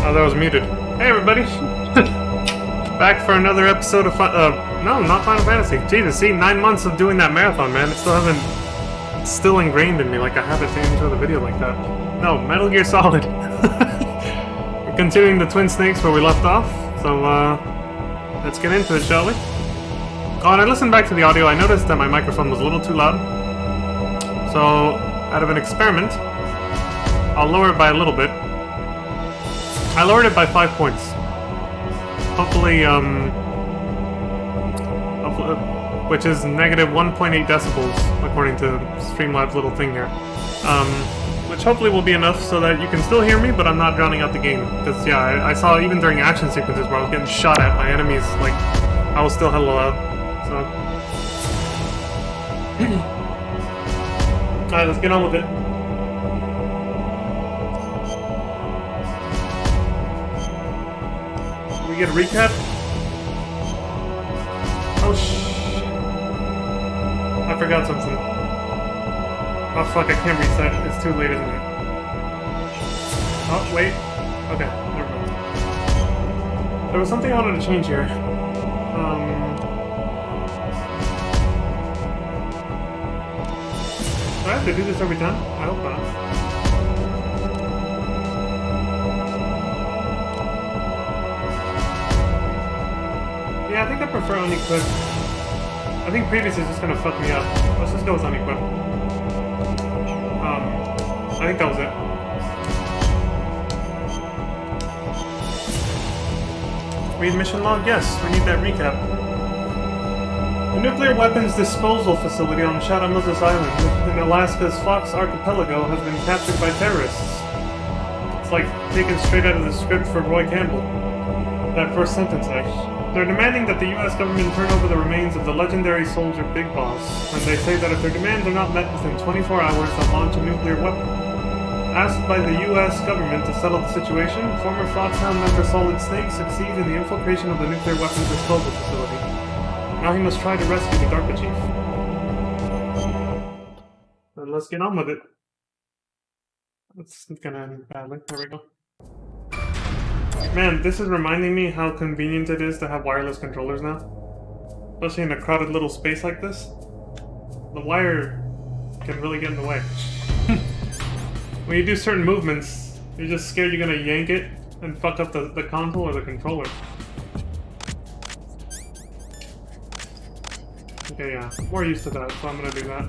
Oh, that was muted. Hey, everybody! Back for another episode of no, not Final Fantasy. Jesus, see, 9 months of doing that marathon, man. It still hasn't... It's still ingrained in me, like I have it to intro the video like that. No, Metal Gear Solid. We're continuing the Twin Snakes where we left off, so, let's get into it, shall we? Oh, and I listened back to the audio, I noticed that my microphone was a little too loud. So, out of an experiment, I'll lower it by a little bit. I lowered it by 5 points. Hopefully, which is negative 1.8 decibels, according to Streamlabs' little thing here. Which hopefully will be enough so that you can still hear me, but I'm not drowning out the game. Because, yeah, I saw even during action sequences where I was getting shot at, my enemies, like, I was still hella loud. So... Alright, let's get on with it. We get a recap? Oh, I forgot something. Oh, fuck, I can't reset. It's too late, isn't it? Oh, wait. Okay, never mind. There was something I wanted to change here. Do I have to do this every time? I hope not. Yeah, I think I prefer unequip. I think previous is just gonna fuck me up. Let's just go with unequip. I think that was it. Read mission log? Yes, we need that recap. The nuclear weapons disposal facility on Shadow Moses Island in Alaska's Fox Archipelago has been captured by terrorists. It's like taken straight out of the script for Roy Campbell. That first sentence, They're demanding that the U.S. government turn over the remains of the legendary soldier Big Boss, and they say that if their demands are not met within 24 hours, they'll launch a nuclear weapon. Asked by the U.S. government to settle the situation, former Foxhound member Solid Snake succeeds in the infiltration of the nuclear weapons disposal facility. Now he must try to rescue the DARPA chief. Then let's get on with it. It's gonna end badly. There we go. Man, this is reminding me how convenient it is to have wireless controllers now. Especially in a crowded little space like this. The wire can really get in the way. When you do certain movements, you're just scared you're gonna yank it and fuck up the console or the controller. Okay, yeah, I'm more used to that, so I'm gonna do that.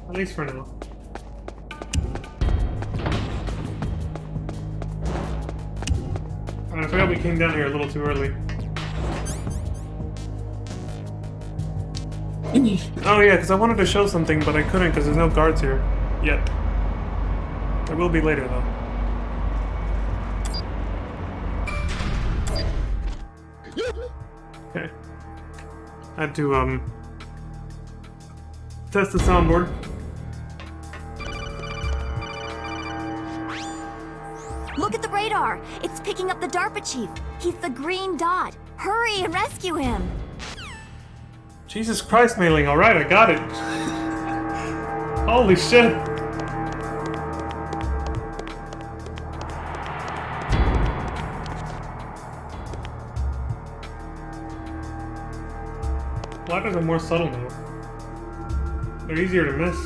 At least for now. And I forgot we came down here a little too early. Oh yeah, because I wanted to show something, but I couldn't because there's no guards here. Yet. There will be later, though. Okay. I had to, test the soundboard. Look at the radar! It's picking up the DARPA chief! He's the green dot! Hurry and rescue him! Jesus Christ, Mailing, alright, I got it! Holy shit! Blackers are more subtle now. They're easier to miss.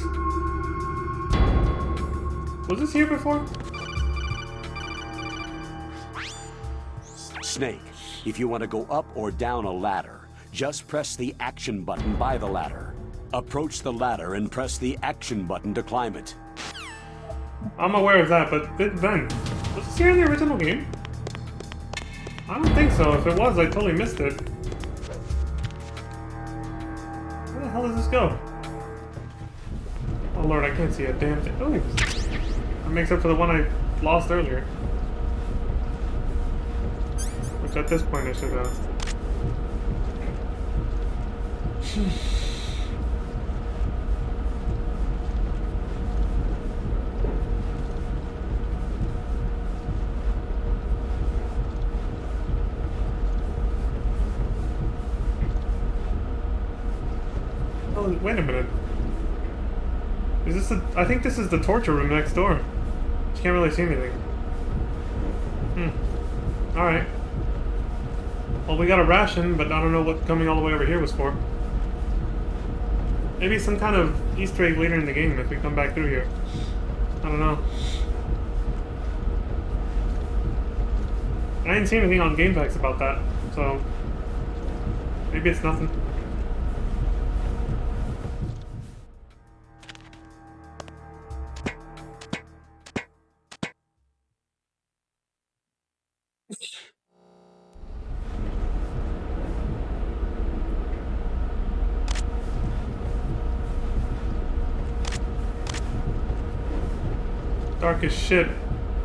Was this here before? Snake, if you want to go up or down a ladder, just press the action button by the ladder. Approach the ladder and press the action button to climb it. I'm aware of that, but then, was this here in the original game? I don't think so. If it was, I totally missed it. Where the hell does this go? Oh lord, I can't see a damn thing. Oh, that makes up for the one I lost earlier. Which at this point I should have. Oh, wait a minute. Is this the... I think this is the torture room next door. You can't really see anything. Alright. Well, we got a ration, but I don't know what coming all the way over here was for. Maybe some kind of Easter egg later in the game if we come back through here. I don't know. I didn't see anything on GamePacks about that, so... maybe it's nothing. Dark as shit.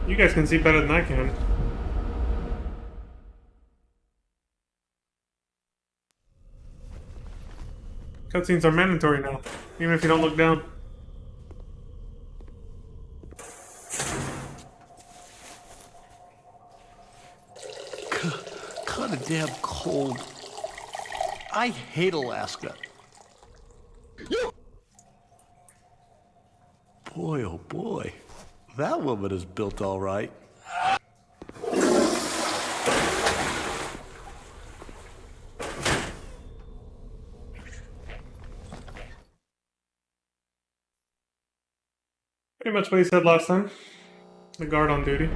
You guys can see better than I can. Cutscenes are mandatory now, even if you don't look down. Kinda damn cold. I hate Alaska. Boy, oh boy. That woman is built all right. Pretty much what he said last time. The guard on duty.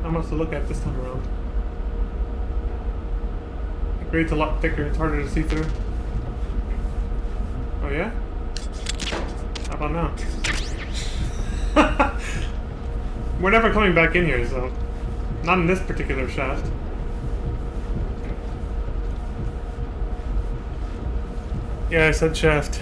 Not much to look at this time around. The grade's a lot thicker, it's harder to see through. Oh yeah? How about now? We're never coming back in here, so... not in this particular shaft. Yeah, I said shaft.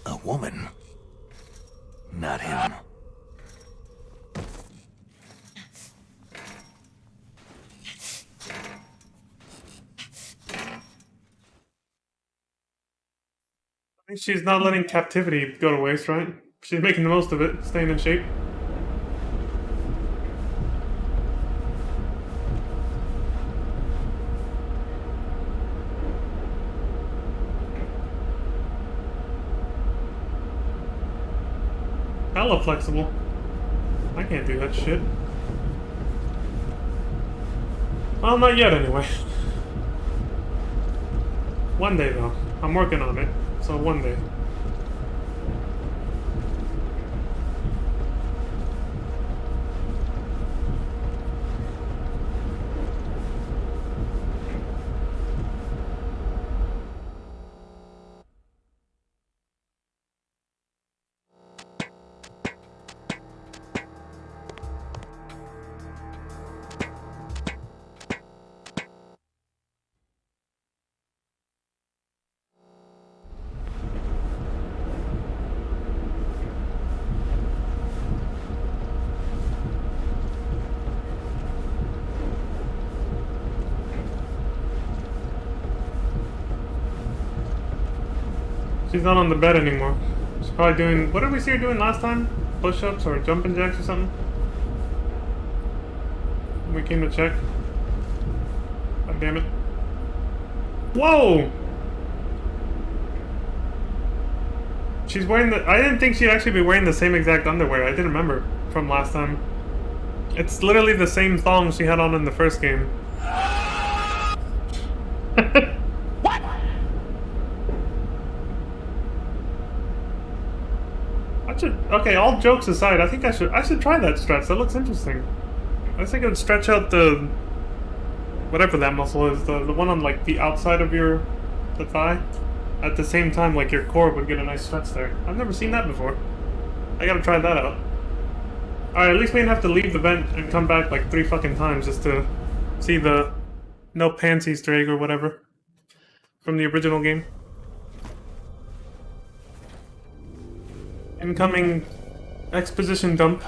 A woman. Not him. I think she's not letting captivity go to waste, right? She's making the most of it, staying in shape. Hella flexible. I can't do that shit. Well, not yet anyway. One day though. I'm working on it. So one day. She's not on the bed anymore. She's probably doing... what did we see her doing last time? Push-ups or jumping jacks or something? We came to check. God damn it. Whoa! She's wearing the... I didn't think she'd actually be wearing the same exact underwear. I didn't remember from last time. It's literally the same thong she had on in the first game. Okay, all jokes aside, I think I should try that stretch. That looks interesting. I think it would stretch out the... whatever that muscle is, the one on like the outside of the thigh. at the same time, like your core would get a nice stretch there. I've never seen that before. I gotta try that out. Alright, at least we didn't have to leave the vent and come back like 3 fucking times just to see the no pants Easter egg or whatever from the original game. Incoming exposition dump.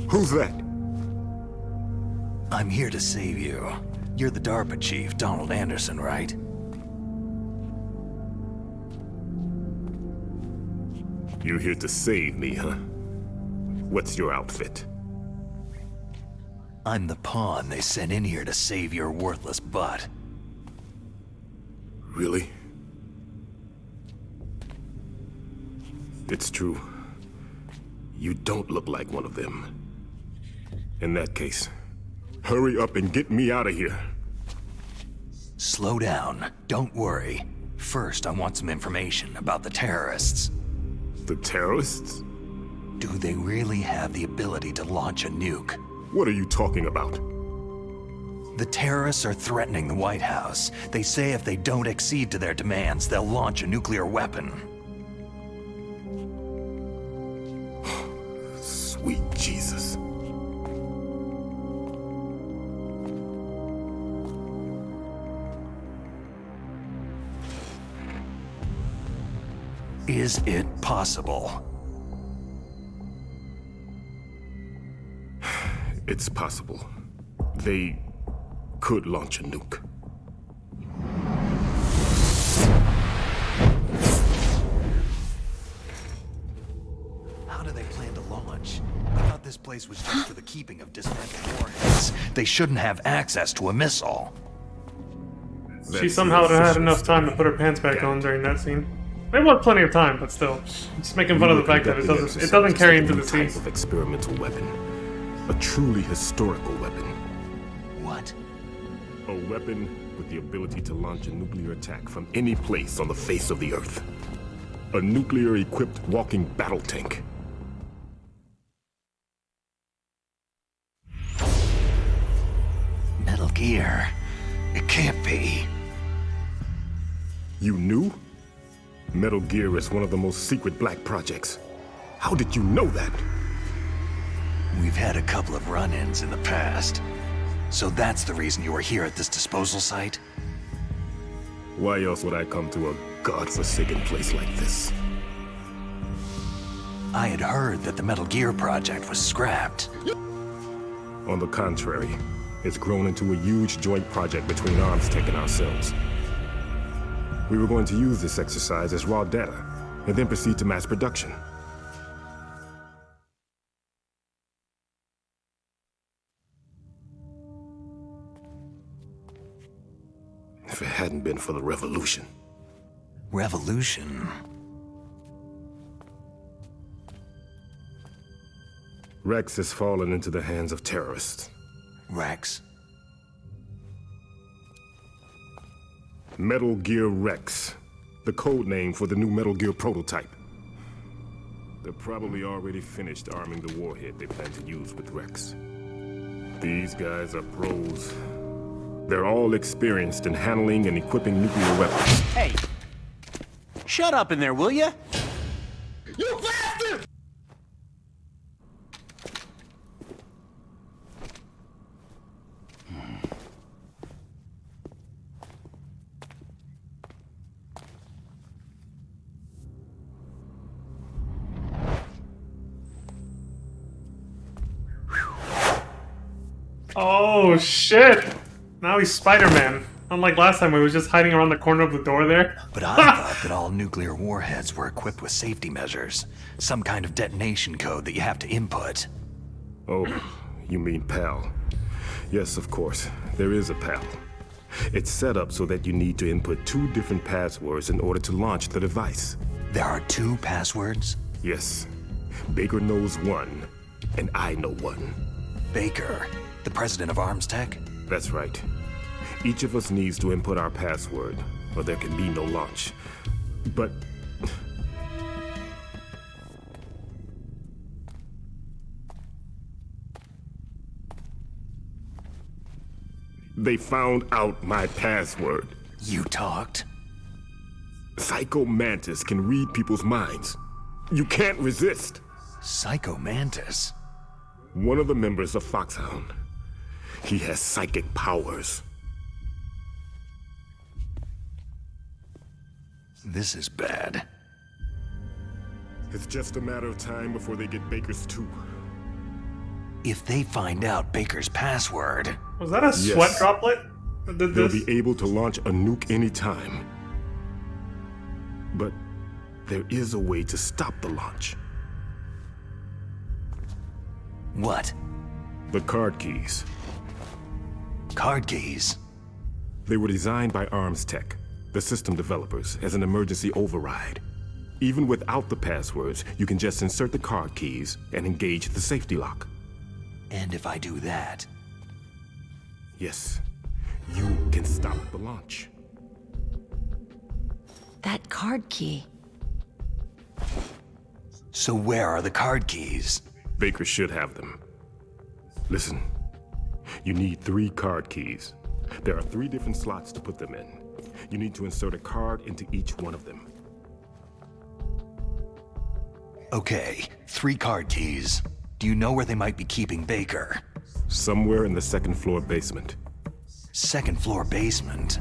Who's that? I'm here to save you. You're the DARPA chief, Donald Anderson, right? You're here to save me, huh? What's your outfit? I'm the pawn they sent in here to save your worthless butt. Really? It's true. You don't look like one of them. In that case, hurry up and get me out of here. Slow down. Don't worry. First, I want some information about the terrorists. The terrorists? Do they really have the ability to launch a nuke? What are you talking about? The terrorists are threatening the White House. They say if they don't accede to their demands, they'll launch a nuclear weapon. Sweet Jesus. Is it possible? It's possible. They could launch a nuke. How do they plan to launch? I thought this place was just for the keeping of dismantled warheads. They shouldn't have access to a missile. She somehow had enough time to put her pants back on during that scene. There was plenty of time, but still, just making fun of the fact that it doesn't carry into the scene. Type of experimental weapon, a truly historical weapon. What? A weapon with the ability to launch a nuclear attack from any place on the face of the Earth. A nuclear-equipped walking battle tank. Metal Gear. It can't be. You knew? Metal Gear is one of the most secret black projects. How did you know that? We've had a couple of run-ins in the past. So that's the reason you were here at this disposal site? Why else would I come to a godforsaken place like this? I had heard that the Metal Gear project was scrapped. On the contrary, it's grown into a huge joint project between ArmsTech and ourselves. We were going to use this exercise as raw data, and then proceed to mass production. If it hadn't been for the revolution. Revolution? Rex has fallen into the hands of terrorists. Rex? Metal Gear Rex, the code name for the new Metal Gear prototype. They're probably already finished arming the warhead they plan to use with Rex. These guys are pros. They're all experienced in handling and equipping nuclear weapons. Hey! Shut up in there, will ya? You bastard! Oh shit! Now he's Spider-Man. Unlike last time, where he was just hiding around the corner of the door there. But I thought that all nuclear warheads were equipped with safety measures. Some kind of detonation code that you have to input. Oh, you mean PAL. Yes, of course. There is a PAL. It's set up so that you need to input 2 different passwords in order to launch the device. There are 2 passwords? Yes. Baker knows one, and I know one. Baker, the president of ArmsTech? That's right. Each of us needs to input our password, or there can be no launch. But they found out my password. You talked? Psycho Mantis can read people's minds. You can't resist. Psycho Mantis? One of the members of Foxhound. He has psychic powers. This is bad. It's just a matter of time before they get Baker's too. If they find out Baker's password... Was that a sweat droplet that did They'll this? be able to launch a nuke anytime. But there is a way to stop the launch. What? The card keys. Card keys? They were designed by Arms Tech, the system developers, as an emergency override. Even without the passwords, you can just insert the card keys and engage the safety lock. And if I do that... Yes, you can stop the launch. That card key. So where are the card keys? Baker should have them. Listen, you need 3 card keys. There are 3 different slots to put them in. You need to insert a card into each one of them. Okay, 3 card keys. Do you know where they might be keeping Baker? Somewhere in the 2nd floor basement. 2nd floor basement?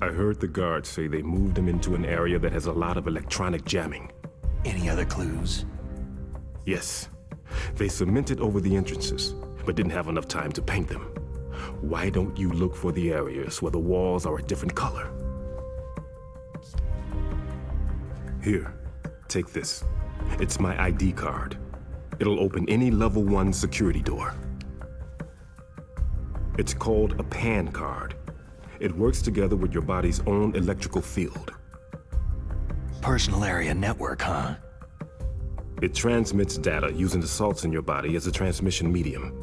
I heard the guards say they moved him into an area that has a lot of electronic jamming. Any other clues? Yes. They cemented over the entrances, but didn't have enough time to paint them. Why don't you look for the areas where the walls are a different color? Here, take this. It's my ID card. It'll open any level 1 security door. It's called a PAN card. It works together with your body's own electrical field. Personal area network, huh? It transmits data using the salts in your body as a transmission medium.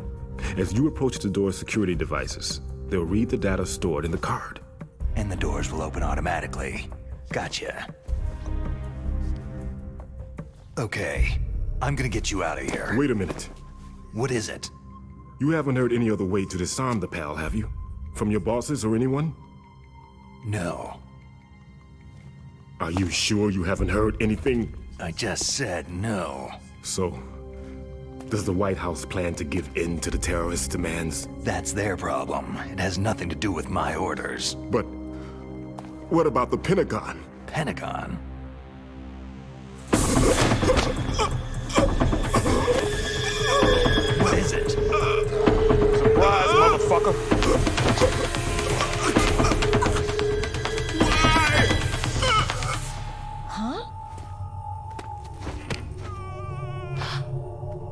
As you approach the door's security devices, they'll read the data stored in the card. And the doors will open automatically. Gotcha. Okay, I'm gonna get you out of here. Wait a minute. What is it? You haven't heard any other way to disarm the PAL, have you? From your bosses or anyone? No. Are you sure you haven't heard anything? I just said no. So, does the White House plan to give in to the terrorists' demands? That's their problem. It has nothing to do with my orders. But what about the Pentagon? Pentagon? What is it? Surprise, motherfucker!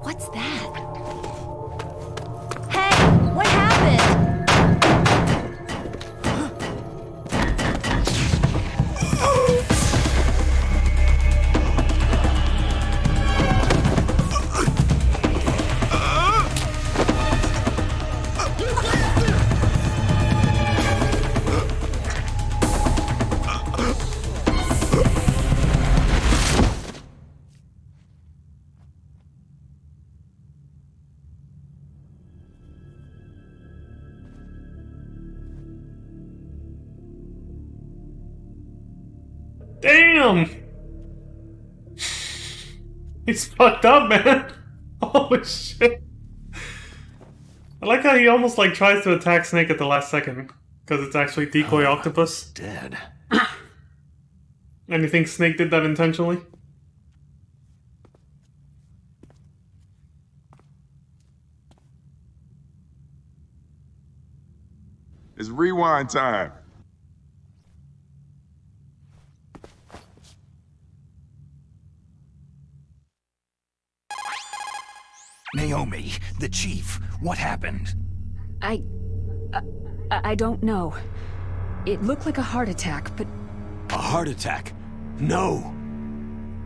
What's that? Hey, what happened? Damn! He's fucked up, man. Holy shit. I like how he almost like tries to attack Snake at the last second. Because it's actually Decoy Octopus. Dead. And you think Snake did that intentionally? It's rewind time. Naomi, the chief, what happened? I don't know. It looked like a heart attack, but... A heart attack? No!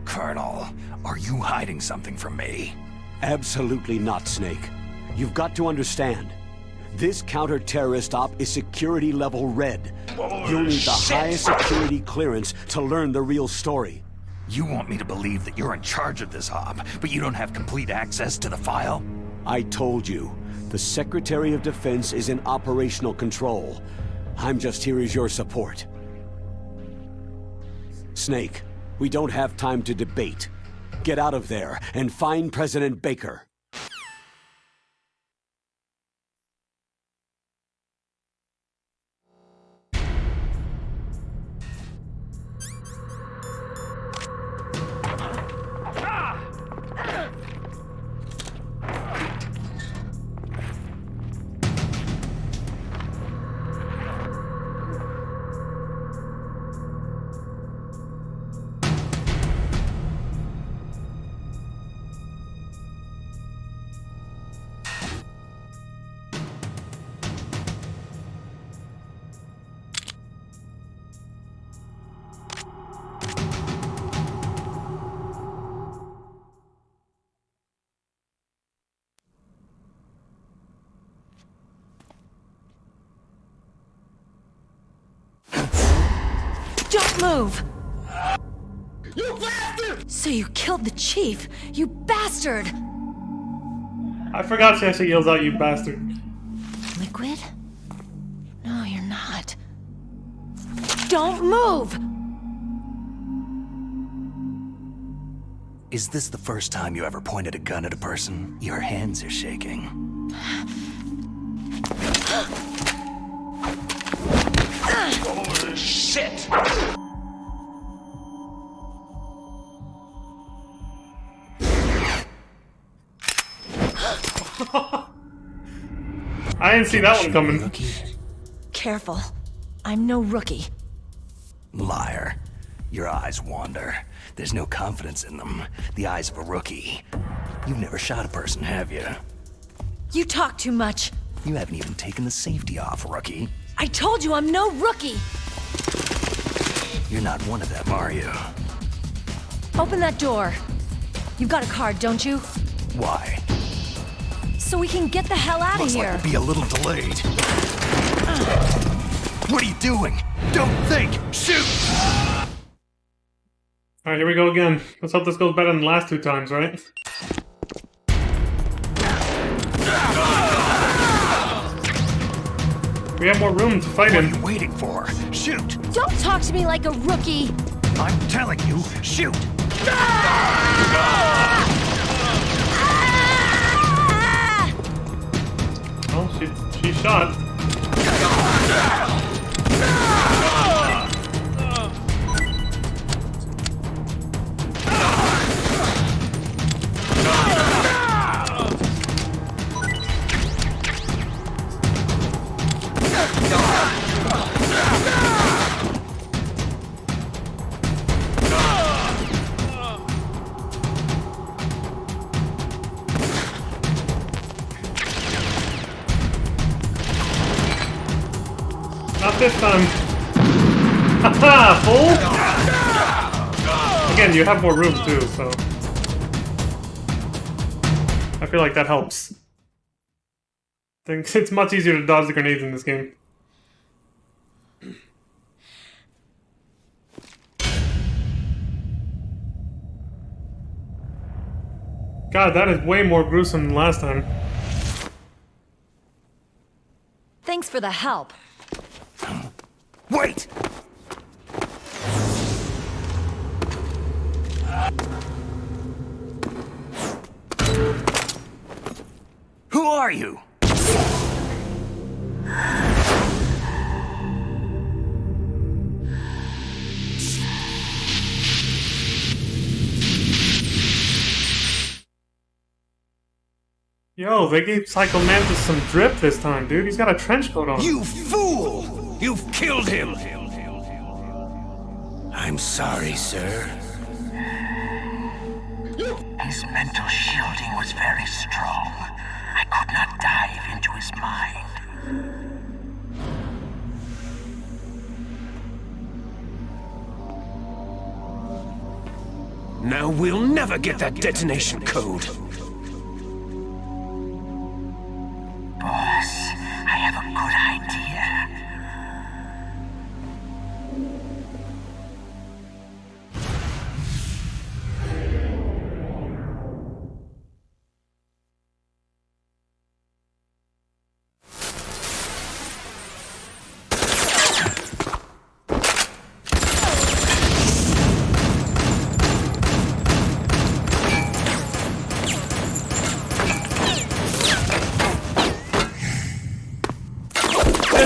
Colonel, are you hiding something from me? Absolutely not, Snake. You've got to understand. This counter-terrorist op is security level red. You'll need the highest security clearance to learn the real story. You want me to believe that you're in charge of this op, but you don't have complete access to the file? I told you, the Secretary of Defense is in operational control. I'm just here as your support. Snake, we don't have time to debate. Get out of there and find President Baker. Don't move! You bastard! So you killed the chief, you bastard! I forgot she actually yells out, "You bastard." Liquid? No, you're not. Don't move! Is this the first time you ever pointed a gun at a person? Your hands are shaking. Holy shit! I didn't see that one coming. Rookie? Careful. I'm no rookie. Liar. Your eyes wander. There's no confidence in them. The eyes of a rookie. You've never shot a person, have you? You talk too much. You haven't even taken the safety off, rookie. I told you I'm no rookie! You're not one of them, are you? Open that door. You've got a card, don't you? Why? So we can get the hell out of Looks here. like we'll be a little delayed. What are you doing? Don't think! Shoot! Alright, here we go again. Let's hope this goes better than the last two times, right? We have more room to fight What are him. you waiting for? Shoot! Don't talk to me like a rookie! I'm telling you, shoot! Oh, she shot. Not this time. Haha, fool! Again, you have more room too, so I feel like that helps. I think it's much easier to dodge the grenades in this game. God, that is way more gruesome than last time. Thanks for the help. Wait! Who are you? Yo, they gave Psycho Mantis some drip this time, dude. He's got a trench coat on. You fool! You've killed him! I'm sorry, sir. His mental shielding was very strong. I could not dive into his mind. Now we'll never get that detonation code. Boss, I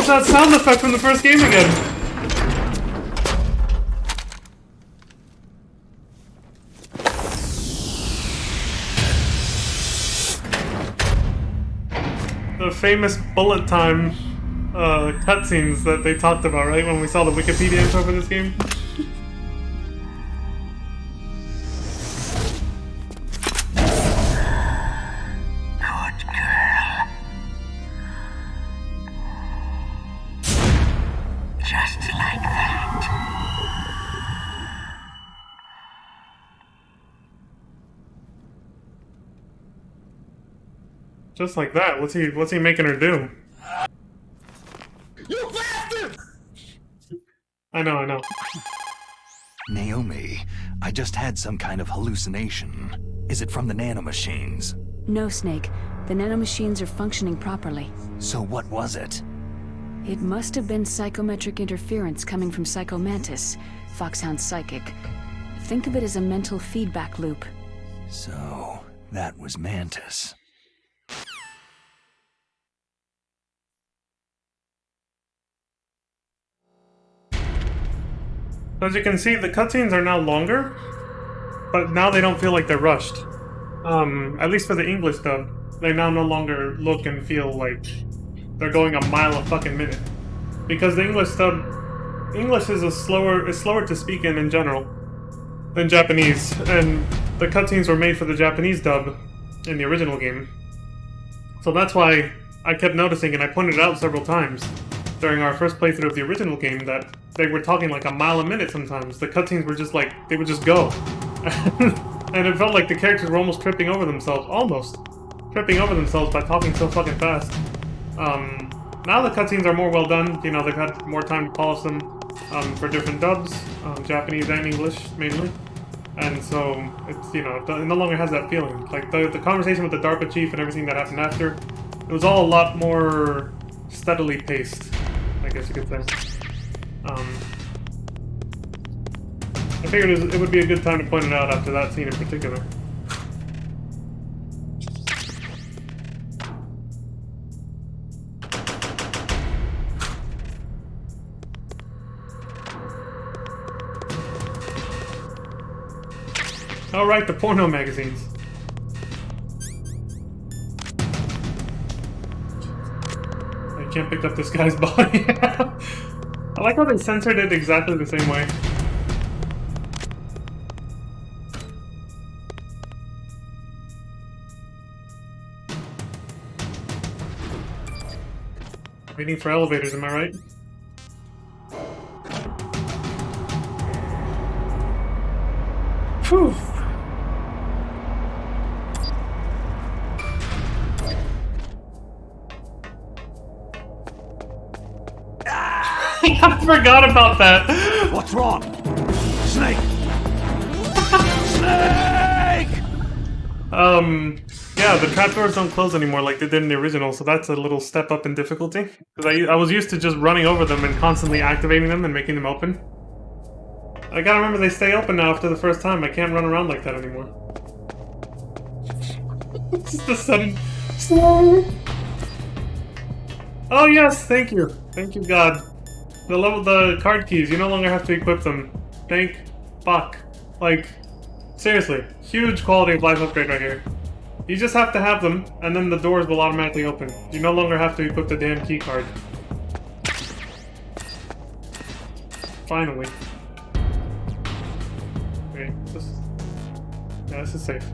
was that sound effect from the first game again? The famous bullet time cutscenes that they talked about, right? When we saw the Wikipedia info for this game. Good girl. Just like that. Just like that. What's he making her do? You bastard! I know. Naomi, I just had some kind of hallucination. Is it from the nanomachines? No, Snake. The nanomachines are functioning properly. So what was it? It must have been psychometric interference coming from Psycho Mantis, Foxhound's psychic. Think of it as a mental feedback loop. So, that was Mantis. As you can see, the cutscenes are now longer, but now they don't feel like they're rushed. At least for the English dub, they now no longer look and feel like they're going a mile a fucking minute. Because the English dub, English is slower to speak in general than Japanese, and the cutscenes were made for the Japanese dub in the original game. So that's why I kept noticing, and I pointed it out several times during our first playthrough of the original game, that they were talking like a mile a minute sometimes. The cutscenes were just like, they would just go. And it felt like the characters were almost tripping over themselves by talking so fucking fast. Now the cutscenes are more well done. You know, they've had more time to polish them for different dubs, Japanese and English mainly. And so, it's, you know, it no longer has that feeling. Like, the conversation with the DARPA chief and everything that happened after, it was all a lot more steadily paced, I guess you could say. I figured it would be a good time to point it out after that scene in particular. Alright, the porno magazines. I can't pick up this guy's body. I like how they censored it exactly the same way. Waiting for elevators, am I right? Phew. I forgot about that. What's wrong? Snake! Snake! Yeah, the trapdoors don't close anymore like they did in the original, so that's a little step up in difficulty. Because I was used to just running over them and constantly activating them and making them open. I gotta remember they stay open now after the first time. I can't run around like that anymore. It's just a sudden... Oh yes, thank you. Thank you, God. The card keys, you no longer have to equip them. Thank fuck. Like, seriously, huge quality of life upgrade right here. You just have to have them, and then the doors will automatically open. You no longer have to equip the damn key card. Finally. Okay, this is safe.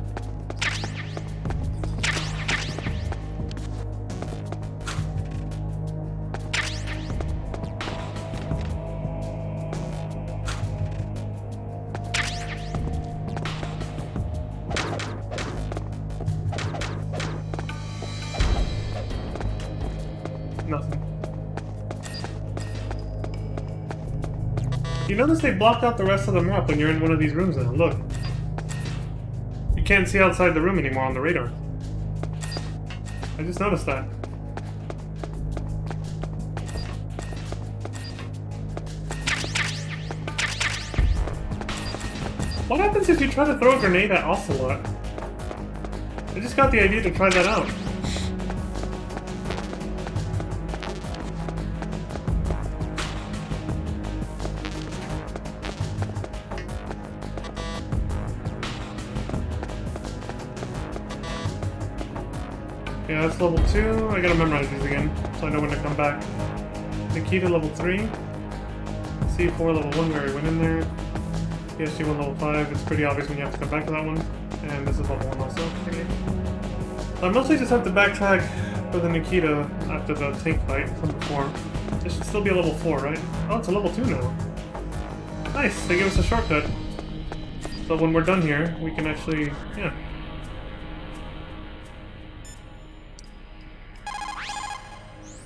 Nothing. You notice they blocked out the rest of the map when you're in one of these rooms now. Look. You can't see outside the room anymore on the radar. I just noticed that. What happens if you try to throw a grenade at Ocelot? I just got the idea to try that out. Yeah, that's level 2. I gotta memorize these again, so I know when to come back. Nikita level 3. C4 level 1, we already went in there. PSG1 level 5, it's pretty obvious when you have to come back to that one. And this is level 1 also. Okay. So I mostly just have to backtrack for the Nikita after the tank fight from before. It should still be a level 4, right? Oh, it's a level 2 now. Nice, they give us a shortcut. So when we're done here, we can actually, yeah.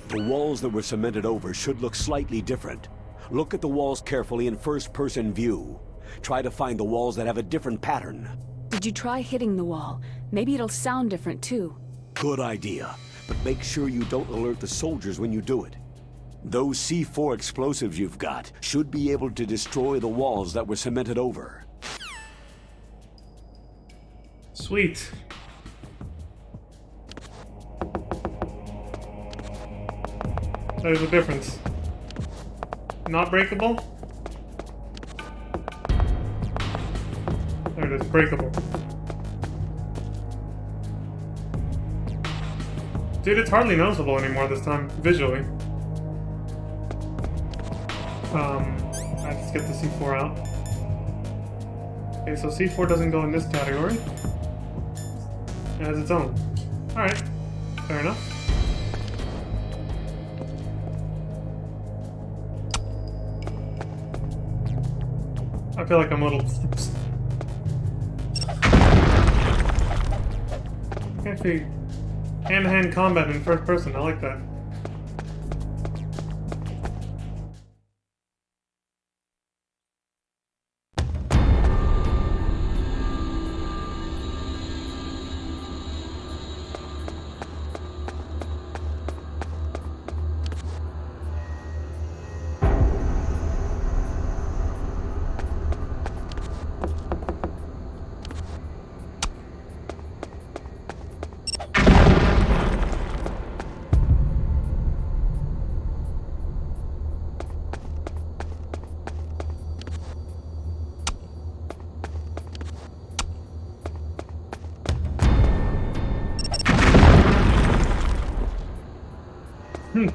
The walls that were cemented over should look slightly different. Look at the walls carefully in first-person view. Try to find the walls that have a different pattern. Did you try hitting the wall? Maybe it'll sound different too. Good idea, but make sure you don't alert the soldiers when you do it. Those C4 explosives you've got should be able to destroy the walls that were cemented over. Sweet. There's a difference. Not breakable? There it is, breakable. Dude, it's hardly noticeable anymore this time, visually. I just get the C4 out. Okay, so C4 doesn't go in this category. It has its own. Alright, fair enough. I feel like I'm a little... Actually, hand-to-hand combat in first person, I like that.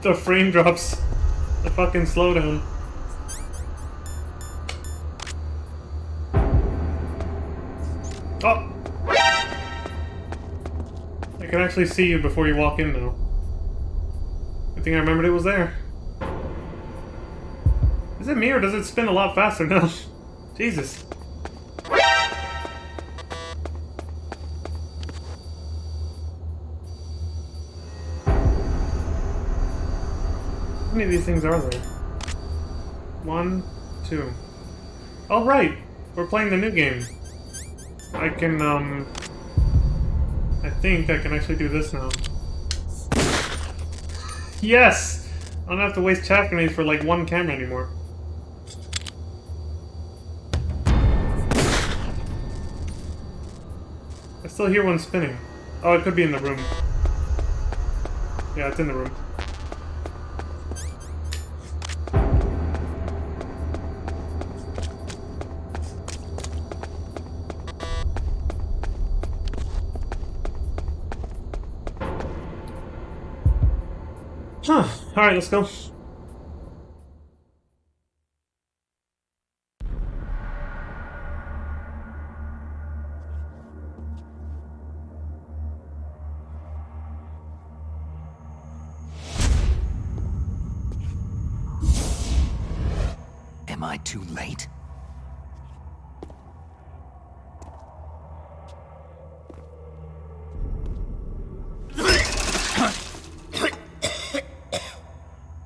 The frame drops. The fucking slowdown. Oh! I can actually see you before you walk in now. Good thing I remembered it was there. Is it me or does it spin a lot faster now? Jesus. How many of these things are there? 1, 2. Oh, right! We're playing the new game. I can, I think I can actually do this now. Yes! I don't have to waste chaff grenades for, like, one camera anymore. I still hear one spinning. Oh, it could be in the room. Yeah, it's in the room. Huh. Alright, let's go. Am I too late?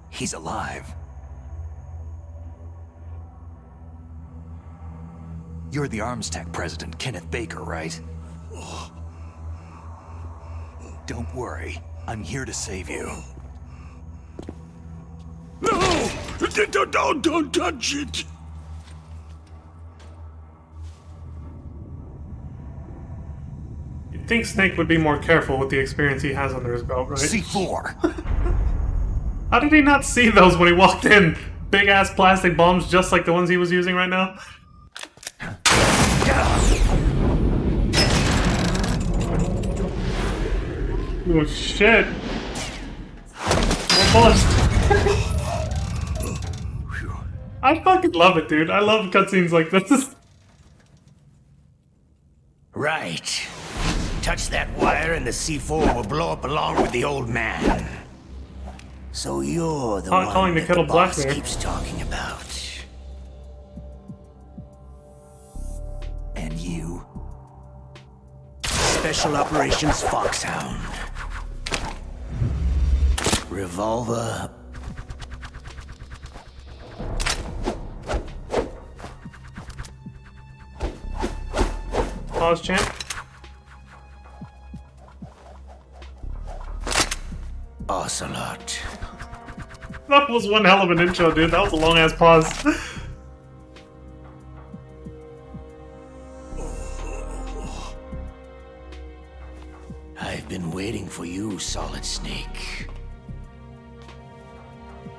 He's alive. You're the Arms Tech president, Kenneth Baker, right? Don't worry. I'm here to save you. No! Don't touch it! You'd think Snake would be more careful with the experience he has under his belt, right? C4! How did he not see those when he walked in? Big-ass plastic bombs just like the ones he was using right now? Oh shit. More bullets. I fucking love it, dude. I love cutscenes like this. Right. Touch that wire and the C4 will blow up along with the old man. So you're the Not one calling the that kettle the black boss there. keeps talking about. And you? Special Operations Foxhound. Revolver. Pause, champ. Ocelot. That was one hell of an intro, dude. That was a long ass pause. I've been waiting for you, Solid Snake.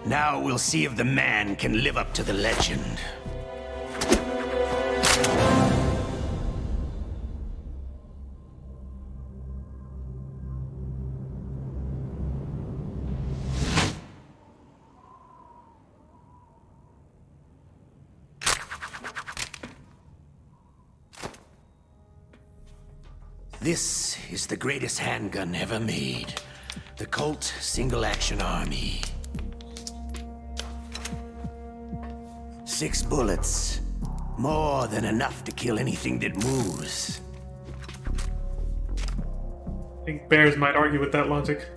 Now we'll see if the man can live up to the legend. This is the greatest handgun ever made. The Colt Single Action Army. 6 bullets. More than enough to kill anything that moves. I think bears might argue with that logic.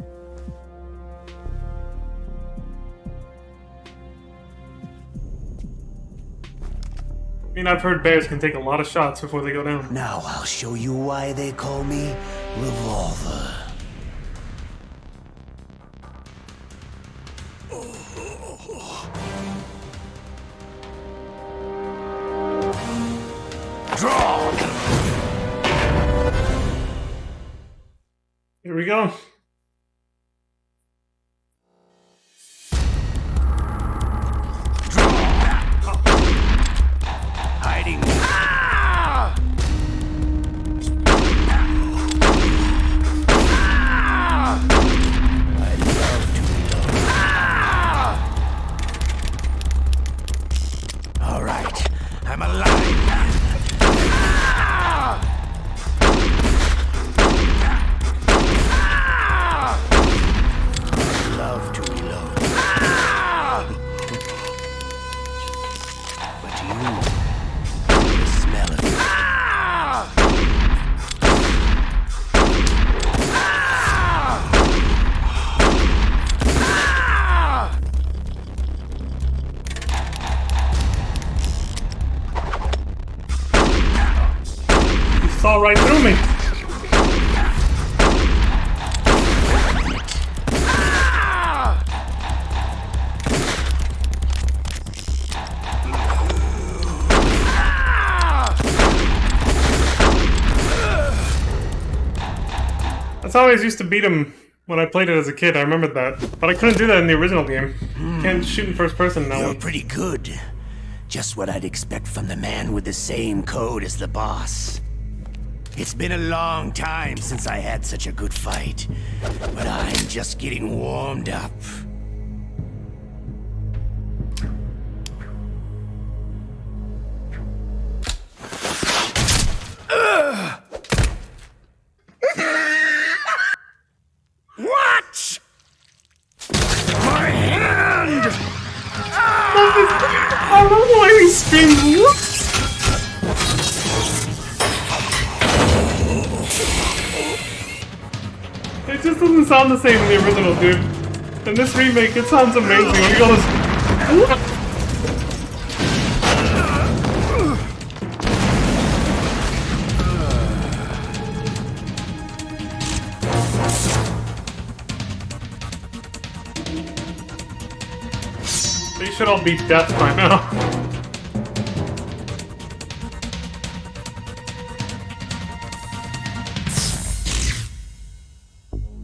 I mean, I've heard bears can take a lot of shots before they go down. Now I'll show you why they call me Revolver. Draw! Here we go. Hiding. I love to reload. All right, I'm alive. I love to reload. But you. The smell of it. You saw right through me. That's how I always used to beat him when I played it as a kid. I remembered that. But I couldn't do that in the original game. Can't shoot in first person now. You're pretty good. Just what I'd expect from the man with the same code as the boss. It's been a long time since I had such a good fight, but I'm just getting warmed up. What? My hand! I love the way he screams. Whoops! It just doesn't sound the same in the original, dude. In this remake, it sounds amazing when he goes. They should all be death by now.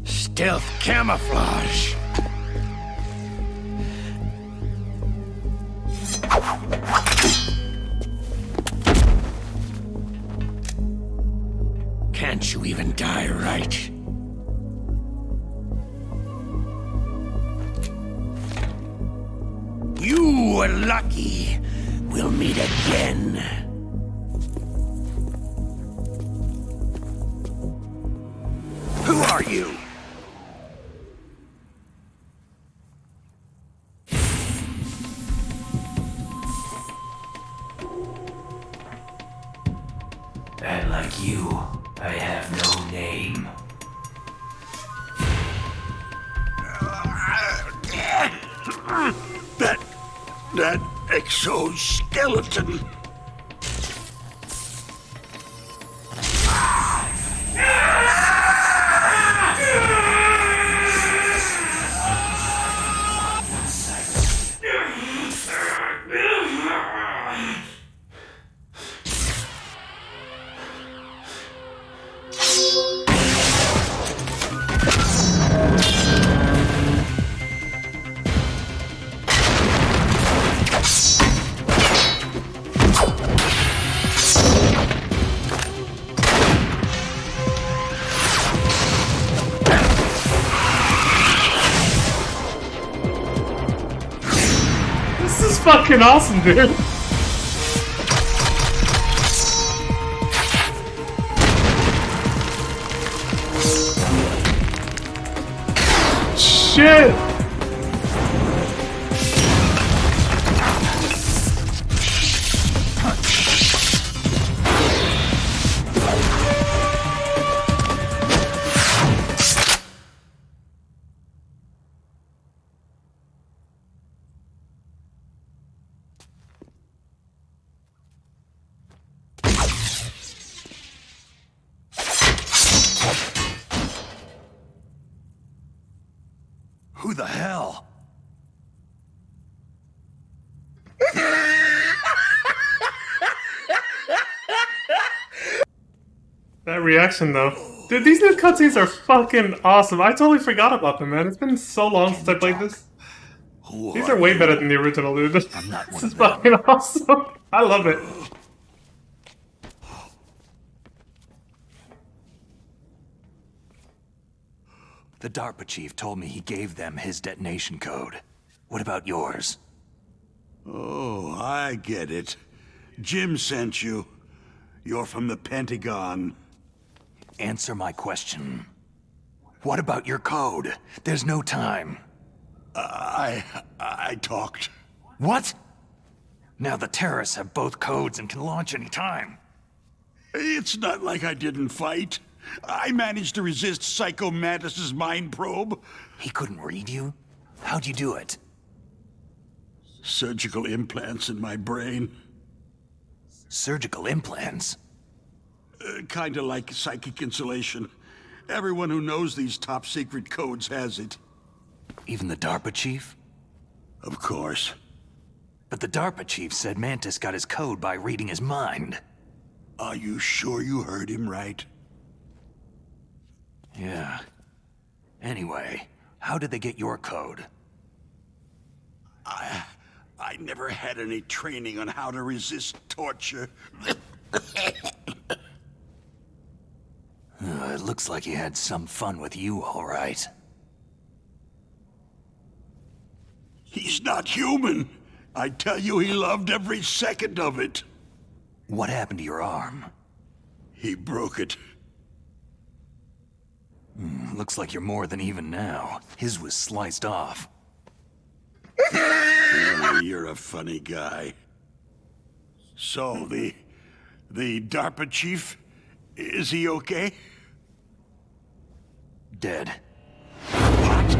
Stealth camouflage. Can't you even die right? we're lucky, we'll meet again. Who are you? And like you, I have no name. That exoskeleton. This is fucking awesome, dude. Shit. Who the hell? That reaction, though. Dude, these new cutscenes are fucking awesome. I totally forgot about them, man. It's been so long since I played this. These are way better than the original, dude. This is fucking awesome. I love it. The DARPA chief told me he gave them his detonation code. What about yours? Oh, I get it. Jim sent you. You're from the Pentagon. Answer my question. What about your code? There's no time. I talked. What? Now the terrorists have both codes and can launch any time. It's not like I didn't fight. I managed to resist Psycho Mantis's mind probe. He couldn't read you? How'd you do it? Surgical implants in my brain. Surgical implants? Kinda like psychic insulation. Everyone who knows these top-secret codes has it. Even the DARPA chief? Of course. But the DARPA chief said Mantis got his code by reading his mind. Are you sure you heard him right? Yeah. Anyway, how did they get your code? I never had any training on how to resist torture. It looks like he had some fun with you, all right. He's not human. I tell you, he loved every second of it. What happened to your arm? He broke it. Looks like you're more than even now. His was sliced off. Oh, you're a funny guy. So, the DARPA chief, is he okay? Dead. What?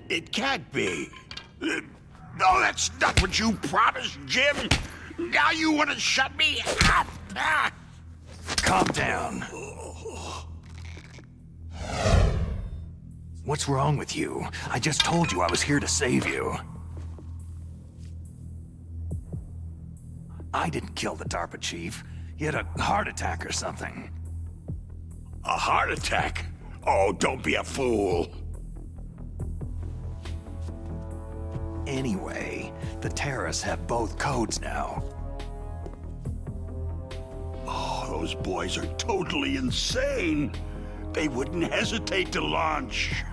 It can't be. No, that's not what you promised, Jim. Now you want to shut me up? Calm down. What's wrong with you? I just told you I was here to save you. I didn't kill the DARPA chief. He had a heart attack or something. A heart attack? Oh, don't be a fool. Anyway, the terrorists have both codes now. Oh, those boys are totally insane. They wouldn't hesitate to launch.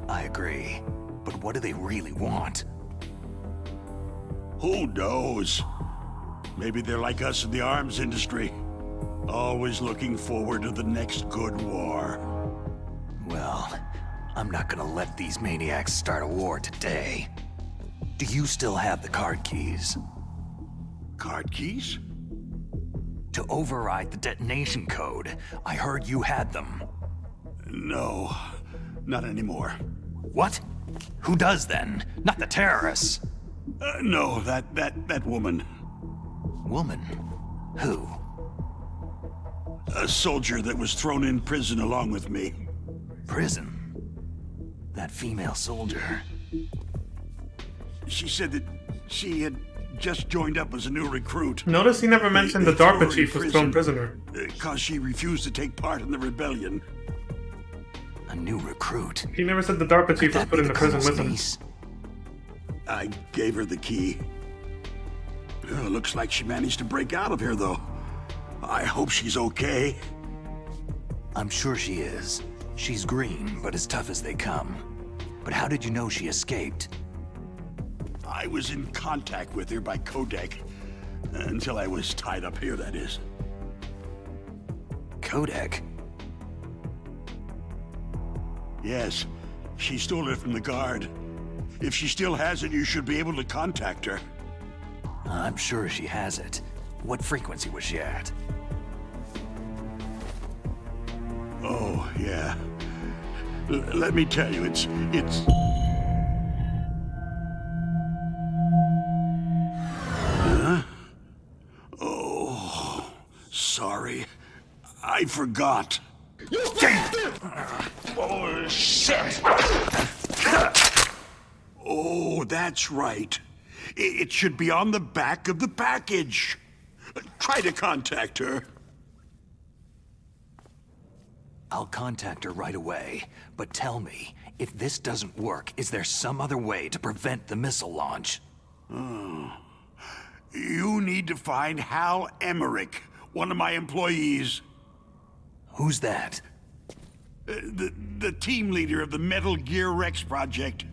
I agree. But what do they really want? Who knows? Maybe they're like us in the arms industry. Always looking forward to the next good war. Well, I'm not gonna let these maniacs start a war today. Do you still have the card keys? Card keys? To override the detonation code. I heard you had them. No, not anymore. What? Who does then? Not the terrorists. No, that woman. Woman? Who? A soldier that was thrown in prison along with me. Prison? That female soldier. She said that she had just joined up as a new recruit. Notice he never mentioned the They threw DARPA her chief in was thrown prison, prisoner. Because she refused to take part in the rebellion. A new recruit? He never said the DARPA chief was put into prison with him. I gave her the key. Looks like she managed to break out of here, though. I hope she's okay. I'm sure she is. She's green, but as tough as they come. But how did you know she escaped? I was in contact with her by codec. Until I was tied up here, that is. Codec? Yes, she stole it from the guard. If she still has it, you should be able to contact her. I'm sure she has it. What frequency was she at? Oh, yeah. Let me tell you, it's... Huh? Oh, sorry. I forgot. Oh, shit! Oh, that's right. It should be on the back of the package. Try to contact her. I'll contact her right away, but tell me, if this doesn't work, is there some other way to prevent the missile launch? Oh. You need to find Hal Emmerich, one of my employees. Who's that? The team leader of the Metal Gear Rex project.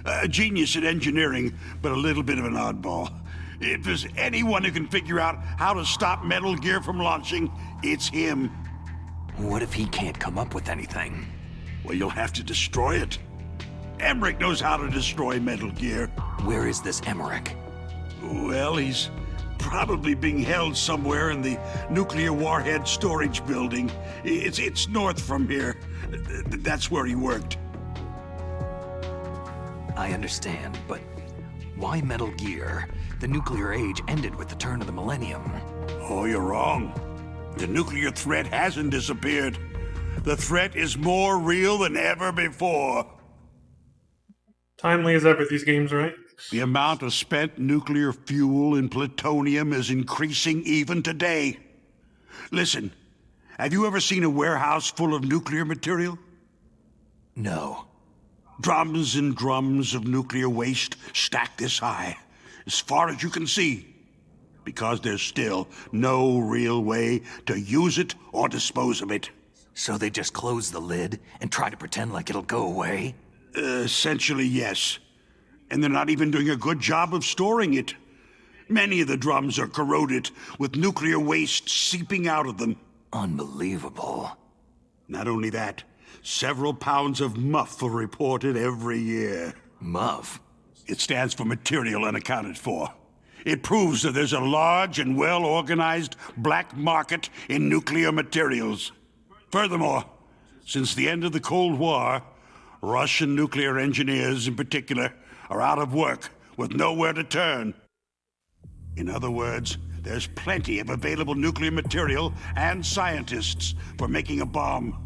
A genius at engineering, but a little bit of an oddball. If there's anyone who can figure out how to stop Metal Gear from launching, it's him. What if he can't come up with anything? Well, you'll have to destroy it. Emmerich knows how to destroy Metal Gear. Where is this Emmerich? Well, he's probably being held somewhere in the nuclear warhead storage building. It's north from here. That's where he worked. I understand, but why Metal Gear? The nuclear age ended with the turn of the millennium. Oh, you're wrong. The nuclear threat hasn't disappeared. The threat is more real than ever before. Timely as ever, these games, right? The amount of spent nuclear fuel and plutonium is increasing even today. Listen, have you ever seen a warehouse full of nuclear material? No. Drums and drums of nuclear waste stacked this high, as far as you can see, because there's still no real way to use it or dispose of it. So they just close the lid and try to pretend like it'll go away? Essentially, yes. And they're not even doing a good job of storing it. Many of the drums are corroded, with nuclear waste seeping out of them. Unbelievable. Not only that, several pounds of MUF are reported every year. MUF? It stands for Material Unaccounted For. It proves that there's a large and well-organized black market in nuclear materials. Furthermore, since the end of the Cold War, Russian nuclear engineers in particular are out of work with nowhere to turn. In other words, there's plenty of available nuclear material and scientists for making a bomb.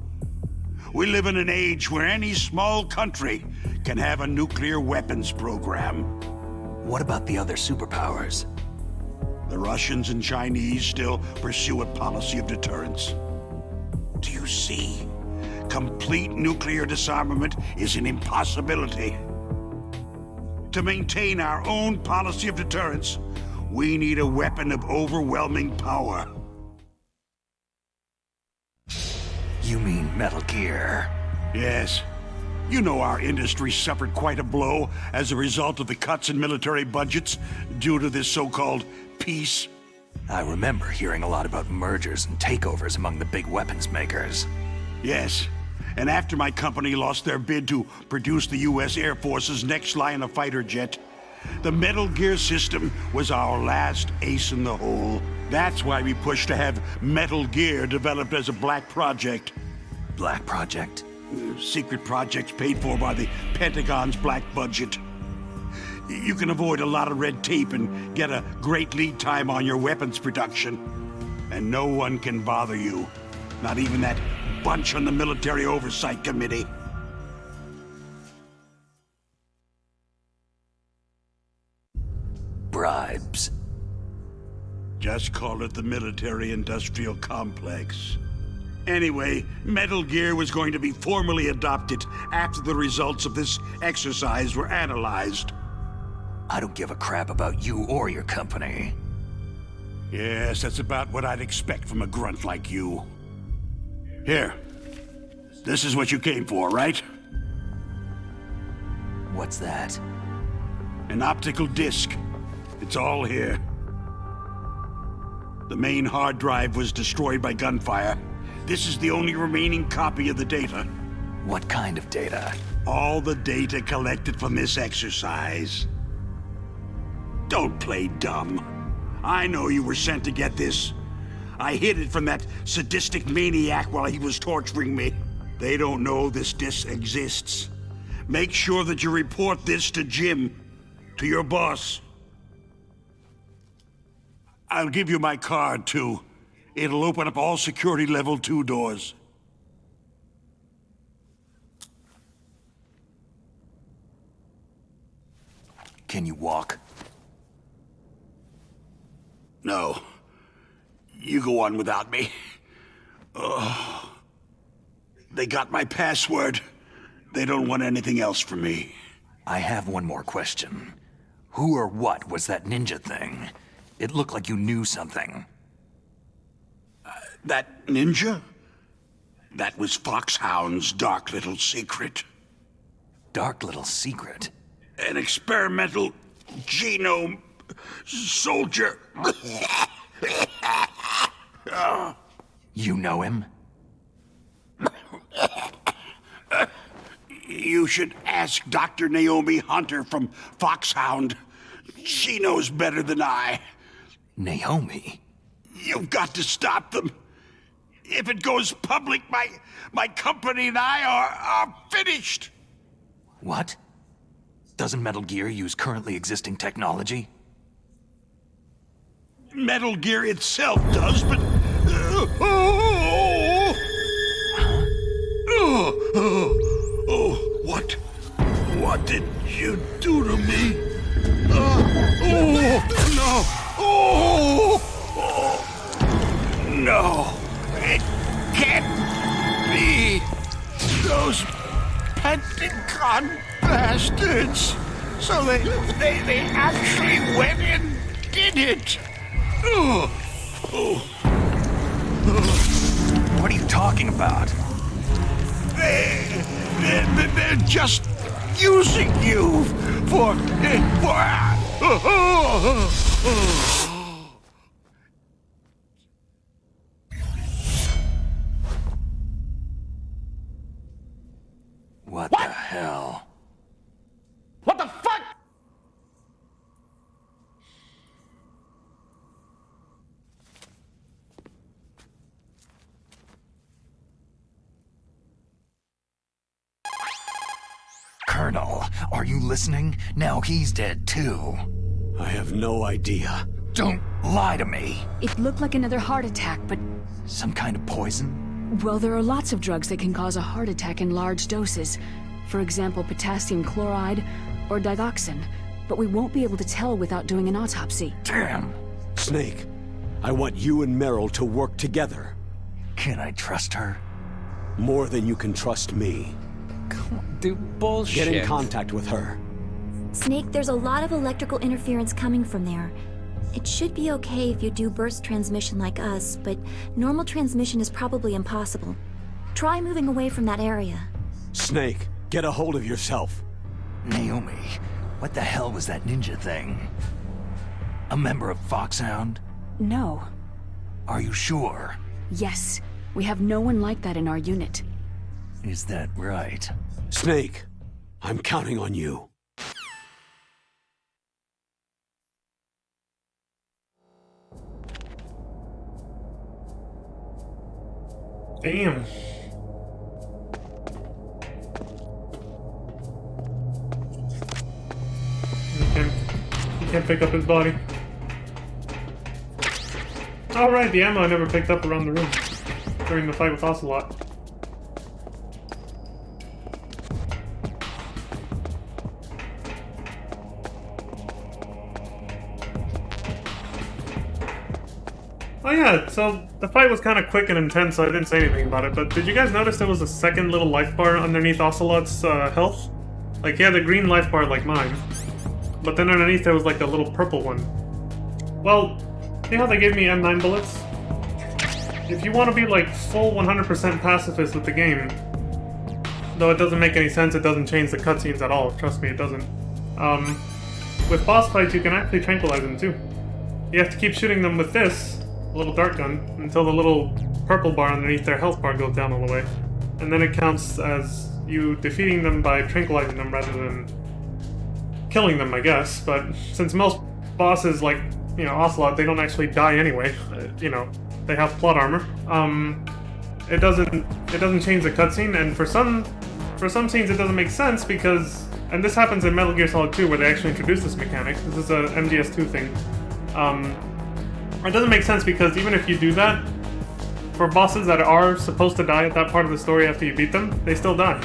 We live in an age where any small country can have a nuclear weapons program. What about the other superpowers? The Russians and Chinese still pursue a policy of deterrence. Do you see? Complete nuclear disarmament is an impossibility. To maintain our own policy of deterrence, we need a weapon of overwhelming power. You mean Metal Gear? Yes. You know our industry suffered quite a blow as a result of the cuts in military budgets due to this so-called peace. I remember hearing a lot about mergers and takeovers among the big weapons makers. Yes, and after my company lost their bid to produce the U.S. Air Force's next line of fighter jet, the Metal Gear system was our last ace in the hole. That's why we pushed to have Metal Gear developed as a black project. Black Project? Secret projects paid for by the Pentagon's black budget. You can avoid a lot of red tape and get a great lead time on your weapons production. And no one can bother you. Not even that bunch on the Military Oversight Committee. Bribes. Just call it the military-industrial complex. Anyway, Metal Gear was going to be formally adopted after the results of this exercise were analyzed. I don't give a crap about you or your company. Yes, that's about what I'd expect from a grunt like you. Here. This is what you came for, right? What's that? An optical disc. It's all here. The main hard drive was destroyed by gunfire. This is the only remaining copy of the data. What kind of data? All the data collected from this exercise. Don't play dumb. I know you were sent to get this. I hid it from that sadistic maniac while he was torturing me. They don't know this disc exists. Make sure that you report this to Jim, to your boss. I'll give you my card, too. It'll open up all security level 2 doors. Can you walk? No. You go on without me. They got my password. They don't want anything else from me. I have one more question. Who or what was that ninja thing? It looked like you knew something. That ninja? That was Foxhound's dark little secret. Dark little secret? An experimental genome soldier. You know him? You should ask Dr. Naomi Hunter from Foxhound. She knows better than I. Naomi? You've got to stop them. If it goes public, my company and I are finished. What? Doesn't Metal Gear use currently existing technology? Metal Gear itself does, but... What did you do to me? No! It can't be! Those Pentagon bastards! So they actually went and did it! What are you talking about? They're just using you for... What the hell? What the fuck? Colonel, are you listening? Now he's dead too. I have no idea. Don't lie to me. It looked like another heart attack, but... Some kind of poison? Well, there are lots of drugs that can cause a heart attack in large doses. For example, potassium chloride or digoxin. But we won't be able to tell without doing an autopsy. Damn. Snake, I want you and Meryl to work together. Can I trust her? More than you can trust me. Dude, bullshit. Get in contact with her. Snake, there's a lot of electrical interference coming from there. It should be okay if you do burst transmission like us, but normal transmission is probably impossible. Try moving away from that area. Snake, Get a hold of yourself. Naomi, what the hell was that ninja thing? A member of Foxhound? No. Are you sure? Yes. We have no one like that in our unit. Is that right? Snake, I'm counting on you. Damn. He can't pick up his body. Alright, the ammo I never picked up around the room during the fight with Ocelot. Oh yeah, so the fight was kind of quick and intense, so I didn't say anything about it, but did you guys notice there was a second little life bar underneath Ocelot's health? Like, he had a green life bar like mine, but then underneath there was like a little purple one. Well, see how they gave me M9 bullets? If you want to be like full 100% pacifist with the game, though it doesn't make any sense, it doesn't change the cutscenes at all, trust me, it doesn't. With boss fights you can actually tranquilize them too. You have to keep shooting them with this little dart gun until the little purple bar underneath their health bar goes down all the way. And then it counts as you defeating them by tranquilizing them rather than killing them, I guess. But since most bosses, like, you know, Ocelot, they don't actually die anyway. You know, they have plot armor. It doesn't change the cutscene, and for some scenes it doesn't make sense because, and this happens in Metal Gear Solid 2 where they actually introduce this mechanic. This is a MGS2 thing. It doesn't make sense because even if you do that, for bosses that are supposed to die at that part of the story after you beat them, they still die.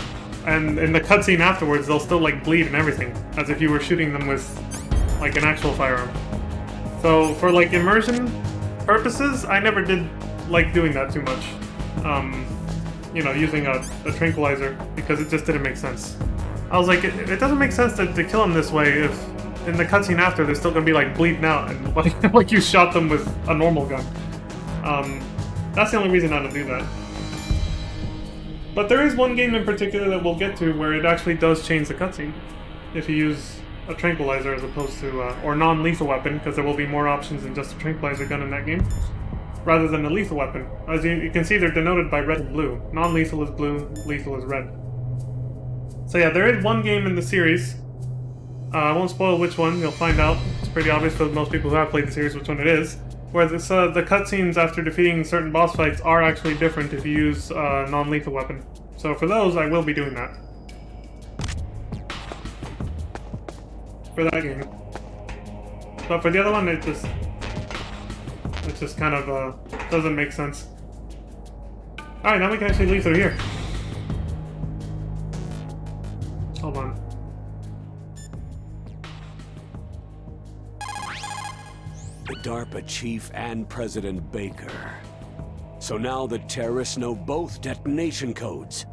And in the cutscene afterwards, they'll still like bleed and everything, as if you were shooting them with like an actual firearm. So for like immersion purposes, I never did like doing that too much. You know, using a tranquilizer, because it just didn't make sense. I was like, it doesn't make sense to kill him this way if in the cutscene after they're still gonna be like bleeding out and like you shot them with a normal gun. That's the only reason not to do that. But there is one game in particular that we'll get to where it actually does change the cutscene if you use a tranquilizer as opposed to or non-lethal weapon, because there will be more options than just a tranquilizer gun in that game, rather than a lethal weapon. As you can see, they're denoted by red and blue. Non-lethal is blue, lethal is red. So yeah, there is one game in the series. I won't spoil which one, you'll find out. It's pretty obvious for most people who have played the series which one it is. Where this, the cutscenes after defeating certain boss fights are actually different if you use a non-lethal weapon. So for those, I will be doing that. For that game. But for the other one, it just kind of doesn't make sense. Alright, now we can actually leave through here. Hold on. The DARPA chief and President Baker. So now the terrorists know both detonation codes.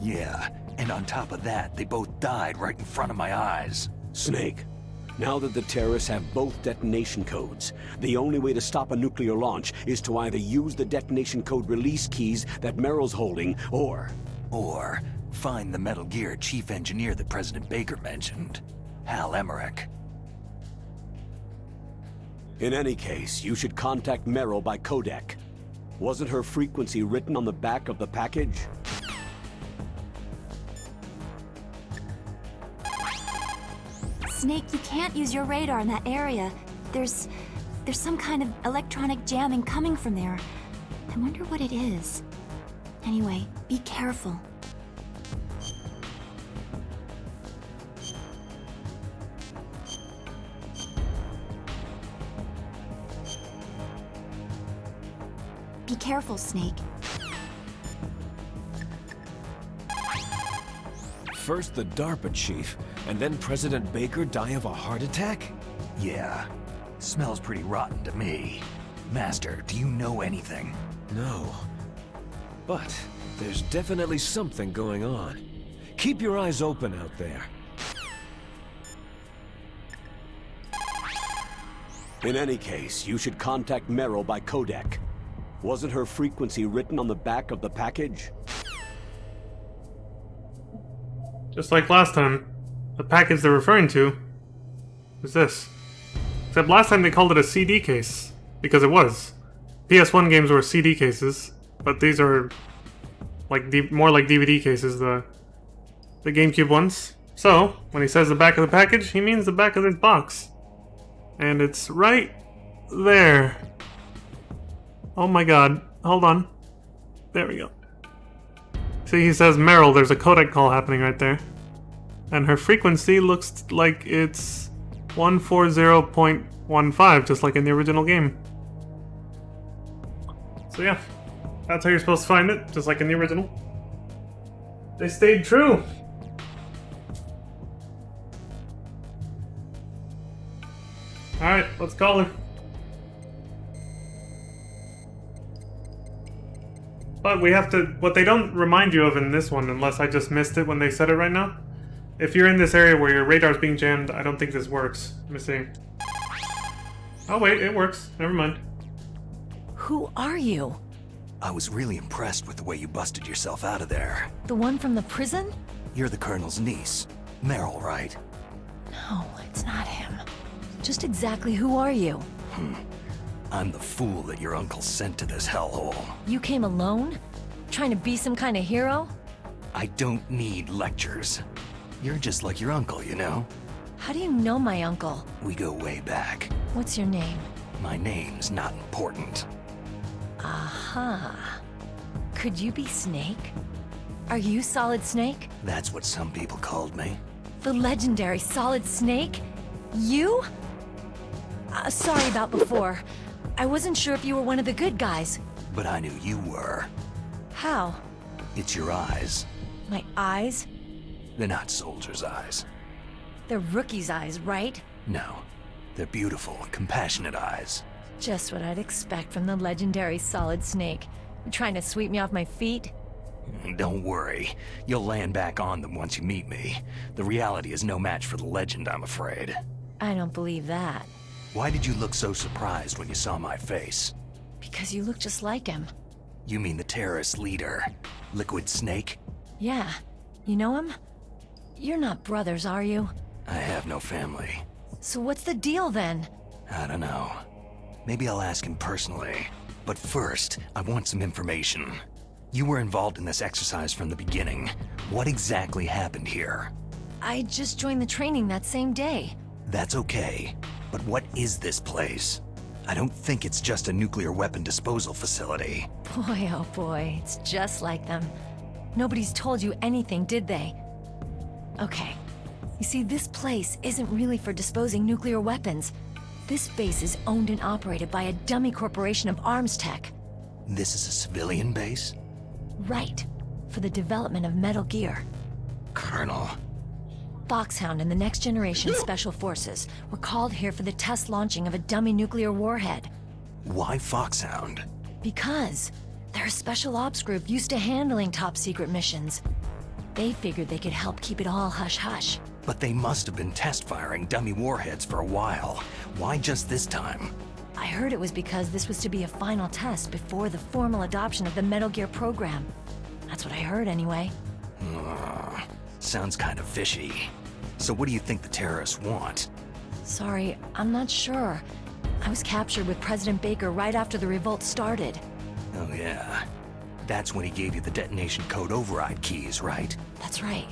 Yeah, and on top of that, they both died right in front of my eyes. Snake, now that the terrorists have both detonation codes, the only way to stop a nuclear launch is to either use the detonation code release keys that Meryl's holding, or find the Metal Gear chief engineer that President Baker mentioned, Hal Emmerich. In any case, you should contact Meryl by codec. Wasn't her frequency written on the back of the package? Snake, you can't use your radar in that area. There's some kind of electronic jamming coming from there. I wonder what it is. Anyway, be careful. Be careful, Snake. First the DARPA chief, and then President Baker die of a heart attack? Yeah, smells pretty rotten to me. Master, do you know anything? No. But there's definitely something going on. Keep your eyes open out there. In any case, you should contact Meryl by codec. Wasn't her frequency written on the back of the package? Just like last time. The package they're referring to is this. Except last time they called it a CD case. Because it was. PS1 games were CD cases, but these are like more like DVD cases, the GameCube ones. So, when he says the back of the package, he means the back of this box. And it's right there. Oh my god. Hold on. There we go. See, he says Meryl, there's a codec call happening right there. And her frequency looks like it's 140.15, just like in the original game. So yeah, that's how you're supposed to find it, just like in the original. They stayed true! Alright, let's call her. But we have to... What they don't remind you of in this one, unless I just missed it when they said it right now. If you're in this area where your radar's being jammed, I don't think this works. Let me see. Oh wait, it works. Never mind. Who are you? I was really impressed with the way you busted yourself out of there. The one from the prison? You're the Colonel's niece. Meryl, right? No, it's not him. Just exactly who are you? I'm the fool that your uncle sent to this hellhole. You came alone? Trying to be some kind of hero? I don't need lectures. You're just like your uncle, you know? How do you know my uncle? We go way back. What's your name? My name's not important. Aha. Could you be Snake? Are you Solid Snake? That's what some people called me. The legendary Solid Snake? You? Sorry about before. I wasn't sure if you were one of the good guys. But I knew you were. How? It's your eyes. My eyes? They're not soldiers' eyes. They're rookies' eyes, right? No. They're beautiful, compassionate eyes. Just what I'd expect from the legendary Solid Snake. You trying to sweep me off my feet? Don't worry. You'll land back on them once you meet me. The reality is no match for the legend, I'm afraid. I don't believe that. Why did you look so surprised when you saw my face? Because you look just like him. You mean the terrorist leader, Liquid Snake? Yeah. You know him? You're not brothers, are you? I have no family. So what's the deal then? I don't know. Maybe I'll ask him personally. But first, I want some information. You were involved in this exercise from the beginning. What exactly happened here? I just joined the training that same day. That's okay. But what is this place? I don't think it's just a nuclear weapon disposal facility. Boy, oh boy, it's just like them. Nobody's told you anything, did they? Okay. You see, this place isn't really for disposing nuclear weapons. This base is owned and operated by a dummy corporation of arms tech. This is a civilian base? Right. For the development of Metal Gear. Colonel. Foxhound and the Next Generation Special Forces were called here for the test launching of a dummy nuclear warhead. Why Foxhound? Because they're a special ops group used to handling top-secret missions. They figured they could help keep it all hush-hush. But they must have been test-firing dummy warheads for a while. Why just this time? I heard it was because this was to be a final test before the formal adoption of the Metal Gear program. That's what I heard anyway. Sounds kind of fishy. So what do you think the terrorists want? Sorry, I'm not sure. I was captured with President Baker right after the revolt started. Oh yeah. That's when he gave you the detonation code override keys, right? That's right.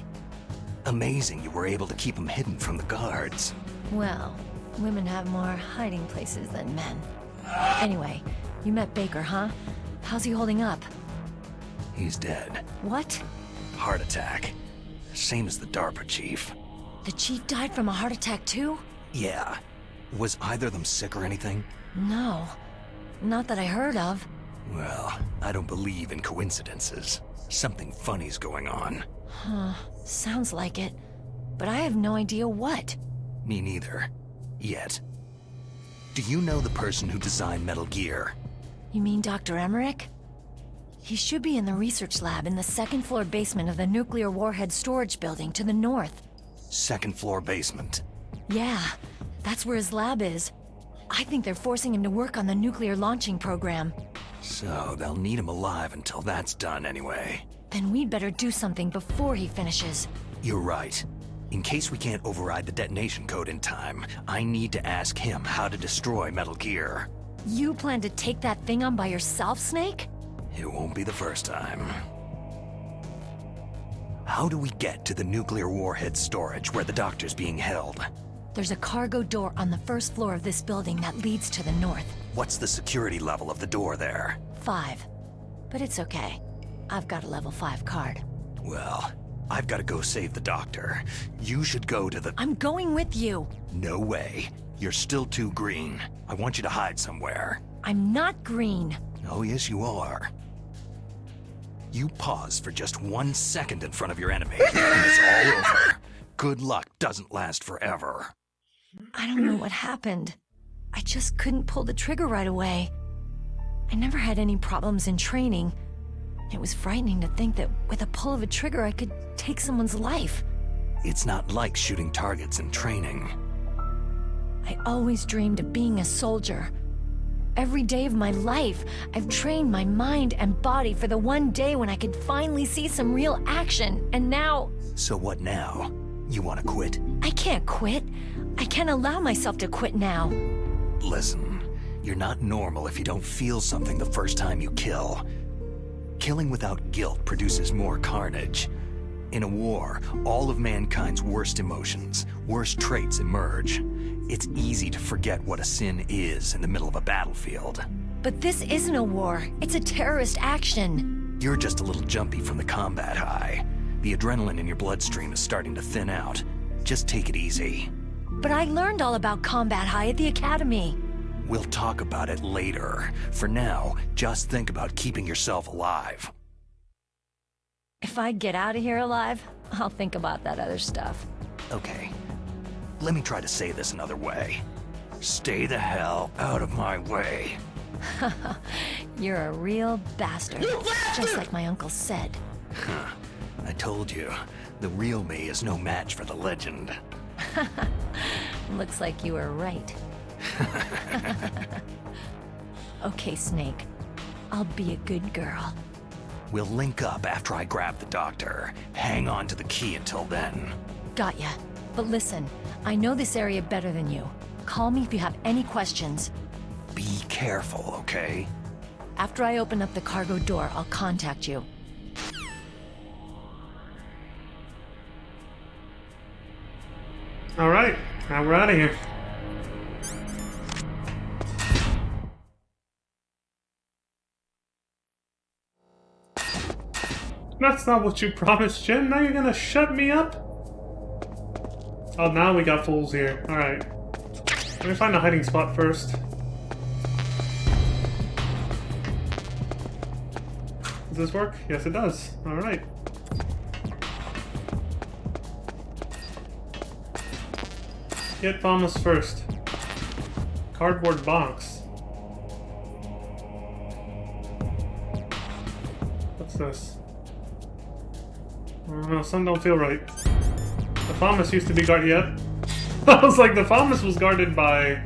Amazing you were able to keep them hidden from the guards. Well, women have more hiding places than men. Anyway, you met Baker, huh? How's he holding up? He's dead. What? Heart attack. Same as the DARPA chief. The chief died from a heart attack too? Yeah. Was either of them sick or anything? No. Not that I heard of. Well, I don't believe in coincidences. Something funny's going on. Huh. Sounds like it. But I have no idea what. Me neither. Yet. Do you know the person who designed Metal Gear? You mean Dr. Emmerich? He should be in the research lab in the second-floor basement of the nuclear warhead storage building to the north. Second-floor basement? Yeah, that's where his lab is. I think they're forcing him to work on the nuclear launching program. So they'll need him alive until that's done anyway. Then we'd better do something before he finishes. You're right. In case we can't override the detonation code in time, I need to ask him how to destroy Metal Gear. You plan to take that thing on by yourself, Snake? It won't be the first time. How do we get to the nuclear warhead storage where the doctor's being held? There's a cargo door on the first floor of this building that leads to the north. What's the security level of the door there? 5. But it's okay. I've got a level 5 card. Well, I've got to go save the doctor. You should go to the... I'm going with you. No way. You're still too green. I want you to hide somewhere. I'm not green. Oh, yes, you are. You pause for just 1 second in front of your enemy, and it's all over. Good luck doesn't last forever. I don't know what happened. I just couldn't pull the trigger right away. I never had any problems in training. It was frightening to think that with a pull of a trigger I could take someone's life. It's not like shooting targets in training. I always dreamed of being a soldier. Every day of my life, I've trained my mind and body for the one day when I could finally see some real action, and now... So what now? You want to quit? I can't quit. I can't allow myself to quit now. Listen, you're not normal if you don't feel something the first time you kill. Killing without guilt produces more carnage. In a war, all of mankind's worst emotions, worst traits emerge. It's easy to forget what a sin is in the middle of a battlefield. But this isn't a war. It's a terrorist action. You're just a little jumpy from the combat high. The adrenaline in your bloodstream is starting to thin out. Just take it easy. But I learned all about combat high at the academy. We'll talk about it later. For now, just think about keeping yourself alive. If I get out of here alive, I'll think about that other stuff. Okay. Let me try to say this another way. Stay the hell out of my way. You're a real bastard. Just like my uncle said. Huh. I told you, the real me is no match for the legend. Looks like you were right. Okay, Snake. I'll be a good girl. We'll link up after I grab the doctor. Hang on to the key until then. Got ya. But listen, I know this area better than you. Call me if you have any questions. Be careful, okay? After I open up the cargo door, I'll contact you. Alright, now we're out of here. That's not what you promised, Jin. Now you're gonna shut me up? Oh, now we got fools here. Alright. Let me find a hiding spot first. Does this work? Yes, it does. Alright. Get Thomas first. Cardboard box. What's this? I don't know, some don't feel right. The Thomas used to be guarded yet. I was like, the Thomas was guarded by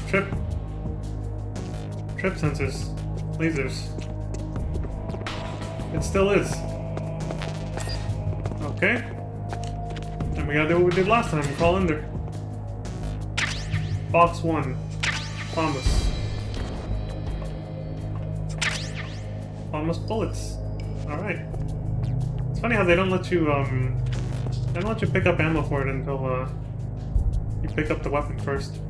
trip sensors, lasers. It still is. Okay. And we gotta do what we did last time, crawl in there. Box 1. Thomas. Thomas bullets. Alright. It's funny how they don't let you, pick up ammo for it until, you pick up the weapon first.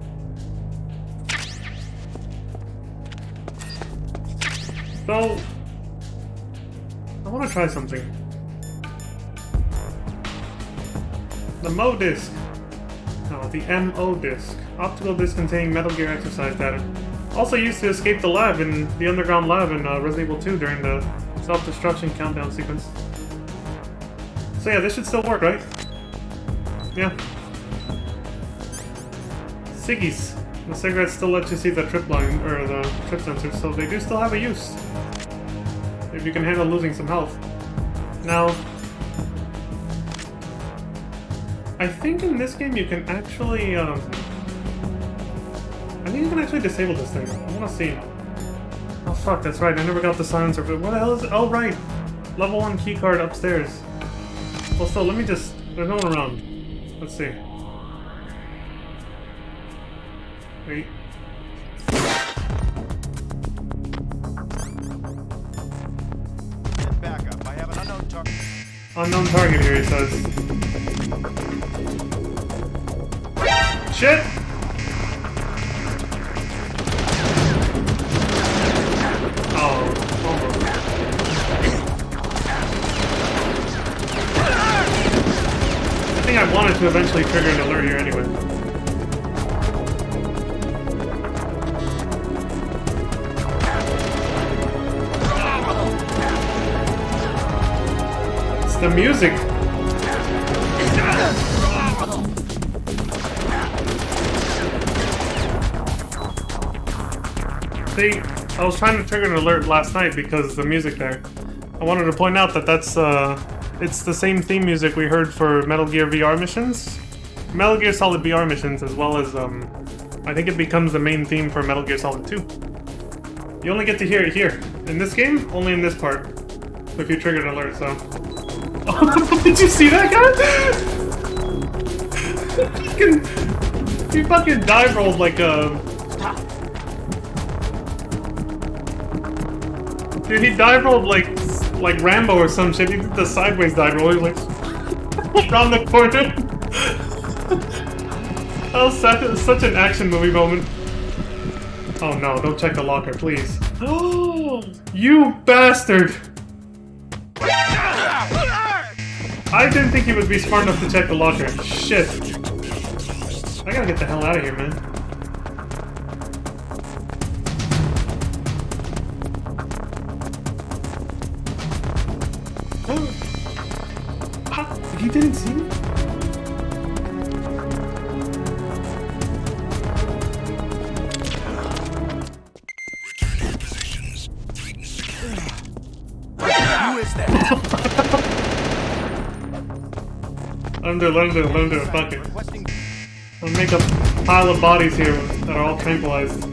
So, I want to try something. The MO disc. No, the MO disc. Optical disc containing Metal Gear exercise data. Also used to escape the lab in the underground lab in Resident Evil 2 during the self-destruction countdown sequence. So yeah, this should still work, right? Yeah. Ciggies. The cigarettes still let you see the trip line, or the trip sensors, so they do still have a use. If you can handle losing some health. Now, I think in this game you can actually, I think you can actually disable this thing. I wanna see. Oh fuck, that's right, I never got the silencer, but what the hell is it? Oh right! Level 1 keycard upstairs. Well, still, let me just... There's no one around. Let's see. Wait. Back up. I have an unknown target. Unknown target here, he says. Shit! Oh, almost. I think I wanted to eventually trigger an alert here anyway. It's the music. See, I was trying to trigger an alert last night because the music there. I wanted to point out that that's it's the same theme music we heard for Metal Gear VR missions. Metal Gear Solid VR missions, as well as I think it becomes the main theme for Metal Gear Solid 2. You only get to hear it here. In this game, only in this part. If you trigger an alert, so. Oh, did you see that guy? He fucking dive rolled like a... Dude, he dive rolled like Rambo or some shit. He did the sideways dive roll. He was like around the corner. That was such an action movie moment. Oh no! Don't check the locker, please. Oh, you bastard! I didn't think he would be smart enough to check the locker. Shit! I gotta get the hell out of here, man. He didn't see me? Who is that? Let him do it, fuck it. I'll make a pile of bodies here that are all tranquilized. I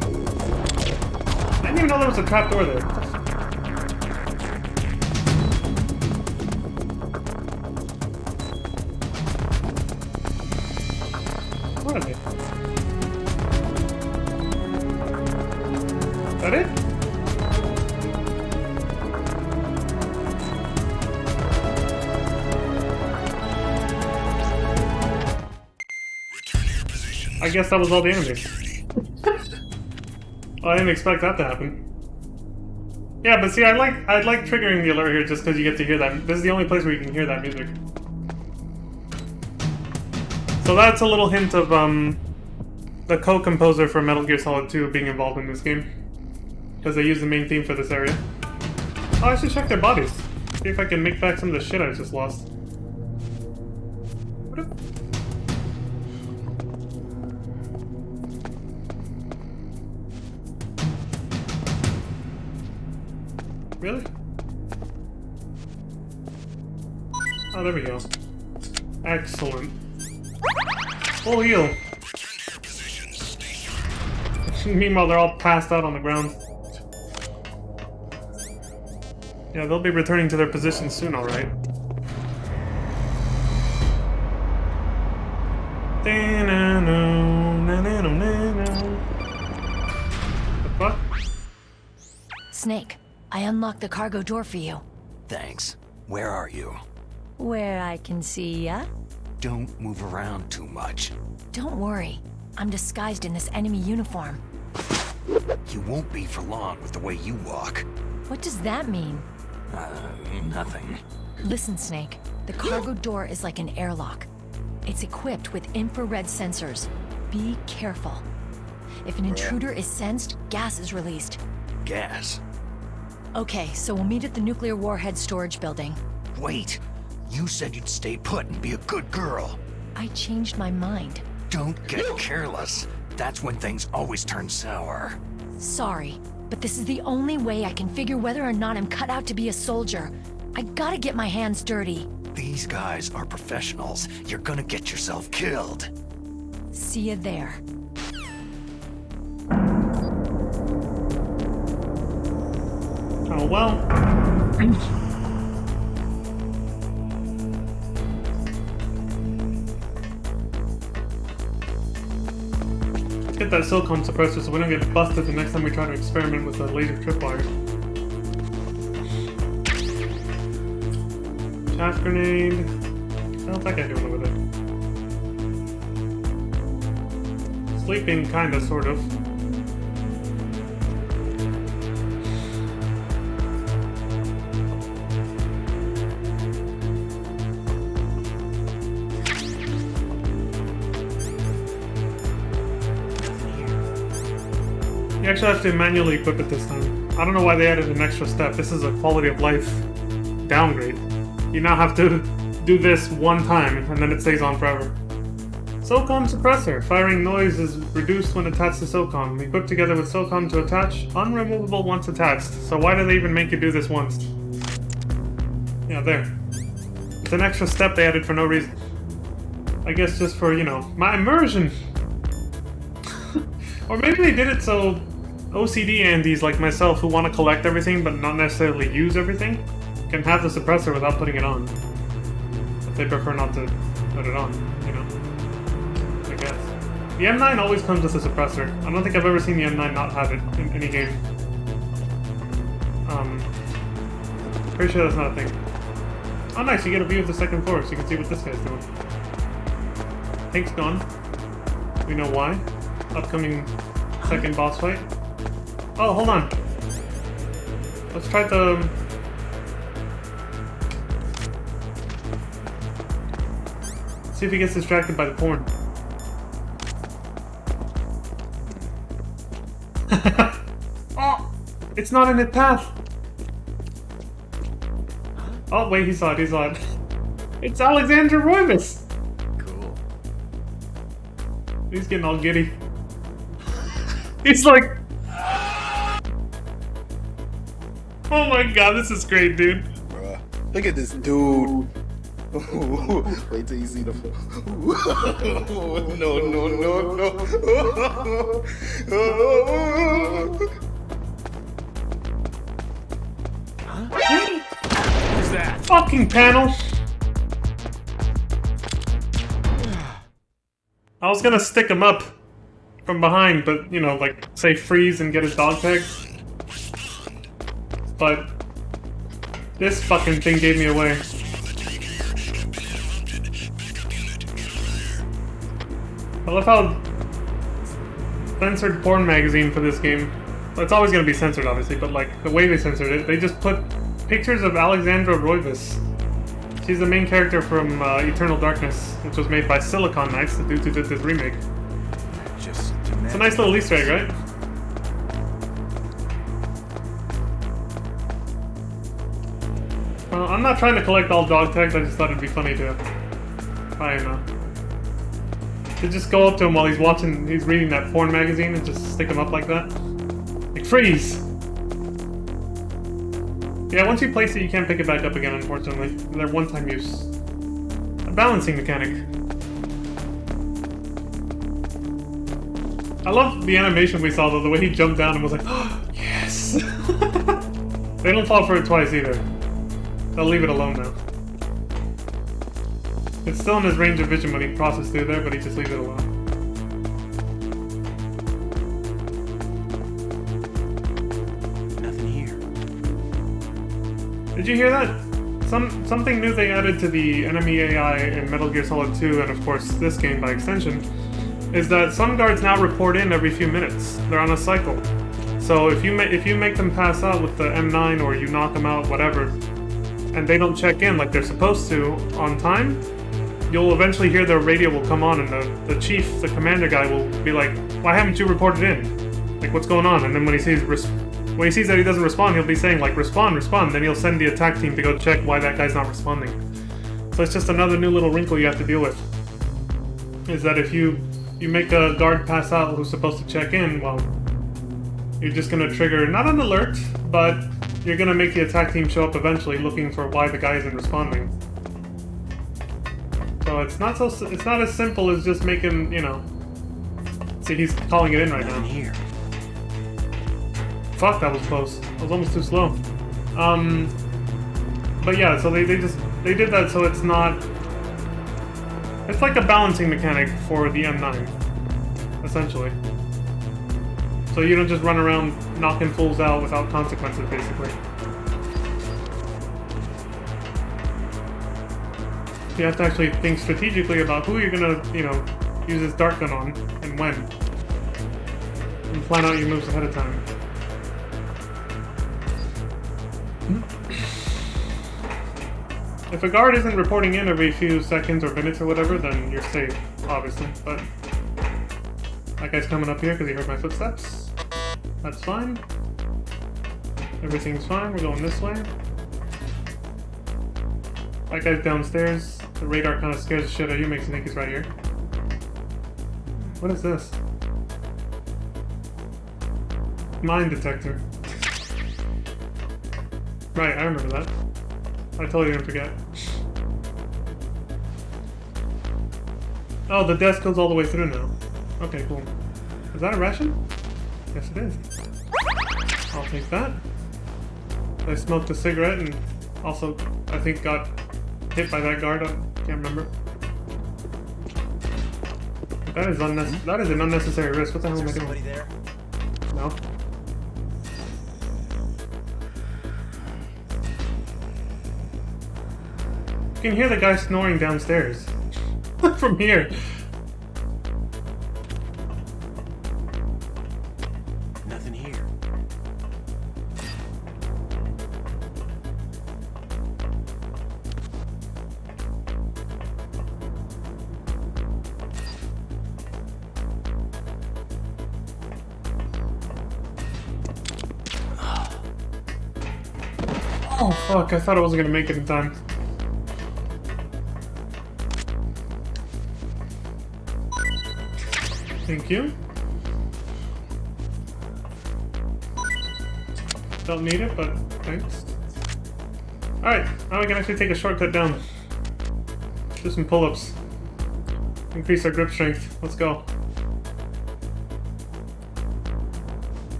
didn't even know there was a trapdoor there. Where are they? Is that it? I guess that was all the enemies. Well, I didn't expect that to happen. Yeah, but see, I like triggering the alert here just because you get to hear that. This is the only place where you can hear that music. So that's a little hint of the co-composer for Metal Gear Solid 2 being involved in this game. Because they use the main theme for this area. Oh, I should check their bodies. See if I can make back some of the shit I just lost. What if... Really? Oh, there we go. Excellent. Full heal. Meanwhile, they're all passed out on the ground. Yeah, they'll be returning to their positions soon, alright. The fuck? Snake, I unlocked the cargo door for you. Thanks. Where are you? Where I can see ya? Don't move around too much. Don't worry. I'm disguised in this enemy uniform. You won't be for long with the way you walk. What does that mean? Nothing. Listen, Snake. The cargo door is like an airlock. It's equipped with infrared sensors. Be careful. If an intruder is sensed, gas is released. Gas? Okay, so we'll meet at the nuclear warhead storage building. Wait! You said you'd stay put and be a good girl. I changed my mind. Don't get careless. That's when things always turn sour. Sorry, but this is the only way I can figure whether or not I'm cut out to be a soldier. I gotta get my hands dirty. These guys are professionals. You're gonna get yourself killed. See you there. Oh well. that silicone suppressor so we don't get busted the next time we try to experiment with a laser tripwire. Chaff grenade. How's that guy doing over there? Sleeping, kinda, sort of. You actually have to manually equip it this time. I don't know why they added an extra step. This is a quality of life downgrade. You now have to do this one time, and then it stays on forever. SOCOM suppressor. Firing noise is reduced when attached to SOCOM. Equipped together with SOCOM to attach. Unremovable once attached. So why do they even make you do this once? Yeah, there. It's an extra step they added for no reason. I guess just for, you know, my immersion. Or maybe they did it so OCD Andes like myself who want to collect everything but not necessarily use everything can have the suppressor without putting it on. If they prefer not to put it on, you know. I guess. The M9 always comes with a suppressor. I don't think I've ever seen the M9 not have it in any game. Pretty sure that's not a thing. Oh nice, you get a view of the second floor so you can see what this guy's doing. Tank's gone. We know why. Upcoming second boss fight. Oh, hold on. Let's try the... see if he gets distracted by the porn. Oh! It's not in his path! Oh, wait, he saw it, he saw it. It's Alexandra Roivas! Cool. He's getting all giddy. He's like... oh my god, this is great, dude. Bruh, look at this dude. Wait till you see the... no, no, no, no. Who's that? Fucking panel! I was gonna stick him up from behind, but, you know, like, say freeze and get his dog tags. But this fucking thing gave me away. I love how censored porn magazine for this game. It's always gonna be censored, obviously, but like the way they censored it, they just put pictures of Alexandra Roivas. She's the main character from Eternal Darkness, which was made by Silicon Knights, the dudes who did this remake. It's a nice little Easter egg, right? Well, I'm not trying to collect all dog tags, I just thought it'd be funny to... I don't know. To just go up to him while he's watching, he's reading that porn magazine and just stick him up like that. Like, freeze! Yeah, once you place it, you can't pick it back up again, unfortunately. They're one-time use. A balancing mechanic. I love the animation we saw, though, the way he jumped down and was like, oh, yes! They don't fall for it twice, either. They'll leave it alone now. It's still in his range of vision when he crosses through there, but he just leaves it alone. Nothing here. Did you hear that? Something new they added to the enemy AI in Metal Gear Solid 2, and of course this game by extension, is that some guards now report in every few minutes. They're on a cycle. So if you make them pass out with the M9 or you knock them out, whatever, and they don't check in like they're supposed to on time, you'll eventually hear their radio will come on and the chief, the commander guy, will be like, why haven't you reported in? Like, what's going on? And then when he sees that he doesn't respond, he'll be saying like, respond, respond. Then he'll send the attack team to go check why that guy's not responding. So it's just another new little wrinkle you have to deal with. Is that if you make a guard pass out who's supposed to check in, well, you're just gonna trigger, not an alert, but you're gonna make the attack team show up eventually looking for why the guy isn't responding. So it's not as simple as just making, you know... See, he's calling it in right now. Here. Fuck, that was close. I was almost too slow. But yeah, so they did that so it's not... It's like a balancing mechanic for the M9, essentially. So you don't just run around knocking fools out without consequences, basically. You have to actually think strategically about who you're gonna, you know, use this dart gun on and when. And plan out your moves ahead of time. If a guard isn't reporting in every few seconds or minutes or whatever, then you're safe, obviously. But that guy's coming up here because he heard my footsteps. That's fine. Everything's fine. We're going this way. That guy's downstairs. The radar kind of scares the shit out of you, makes you think he's right here. What is this? Mine detector. Right, I remember that. I totally didn't forget. Oh, the desk goes all the way through now. Okay, cool. Is that a ration? Yes, it is. I'll take that. I smoked a cigarette and also, I think, got hit by that guard. I can't remember. That is That is an unnecessary risk. What the hell am I doing? There? No. You can hear the guy snoring downstairs. From here. Nothing here. Oh fuck, I thought I wasn't gonna make it in time. Thank you. Don't need it, but thanks. Alright, now we can actually take a shortcut down. Do some pull-ups. Increase our grip strength. Let's go.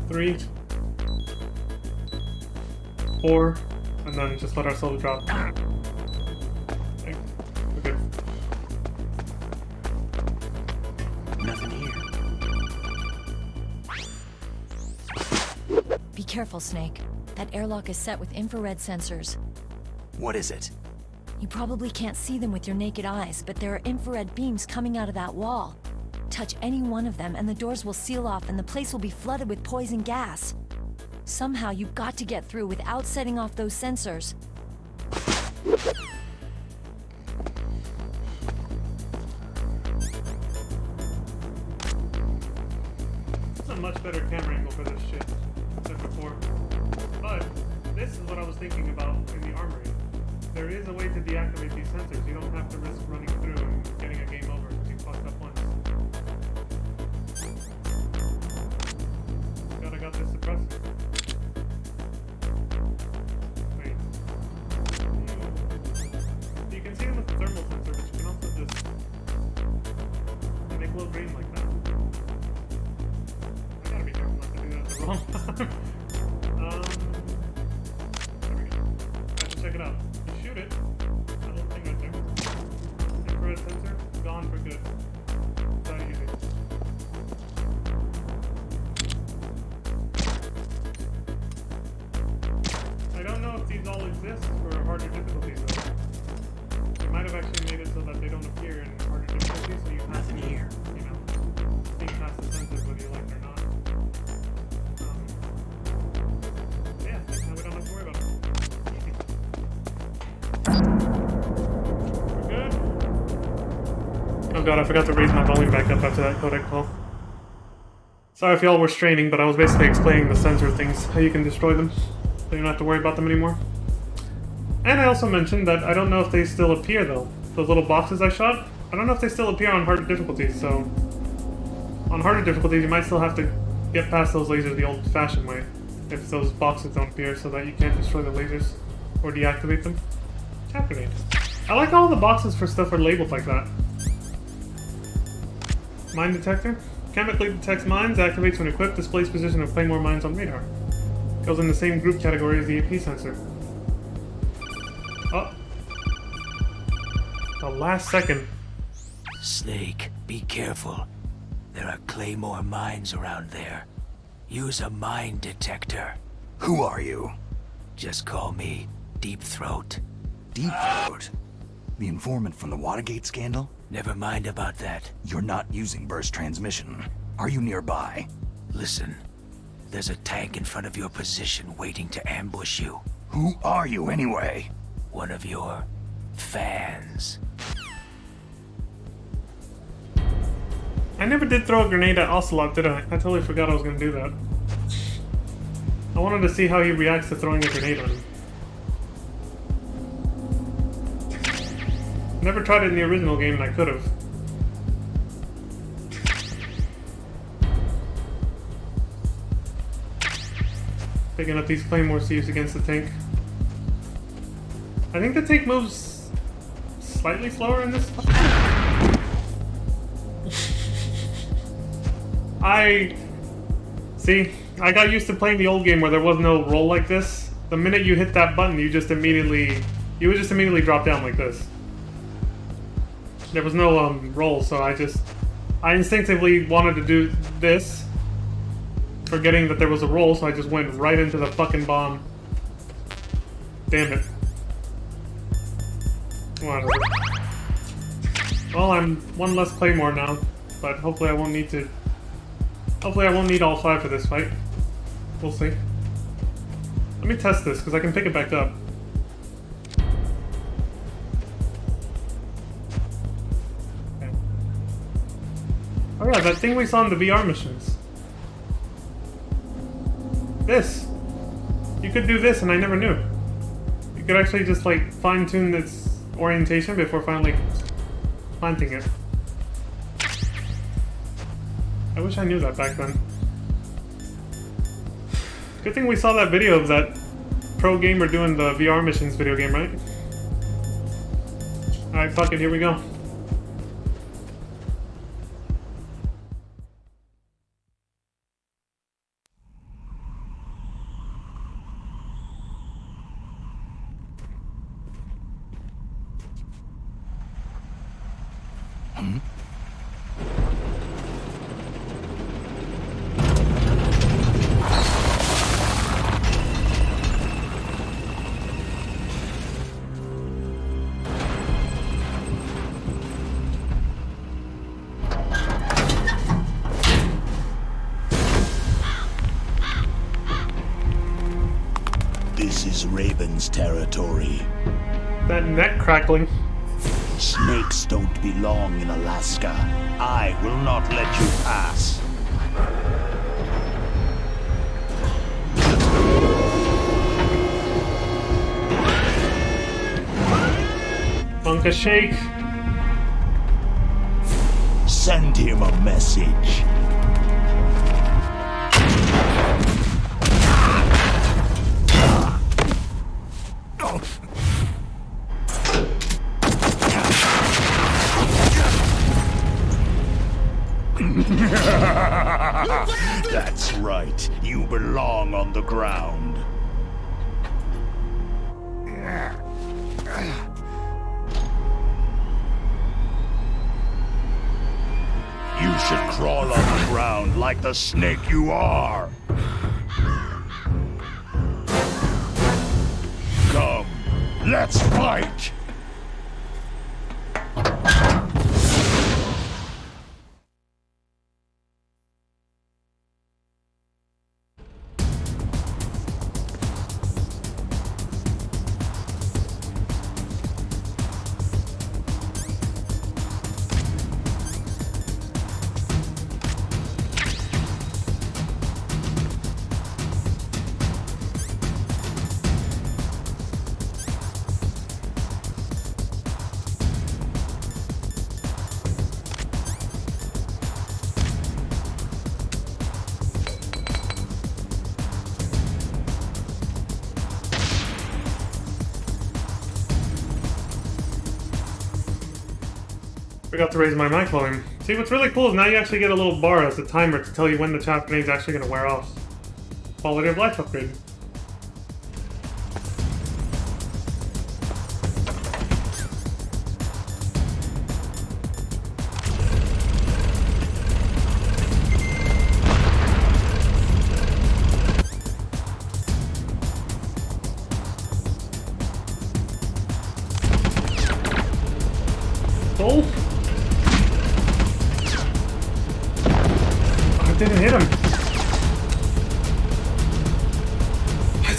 3, 4, and then just let ourselves drop. Okay, we're good. Nothing here. Be careful, Snake. That airlock is set with infrared sensors. What is it? You probably can't see them with your naked eyes, but there are infrared beams coming out of that wall. Touch any one of them and the doors will seal off and the place will be flooded with poison gas. Somehow you've got to get through without setting off those sensors. This is a much better camera angle for this shit than before. But this is what I was thinking about in the armory. There is a way to deactivate these sensors. You don't have to risk running through and getting a game over because you fucked up once. God, I got this suppressor. Wait. You can see them with the thermal sensor, but you can also just make glow green like that. I gotta be careful not to do that at the wrong time. There we go. Let's check it out. You shoot it. That little thing right there. Infrared sensor, gone for good. That easy. I don't know if these all exist for harder difficulties though. They might have actually made it so that they don't appear in harder difficulties, so you have to, you know, sneak past the sensors whether you like it or not. Yeah, now we don't have to worry about it. Easy. We're good. Oh god, I forgot to raise my volume back up after that codec call. Sorry if y'all were straining, but I was basically explaining the sensor things, how you can destroy them, so you don't have to worry about them anymore. And I also mentioned that I don't know if they still appear though. Those little boxes I shot, I don't know if they still appear on harder difficulties, so... On harder difficulties, you might still have to get past those lasers the old-fashioned way, if those boxes don't appear so that you can't destroy the lasers, or deactivate them. Tap grenade. I like all the boxes for stuff are labeled like that. Mine detector. Chemically detects mines, activates when equipped, displays position of Claymore mines on radar. Goes in the same group category as the AP sensor. Oh. The last second. Snake, be careful. There are Claymore mines around there. Use a mine detector. Who are you? Just call me Deep Throat. Deep Throat? The informant from the Watergate scandal? Never mind about that. You're not using burst transmission. Are you nearby? Listen, there's a tank in front of your position waiting to ambush you. Who are you anyway? One of your fans. I never did throw a grenade at Ocelot, did I? I totally forgot I was gonna do that. I wanted to see how he reacts to throwing a grenade on him. Never tried it in the original game, and I could have. Picking up these claymores to use against the tank. I think the tank moves slightly slower in this. I got used to playing the old game where there was no roll like this. The minute you hit that button, you would just immediately drop down like this. There was no roll, so I instinctively wanted to do this, forgetting that there was a roll, so I just went right into the fucking bomb. Damn it. Whatever. Well, I'm one less claymore now, but hopefully I won't need to. Hopefully I won't need all 5 for this fight. We'll see. Let me test this, because I can pick it back up. Okay. Oh yeah, that thing we saw in the VR missions. This! You could do this and I never knew. You could actually just like fine-tune its orientation before finally planting it. I wish I knew that back then. Good thing we saw that video of that pro gamer doing the VR missions video game, right? Alright, fuck it, here we go. This is Raven's territory. That neck crackling. Snakes don't belong in Alaska. I will not let you pass. Bunka shake. Send him a message. That's right. You belong on the ground. You should crawl on the ground like the snake you are. Come, let's fight! Forgot to raise my mic volume. See, what's really cool is now you actually get a little bar as a timer to tell you when the chaff grenade's actually going to wear off. Quality of life upgrade.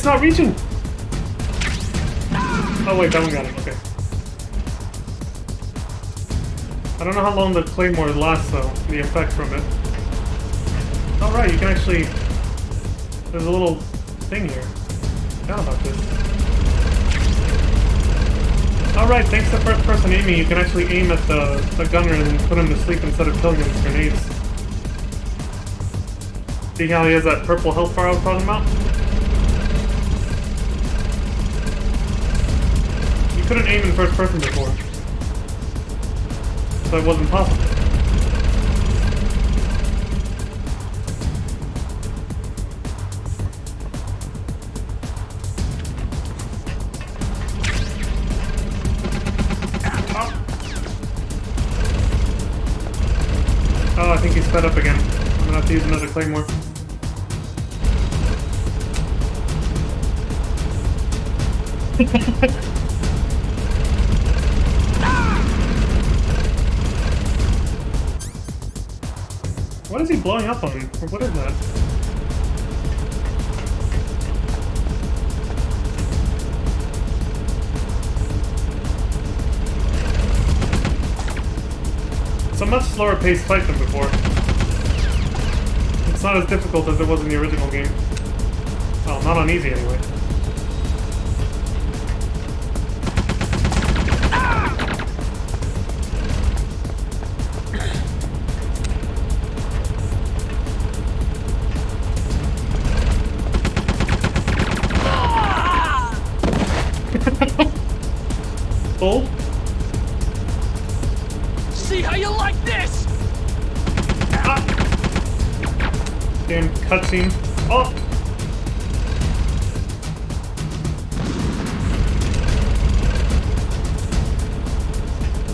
it's not reaching! Oh wait, that one got it, okay. I don't know how long the claymore lasts though, the effect from it. Oh right, you can actually... There's a little thing here. I forgot about this. Alright, thanks to first person aiming, you can actually aim at the gunner and put him to sleep instead of killing him with grenades. See how he has that purple health bar I was talking about? You couldn't aim in first person before. So it wasn't possible. Oh, I think he's fed up again. I'm gonna have to use another claymore. What is he blowing up on? Or what is that? It's a much slower paced fight than before. It's not as difficult as it was in the original game. Well, not on easy anyway. Full? See how you like this? Ah. Damn cutscene. Oh!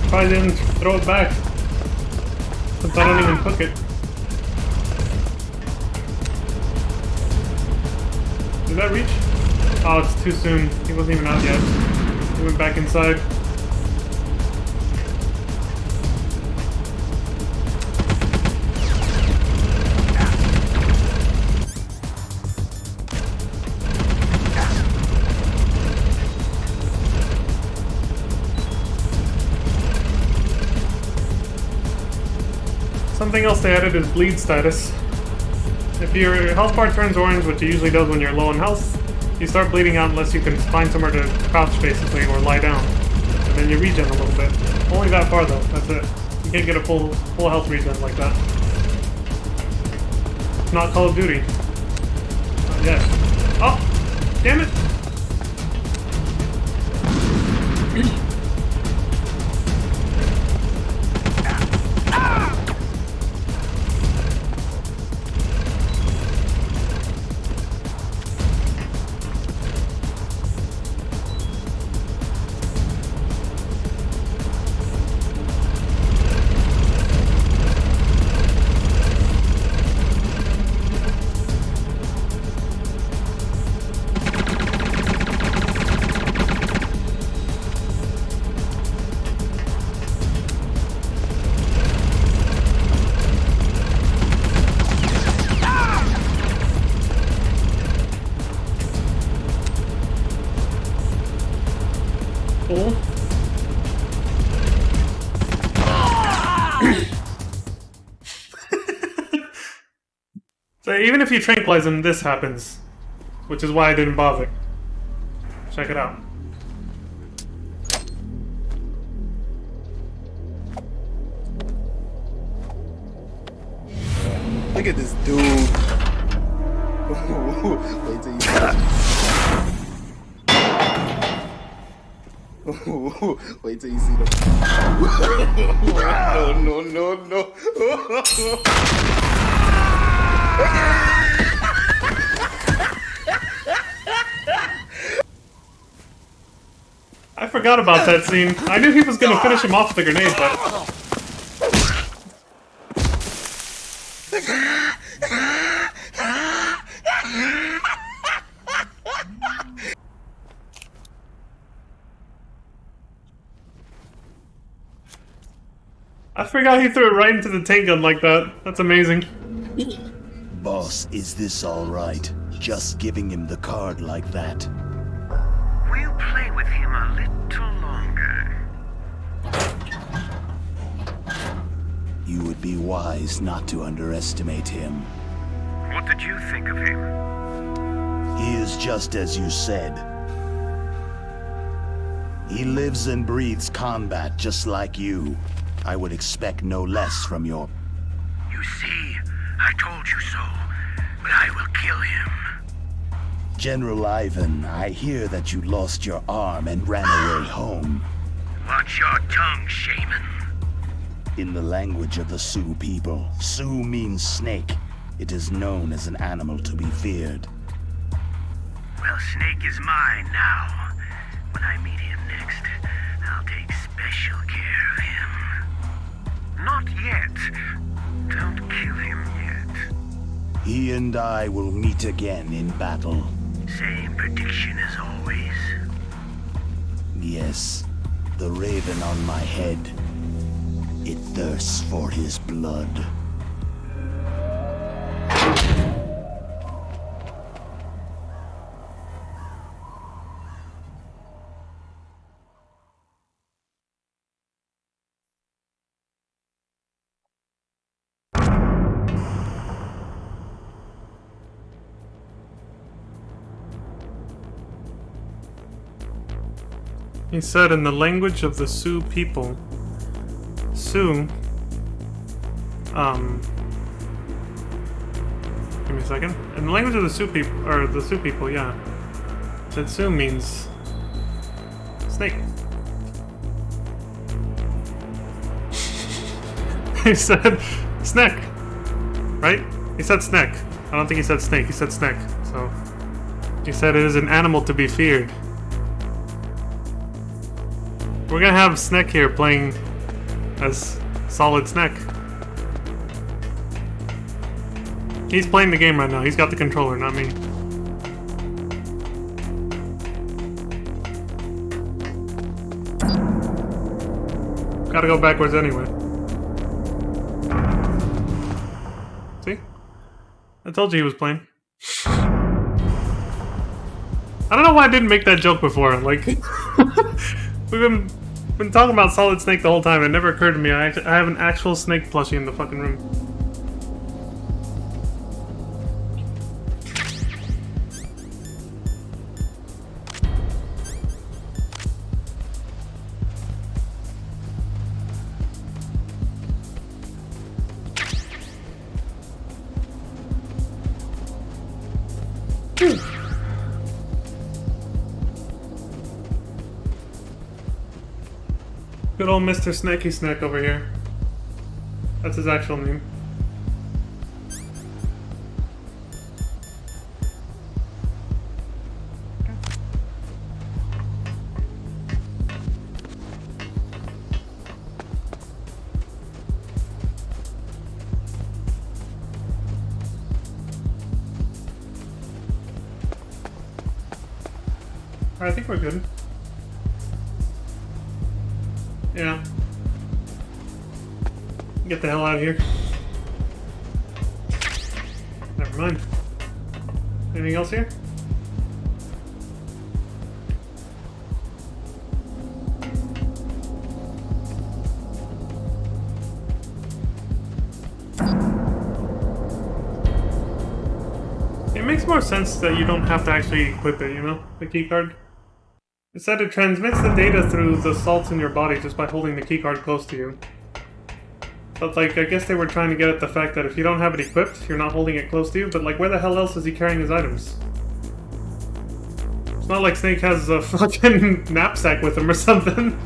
Probably didn't throw it back. Since I don't even cook it. Did that reach? Oh, it's too soon. He wasn't even out yet. He went back inside. Something else they added is bleed status. If your health bar turns orange, which it usually does when you're low on health, you start bleeding out unless you can find somewhere to crouch basically, or lie down. And then you regen a little bit. Only that far though, that's it. You can't get a full health regen like that. It's not Call of Duty. Not yet. Oh! Damn it! Cool. So even if you tranquilize him, this happens. Which is why I didn't bother. Check it out. Look at this dude. Wait till you see Wait till you see them. No. I forgot about that scene. I knew he was gonna finish him off with the grenade, but... I forgot he threw it right into the tank gun like that. That's amazing. Boss, is this all right? just giving him the card like that. We'll play with him a little longer. You would be wise not to underestimate him. What did you think of him? He is just as you said. He lives and breathes combat just like you. I would expect no less from your... You see, I told you so, but I will kill him. General Ivan, I hear that you lost your arm and ran away home. Watch your tongue, shaman. In the language of the Sioux people, Sioux means snake. It is known as an animal to be feared. Well, Snake is mine now. When I meet him next, I'll take special care of him. Not yet. Don't kill him yet. He and I will meet again in battle. Same prediction as always. Yes, the raven on my head. It thirsts for his blood. He said in the language of the Sioux people. Sioux. Give me a second. In the language of the Sioux people, or the Sioux people, yeah. Said Sioux means snake. He said snack, right? He said snack. I don't think he said snake. He said snack. So he said it is an animal to be feared. We're gonna have Snake here playing as Solid Snake. He's playing the game right now. He's got the controller, not me. Gotta go backwards anyway. See? I told you he was playing. I don't know why I didn't make that joke before. Like, we've been talking about Solid Snake the whole time. It never occurred to me. I have an actual Snake plushie in the fucking room. Good old Mr. Snaky Snack over here. That's his actual name. Alright, I think we're good. Yeah. Get the hell out of here. Never mind. Anything else here? It makes more sense that you don't have to actually equip it, you know? The keycard. It said it transmits the data through the salts in your body just by holding the keycard close to you. But like, I guess they were trying to get at the fact that if you don't have it equipped, you're not holding it close to you, but like, where the hell else is he carrying his items? It's not like Snake has a fucking knapsack with him or something.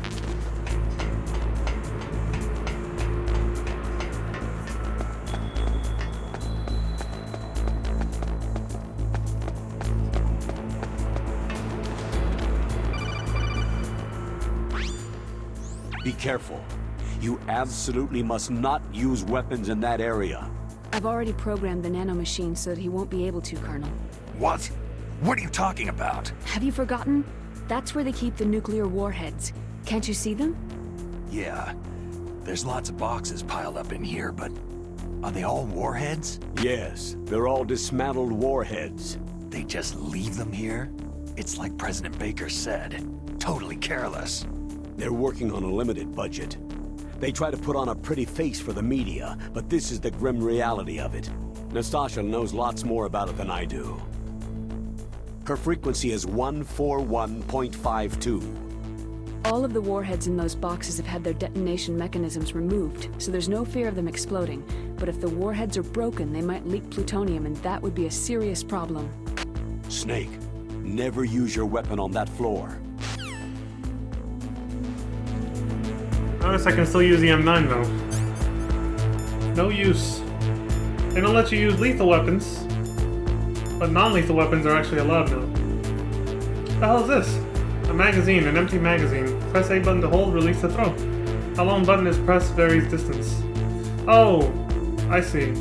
Be careful. You absolutely must not use weapons in that area. I've already programmed the nanomachine so that he won't be able to, Colonel. What? What are you talking about? Have you forgotten? That's where they keep the nuclear warheads. Can't you see them? Yeah. There's lots of boxes piled up in here, but are they all warheads? Yes, they're all dismantled warheads. They just leave them here? It's like President Baker said. Totally careless. They're working on a limited budget. They try to put on a pretty face for the media, but this is the grim reality of it. Nastasha knows lots more about it than I do. Her frequency is 141.52. All of the warheads in those boxes have had their detonation mechanisms removed, so there's no fear of them exploding. But if the warheads are broken, they might leak plutonium, and that would be a serious problem. Snake, never use your weapon on that floor. Notice I can still use the M9 though. No use. They don't let you use lethal weapons, but non-lethal weapons are actually allowed now. What the hell is this? A magazine, an empty magazine. Press A button to hold, release to throw. How long button is pressed varies distance. Oh, I see.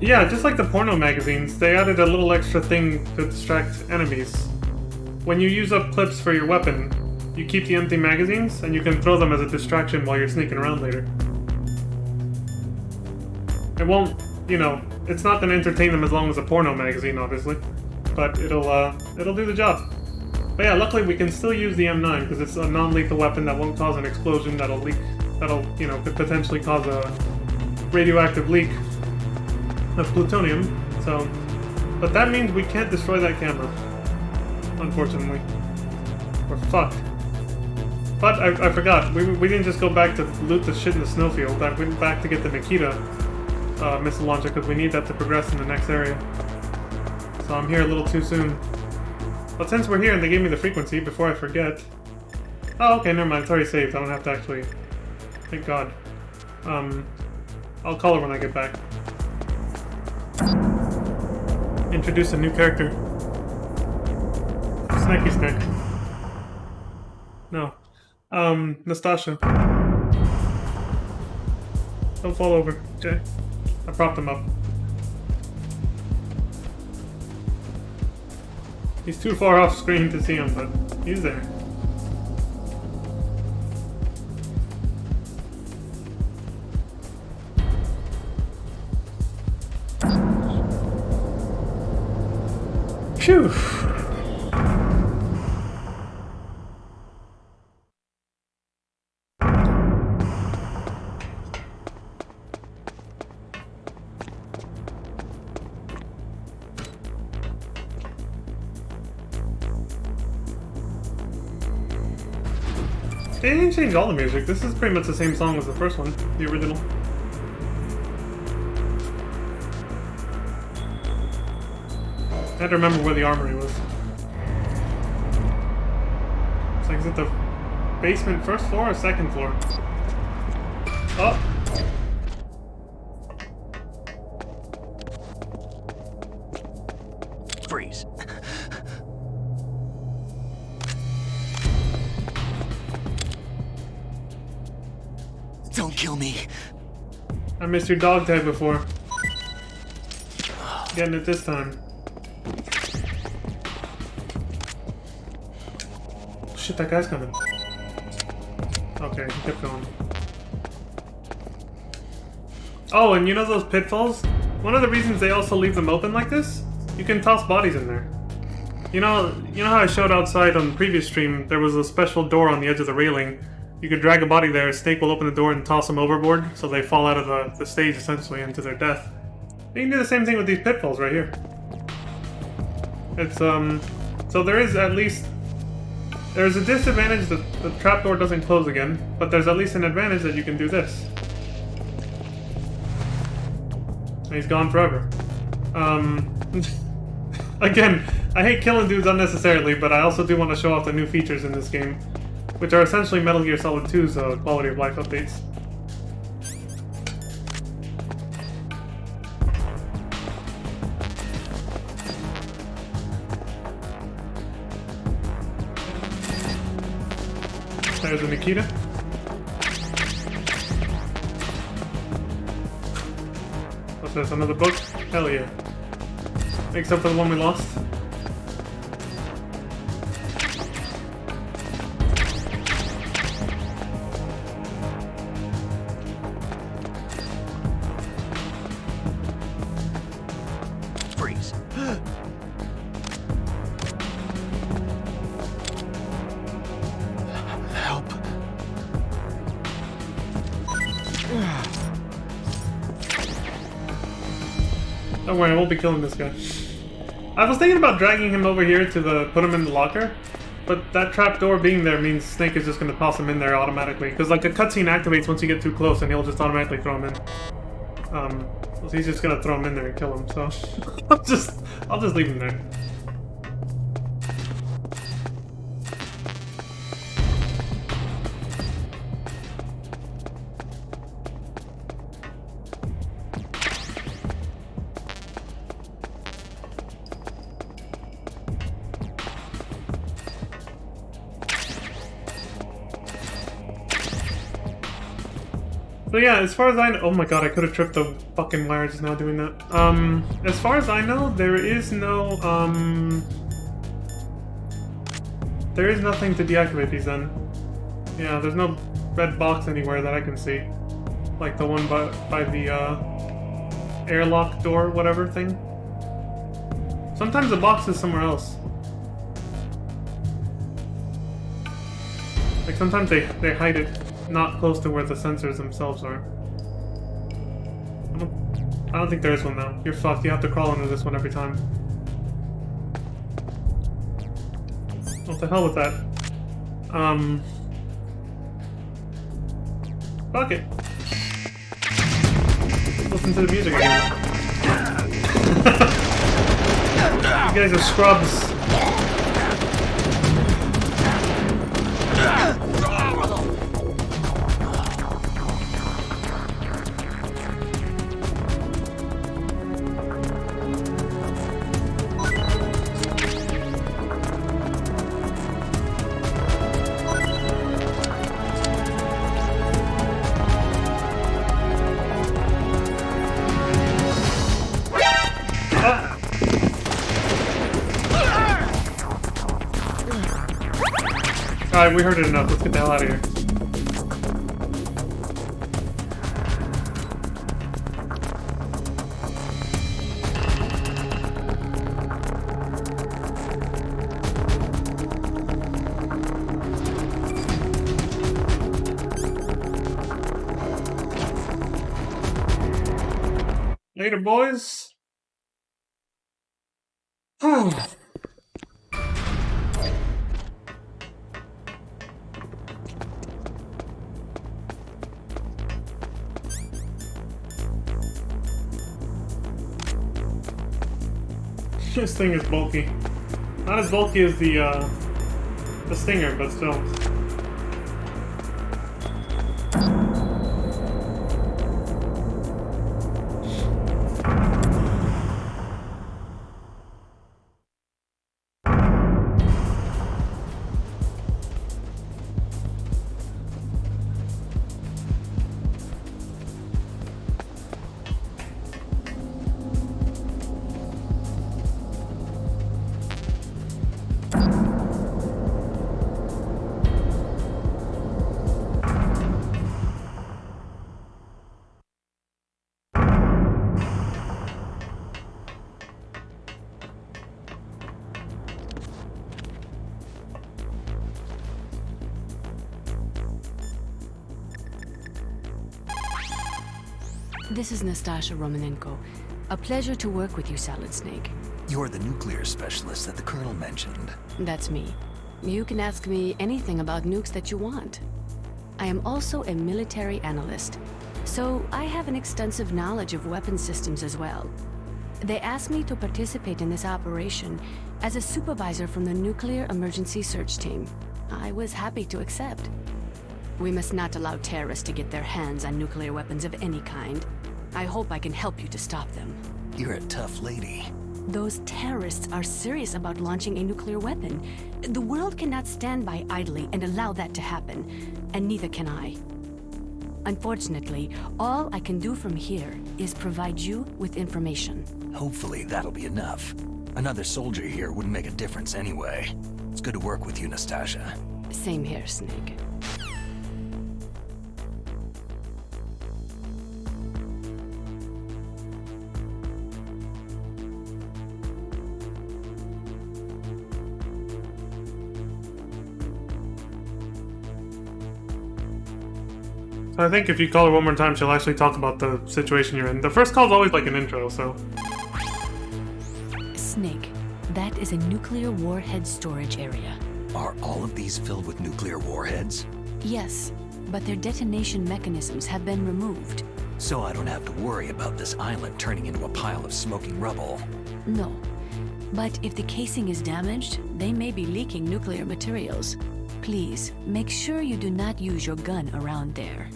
Yeah, just like the porno magazines, they added a little extra thing to distract enemies. When you use up clips for your weapon, you keep the empty magazines, and you can throw them as a distraction while you're sneaking around later. It won't, you know, it's not gonna entertain them as long as a porno magazine, obviously. But it'll do the job. But yeah, luckily we can still use the M9, because it's a non-lethal weapon that won't cause an explosion that'll leak, you know, could potentially cause a radioactive leak of plutonium, so... But that means we can't destroy that camera. Unfortunately. We're fucked. But I forgot, we didn't just go back to loot the shit in the snowfield. I went back to get the Nikita missile launcher because we need that to progress in the next area. So I'm here a little too soon. But since we're here and they gave me the frequency before I forget... Oh, okay, never mind, it's already saved. I don't have to actually... Thank God. I'll call her when I get back. Introduce a new character. Snacky Snack. No. Nastasha. Don't fall over, Jay. I propped him up. He's too far off screen to see him, but he's there. Phew! They didn't change all the music. This is pretty much the same song as the first one, the original. I had to remember where the armory was. It's like, is it the basement first floor or second floor? Oh! Freeze. Don't kill me. I missed your dog tag before. Getting it this time. Shit, that guy's coming. Okay, he kept going. Oh, and you know those pitfalls? One of the reasons they also leave them open like this? You can toss bodies in there. You know how I showed outside on the previous stream, there was a special door on the edge of the railing. You could drag a body there, Snake will open the door and toss them overboard, so they fall out of the stage, essentially, into their death. You can do the same thing with these pitfalls right here. It's, so there is at least... There's a disadvantage that the trapdoor doesn't close again, but there's at least an advantage that you can do this. And he's gone forever. Again, I hate killing dudes unnecessarily, but I also do want to show off the new features in this game, which are essentially Metal Gear Solid 2's quality of life updates. There's a Nikita. What's this, another book? Hell yeah. Makes up for the one we lost. Don't worry, I won't be killing this guy. I was thinking about dragging him over here to put him in the locker, but that trapdoor being there means Snake is just gonna toss him in there automatically. Because like a cutscene activates once you get too close, and he'll just automatically throw him in. So he's just gonna throw him in there and kill him. So I'll just leave him there. So yeah, as far as I know, oh my god, I could have tripped the fucking wire just now doing that. As far as I know, there is no, there is nothing to deactivate these then. Yeah, there's no red box anywhere that I can see. Like the one by the, airlock door, whatever thing. Sometimes the box is somewhere else. Like sometimes they hide it not close to where the sensors themselves are. I don't think there is one now. You're fucked. You have to crawl under this one every time. What the hell with that? Fuck it. Listen to the music again. You guys are scrubs. Alright, we heard it enough. Let's get the hell out of here. Later, boys. This thing is bulky. Not as bulky as the Stinger, but still. This is Nastasha Romanenko. A pleasure to work with you, Solid Snake. You're the nuclear specialist that the Colonel mentioned. That's me. You can ask me anything about nukes that you want. I am also a military analyst, so I have an extensive knowledge of weapon systems as well. They asked me to participate in this operation as a supervisor from the Nuclear Emergency Search Team. I was happy to accept. We must not allow terrorists to get their hands on nuclear weapons of any kind. I hope I can help you to stop them. You're a tough lady. Those terrorists are serious about launching a nuclear weapon. The world cannot stand by idly and allow that to happen, and neither can I. Unfortunately, all I can do from here is provide you with information. Hopefully that'll be enough. Another soldier here wouldn't make a difference anyway. It's good to work with you, Nastasha. Same here, Snake. I think if you call her one more time, she'll actually talk about the situation you're in. The first call's always like an intro, so... Snake, that is a nuclear warhead storage area. Are all of these filled with nuclear warheads? Yes, but their detonation mechanisms have been removed. So I don't have to worry about this island turning into a pile of smoking rubble. No. But if the casing is damaged, they may be leaking nuclear materials. Please, make sure you do not use your gun around there.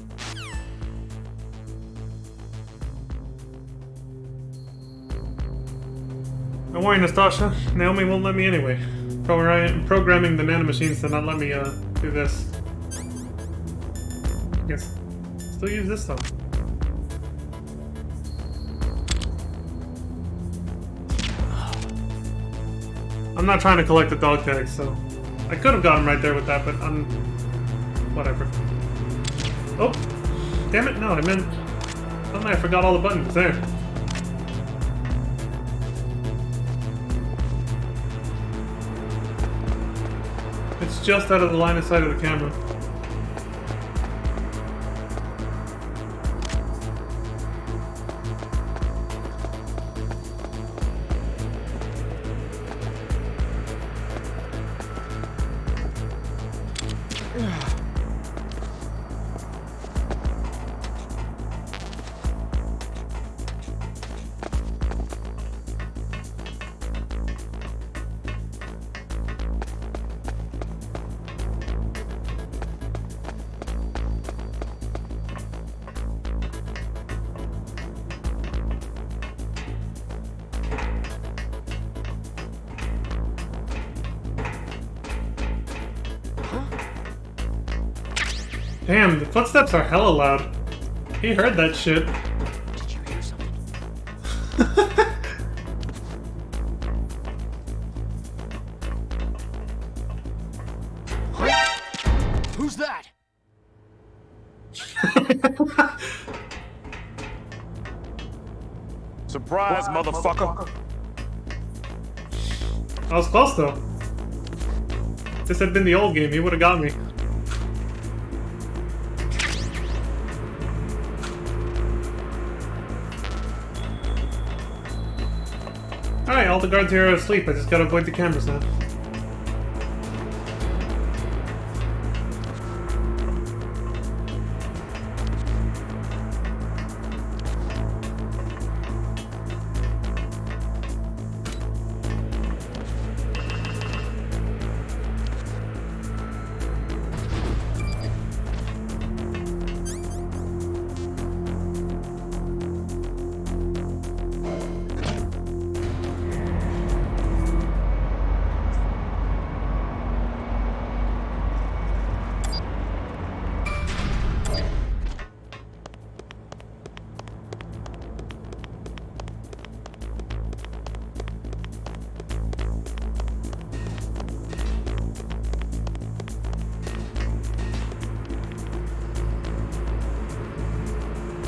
Don't worry, Nastasha. Naomi won't let me anyway. Programming the nanomachines to not let me do this. I guess still use this though. I'm not trying to collect the dog tags, so I could have gotten right there with that, but I'm whatever. Oh, damn it! No, I meant suddenly I forgot all the buttons there. It's just out of the line of sight of the camera. Damn, the footsteps are hella loud. He heard that shit. Did you hear something? Who's that? Surprise, motherfucker. I was close though. If this had been the old game, he would have got me. Alright, all the guards here are asleep. I just gotta avoid the cameras now.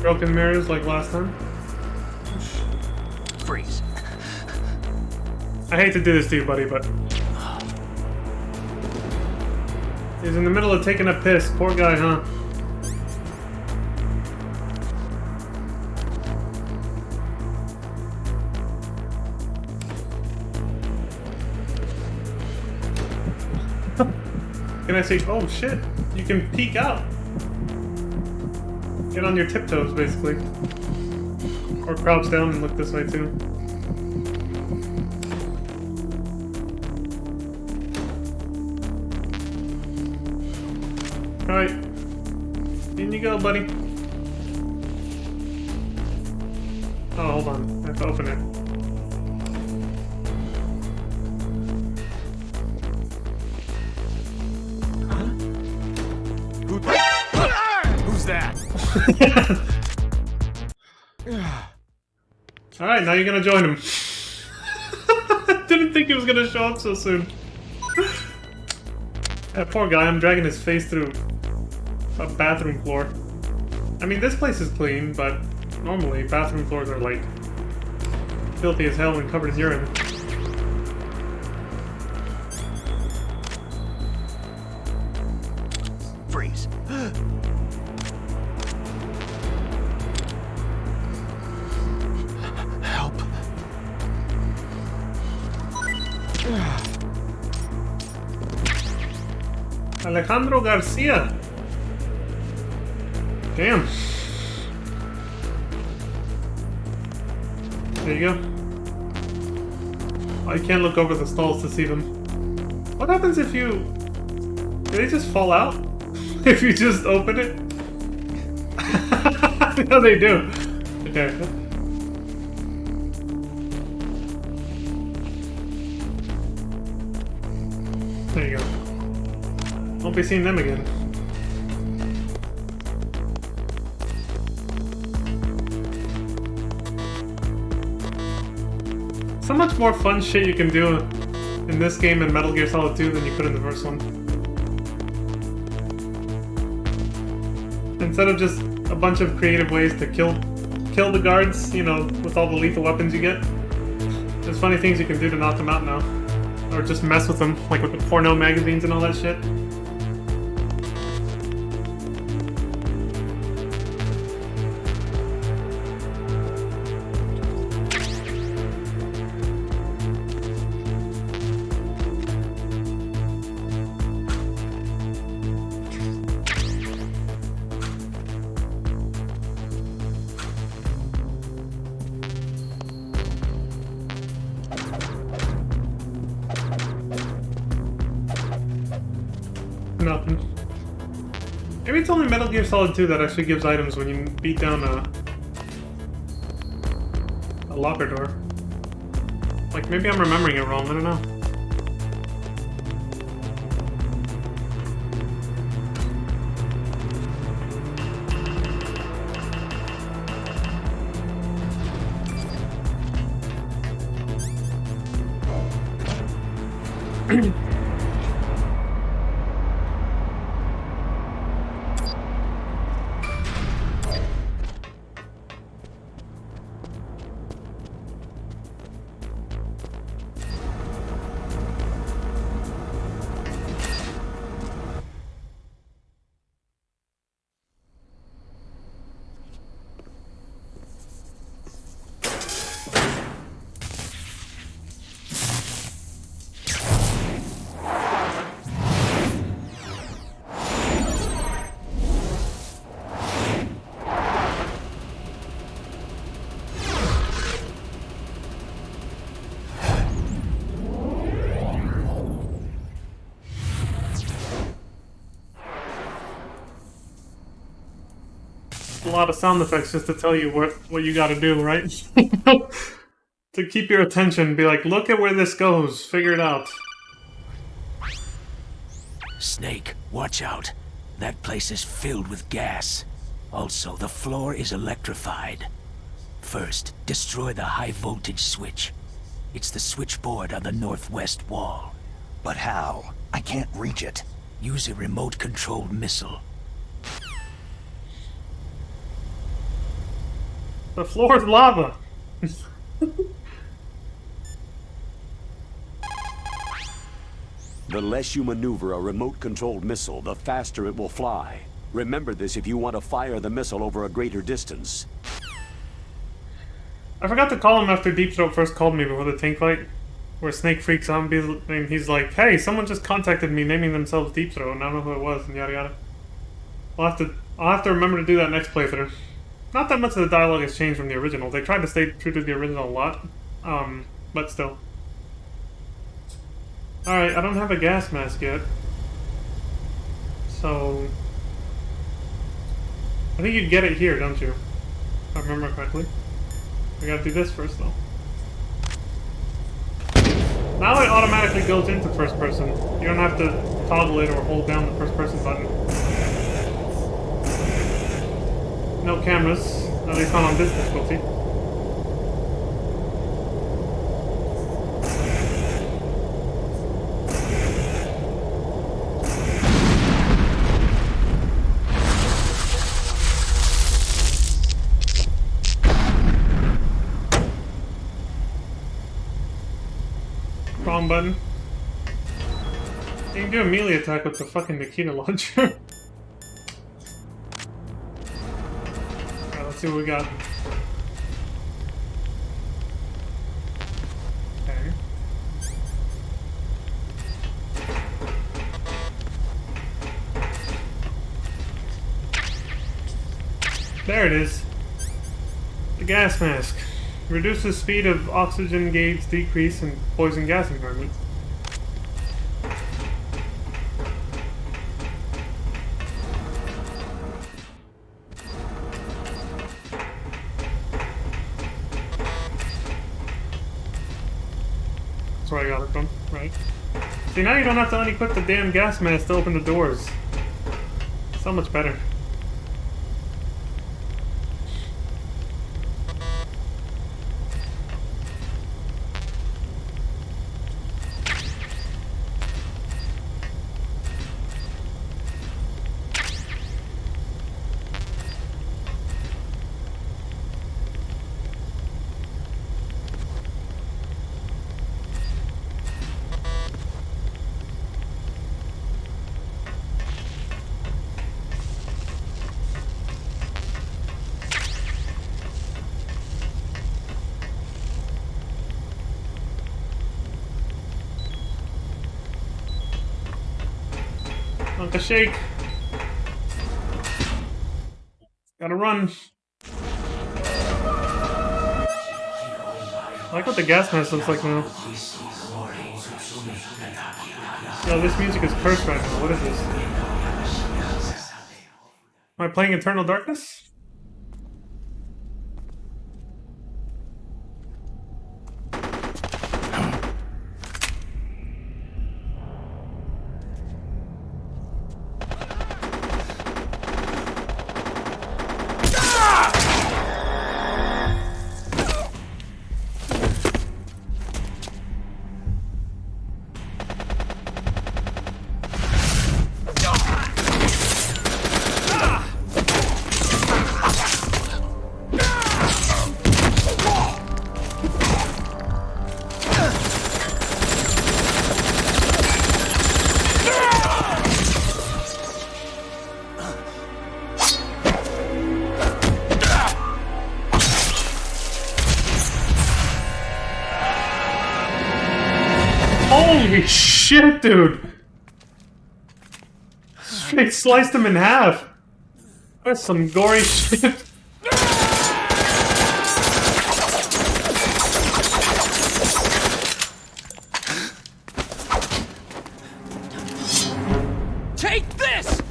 Broken mirrors like last time. Freeze. I hate to do this to you, buddy, but he's in the middle of taking a piss. Poor guy, huh? Can I see? Oh shit! You can peek out. Get on your tiptoes, basically. Or crouch down and look this way, too. Alright. In you go, buddy. Oh, hold on. I have to open it. Who's that? Alright, now you're gonna join him. Didn't think he was gonna show up so soon. That poor guy, I'm dragging his face through a bathroom floor. I mean, this place is clean, but normally bathroom floors are like filthy as hell and covered in urine. Freeze. Help. Alejandro Garcia. Damn. There you go. Oh, you can't look over the stalls to see them. What happens if you... Do they just fall out? If you just open it? No, they do. Okay. There you go. Won't be seeing them again. So much more fun shit you can do in this game in Metal Gear Solid 2 than you could in the first one. Instead of just a bunch of creative ways to kill the guards, you know, with all the lethal weapons you get, there's funny things you can do to knock them out now. Or just mess with them, like with the porno magazines and all that shit. Nothing. Maybe it's only Metal Gear Solid 2 that actually gives items when you beat down a locker door. Like, maybe I'm remembering it wrong, I don't know. A lot of sound effects just to tell you what you gotta do, right? To keep your attention, be like, look at where this goes, figure it out. Snake, watch out. That place is filled with gas. Also, the floor is electrified. First, destroy the high voltage switch. It's the switchboard on the northwest wall. But how? I can't reach it. Use a remote-controlled missile. The floor is lava. The less you maneuver a remote-controlled missile, the faster it will fly. Remember this if you want to fire the missile over a greater distance. I forgot to call him after Deep Throat first called me before the tank fight, where Snake freaks out and he's like, hey, someone just contacted me naming themselves Deep Throat, and I don't know who it was, and yada yada. I'll have to remember to do that next playthrough. Not that much of the dialogue has changed from the original. They tried to stay true to the original a lot, but still. Alright, I don't have a gas mask yet. So... I think you get it here, don't you? If I remember correctly. We gotta do this first, though. Now it automatically goes into first person. You don't have to toggle it or hold down the first person button. No cameras, at least not on this difficulty. Wrong button. You can do a melee attack with the fucking Nikita launcher. Let's see what we got. Okay. There it is. The gas mask. Reduces speed of oxygen gauge decrease in poison gas environments. That's where I got it from, right? See, now you don't have to unequip the damn gas mask to open the doors. So much better. Uncle Shake. Gotta run. I like what the gas mask looks like now. Yo, this music is cursed right now. What is this? Am I playing Eternal Darkness? Holy shit, dude! Straight sliced him in half. That's some gory shit. Take this!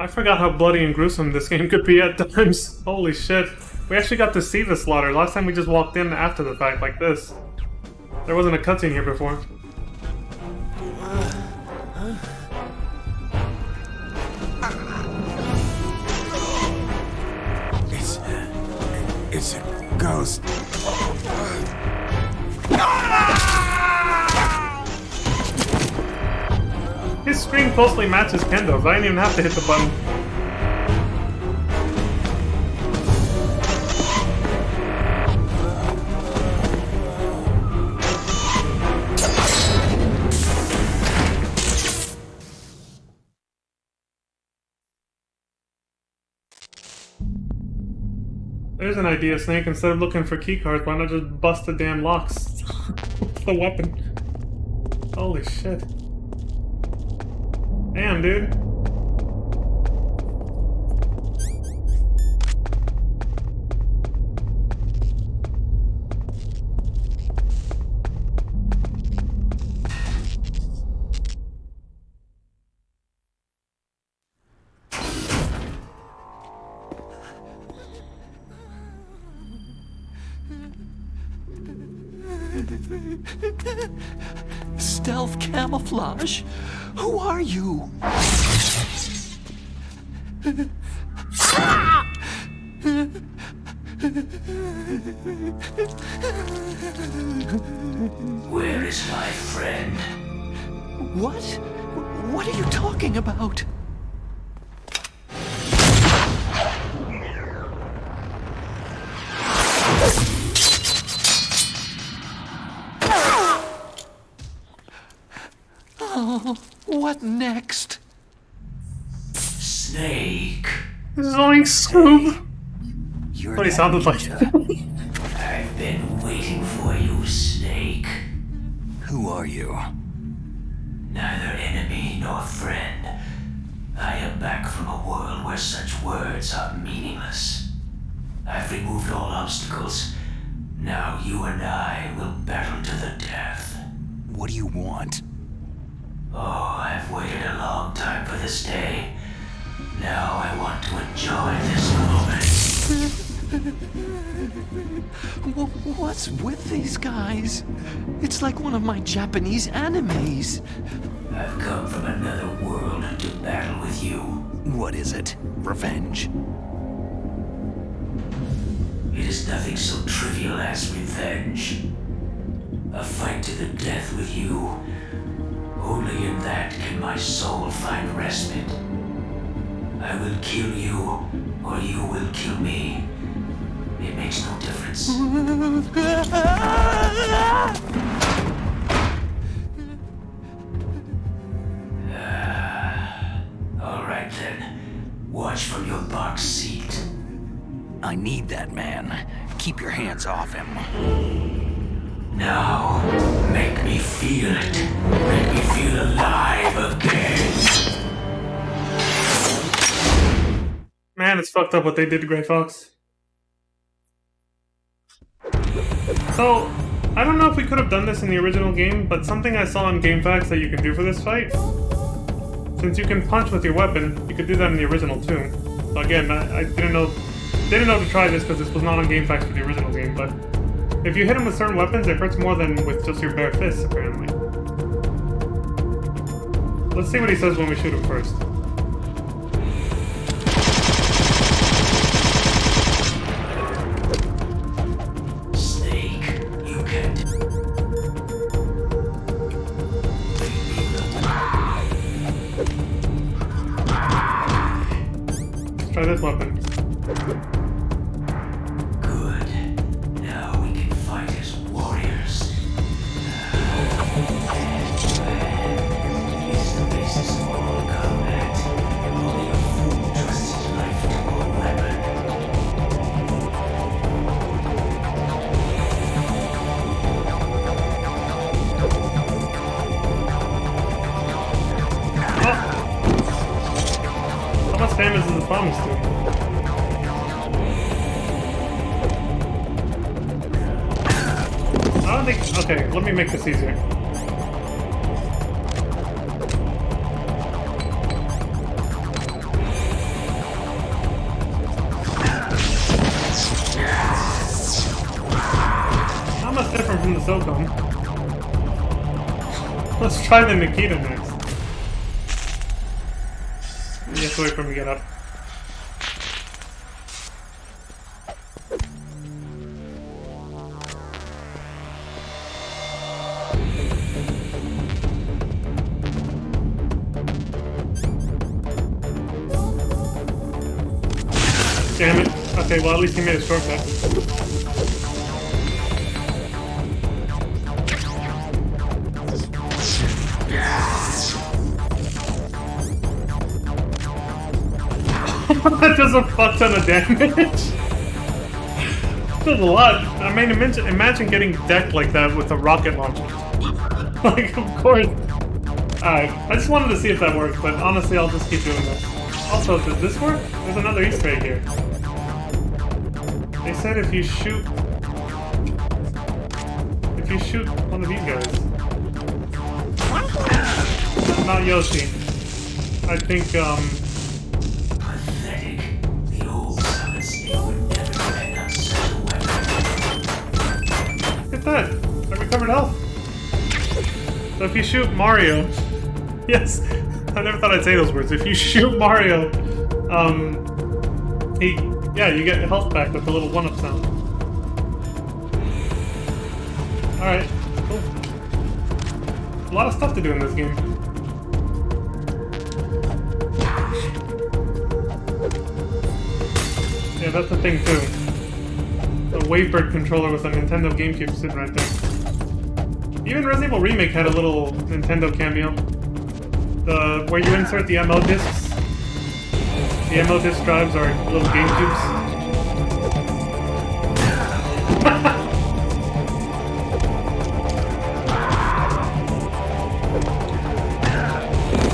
I forgot how bloody and gruesome this game could be at times. Holy shit. We actually got to see the slaughter. Last time we just walked in after the fact like this. There wasn't a cutscene here before. It's a ghost. His scream closely matches Kendo's. I didn't even have to hit the button. There's an idea, Snake. Instead of looking for keycards, why not just bust the damn locks with the weapon? Holy shit. Damn, dude. Stealth camouflage? Who are you? Where is my friend? What? What are you talking about? What next? Snake. Zoink Scoob. You're What he sounded like. I've been waiting for you, Snake. Who are you? Neither enemy nor friend. I am back from a world where such words are meaningless. I've removed all obstacles. Now you and I will battle to the death. What do you want? Oh, I've waited a long time for this day. Now I want to enjoy this moment. What's with these guys? It's like one of my Japanese animes. I've come from another world to battle with you. What is it? Revenge? It is nothing so trivial as revenge. A fight to the death with you. Only in that can my soul find respite. I will kill you, or you will kill me. It makes no difference. All right then. Watch from your box seat. I need that man. Keep your hands off him. Now, make me feel it. Make me feel alive again. Man, it's fucked up what they did to Gray Fox. So, I don't know if we could have done this in the original game, but something I saw in GameFAQs that you can do for this fight. Since you can punch with your weapon, you could do that in the original too. So again, I didn't know to try this because this was not on GameFAQs for the original game, but if you hit him with certain weapons, it hurts more than with just your bare fists, apparently. Let's see what he says when we shoot him first. Snake, you can... Let's try this weapon. How much damage is the promise to? I don't think... Okay, let me make this easier. Not much different from the SOCOM. Let's try the Nikita next. You have to wait for him to get up. Damn it. Okay, well at least he made a shortcut. That does a fuck ton of damage. Does a lot. I mean, imagine getting decked like that with a rocket launcher. Like, of course. Alright, I just wanted to see if that worked, but honestly, I'll just keep doing this. Also, does this work? There's another Easter egg here. They said if you shoot one of these guys. Not Yoshi. I think, Pathetic. The old Solid Snake would never depend on such a weapon. Look at that! I recovered health. So if you shoot Mario... Yes, I never thought I'd say those words. If you shoot Mario, you get health back with a little one-up sound. Alright, cool. A lot of stuff to do in this game. Yeah, that's the thing too. The Wavebird controller with a Nintendo GameCube sitting right there. Even Resident Evil Remake had a little Nintendo cameo. where you insert the MO discs. The MO disc drives are little game cubes.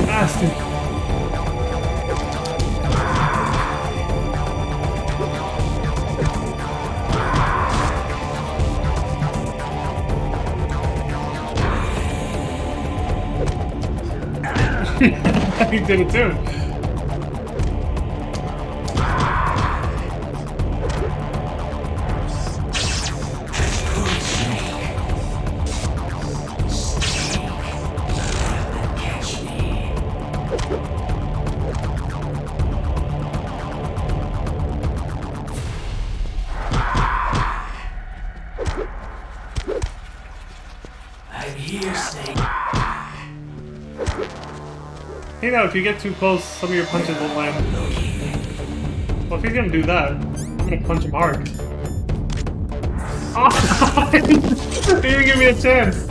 Bastard. He did it too. I'm here, Snake. You know, if you get too close, some of your punches won't land. Well, if he's gonna do that, I'm gonna punch him hard. Oh! He didn't even give me a chance!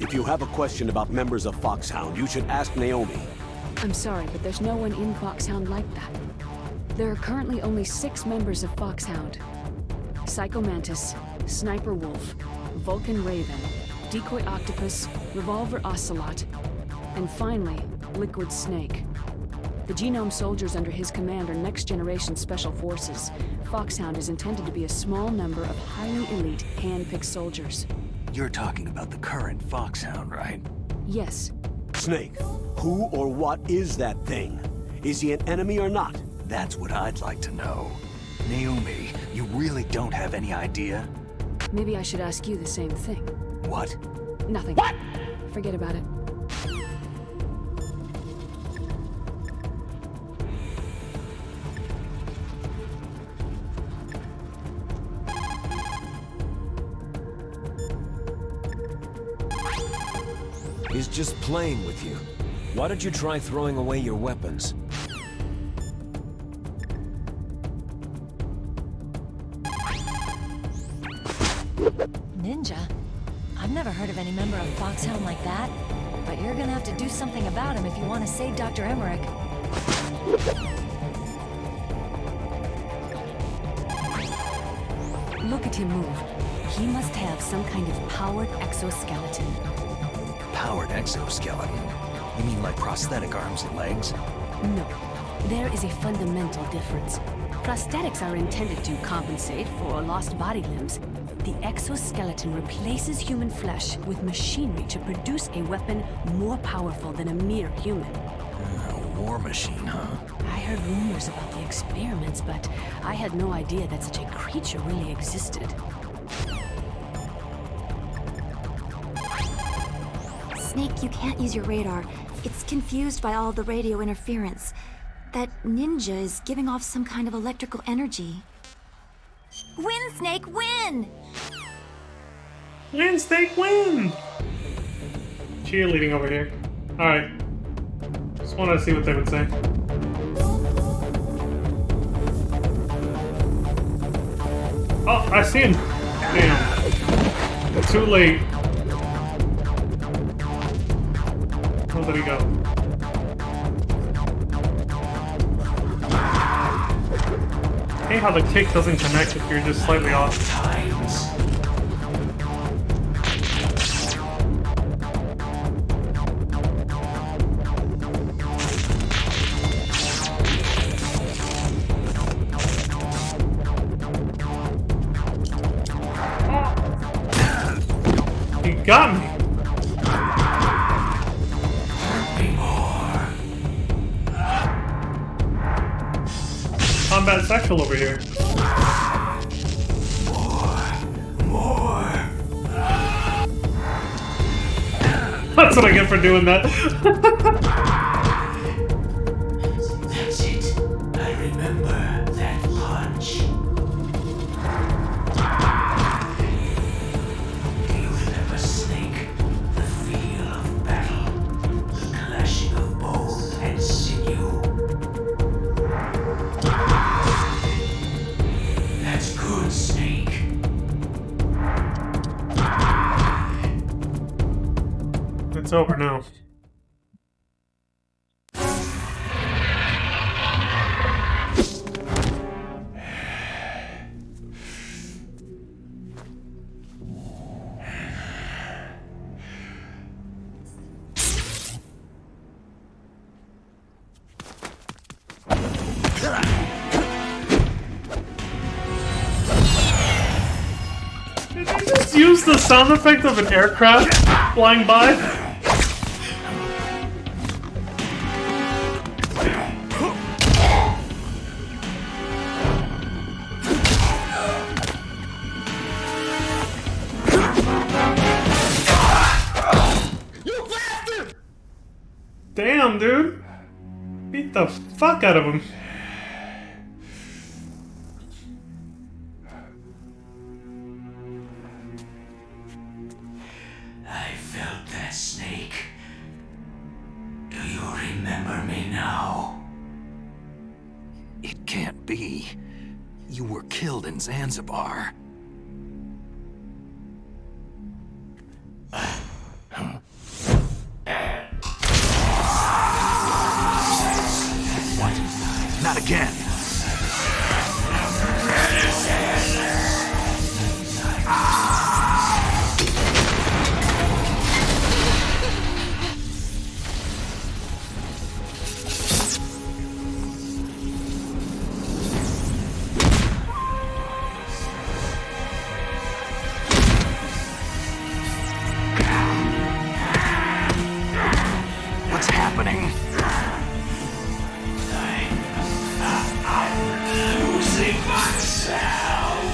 If you have a question about members of Foxhound, you should ask Naomi. I'm sorry, but there's no one in Foxhound like that. There are currently only 6 members of Foxhound. Psycho Mantis, Sniper Wolf, Vulcan Raven, Decoy Octopus, Revolver Ocelot, and finally, Liquid Snake. The Genome soldiers under his command are next-generation special forces. Foxhound is intended to be a small number of highly elite, hand-picked soldiers. You're talking about the current Foxhound, right? Yes. Snake, who or what is that thing? Is he an enemy or not? That's what I'd like to know. Naomi, you really don't have any idea? Maybe I should ask you the same thing. What? Nothing. What? Forget about it. He's just playing with you. Why don't you try throwing away your weapons? Ninja? I've never heard of any member of Foxhound like that. But you're gonna have to do something about him if you want to save Dr. Emmerich. Look at him move. He must have some kind of powered exoskeleton. Powered exoskeleton? You mean like prosthetic arms and legs? No. There is a fundamental difference. Prosthetics are intended to compensate for lost body limbs. The exoskeleton replaces human flesh with machinery to produce a weapon more powerful than a mere human. A war machine, huh? I heard rumors about the experiments, but I had no idea that such a creature really existed. Snake, you can't use your radar. It's confused by all the radio interference. That ninja is giving off some kind of electrical energy. Win, Snake, win! Win, Snake, win! Cheerleading over here. Alright. Just wanted to see what they would say. Oh, I see him! Damn. Too late. Where did he go? I hate how the kick doesn't connect if you're just slightly off. He got me! Combat sexual over here. More. That's what I get for doing that. That's it. I remember that punch. Do you remember, Snake? The feel of battle. The clashing of bone and sinew. over now. Did they just use the sound effect of an aircraft flying by? You bastard! Damn, dude. Beat the fuck out of him. I felt that, Snake. Do you remember me now? It can't be. You were killed in Zanzibar. What? Not again. What's happening? I'm losing myself.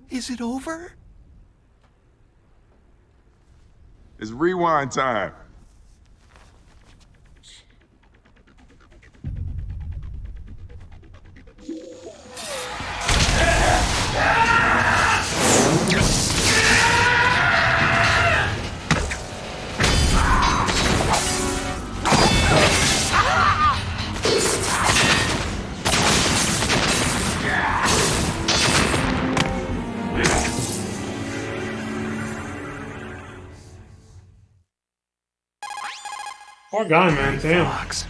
Is it over? It's rewind time. Poor guy, man. Damn. Fox.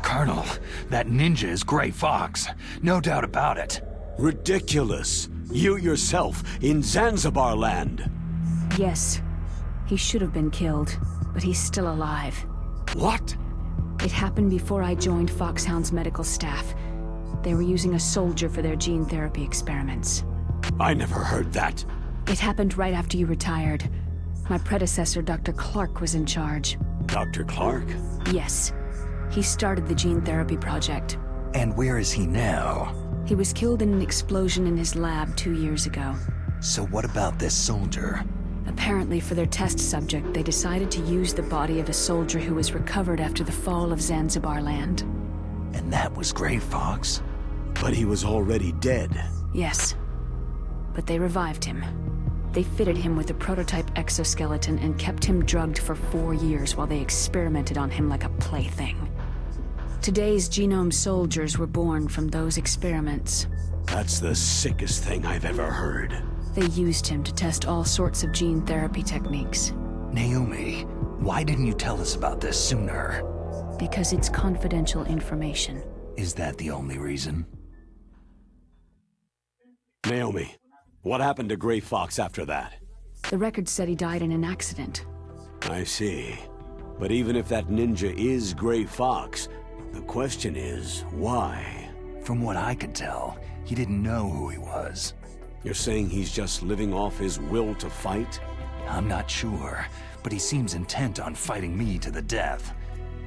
Colonel, that ninja is Gray Fox. No doubt about it. Ridiculous. You yourself in Zanzibar land. Yes. He should have been killed, but he's still alive. What? It happened before I joined Foxhound's medical staff. They were using a soldier for their gene therapy experiments. I never heard that. It happened right after you retired. My predecessor, Dr. Clark, was in charge. Dr. Clark? Yes. He started the gene therapy project. And where is he now? He was killed in an explosion in his lab 2 years ago. So what about this soldier? Apparently, for their test subject, they decided to use the body of a soldier who was recovered after the fall of Zanzibar land. And that was Gray Fox? But he was already dead. Yes. But they revived him. They fitted him with a prototype exoskeleton and kept him drugged for 4 years while they experimented on him like a plaything. Today's genome soldiers were born from those experiments. That's the sickest thing I've ever heard. They used him to test all sorts of gene therapy techniques. Naomi, why didn't you tell us about this sooner? Because it's confidential information. Is that the only reason? Naomi, what happened to Gray Fox after that? The record said he died in an accident. I see. But even if that ninja is Gray Fox, the question is, why? From what I could tell, he didn't know who he was. You're saying he's just living off his will to fight? I'm not sure, but he seems intent on fighting me to the death.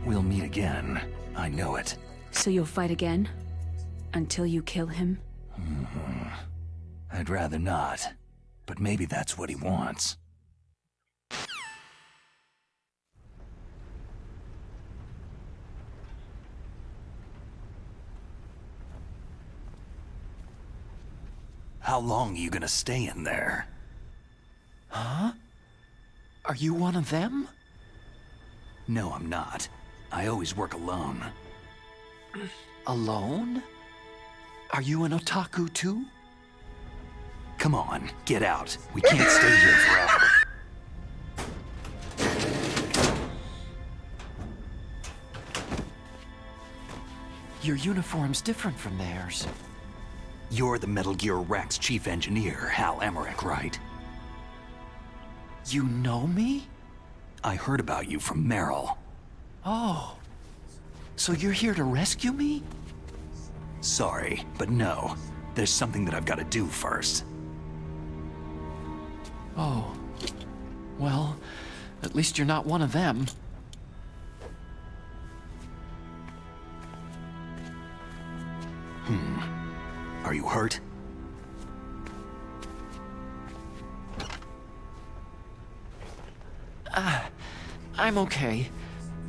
We'll meet again. I know it. So you'll fight again? Until you kill him? I'd rather not, but maybe that's what he wants. How long are you gonna stay in there? Huh? Are you one of them? No, I'm not. I always work alone. Alone? Are you an otaku too? Come on, get out. We can't stay here forever. Your uniform's different from theirs. You're the Metal Gear Rex chief engineer, Hal Emmerich, right? You know me? I heard about you from Meryl. Oh. So you're here to rescue me? Sorry, but no. There's something that I've got to do first. Oh. Well, at least you're not one of them. Are you hurt? I'm okay.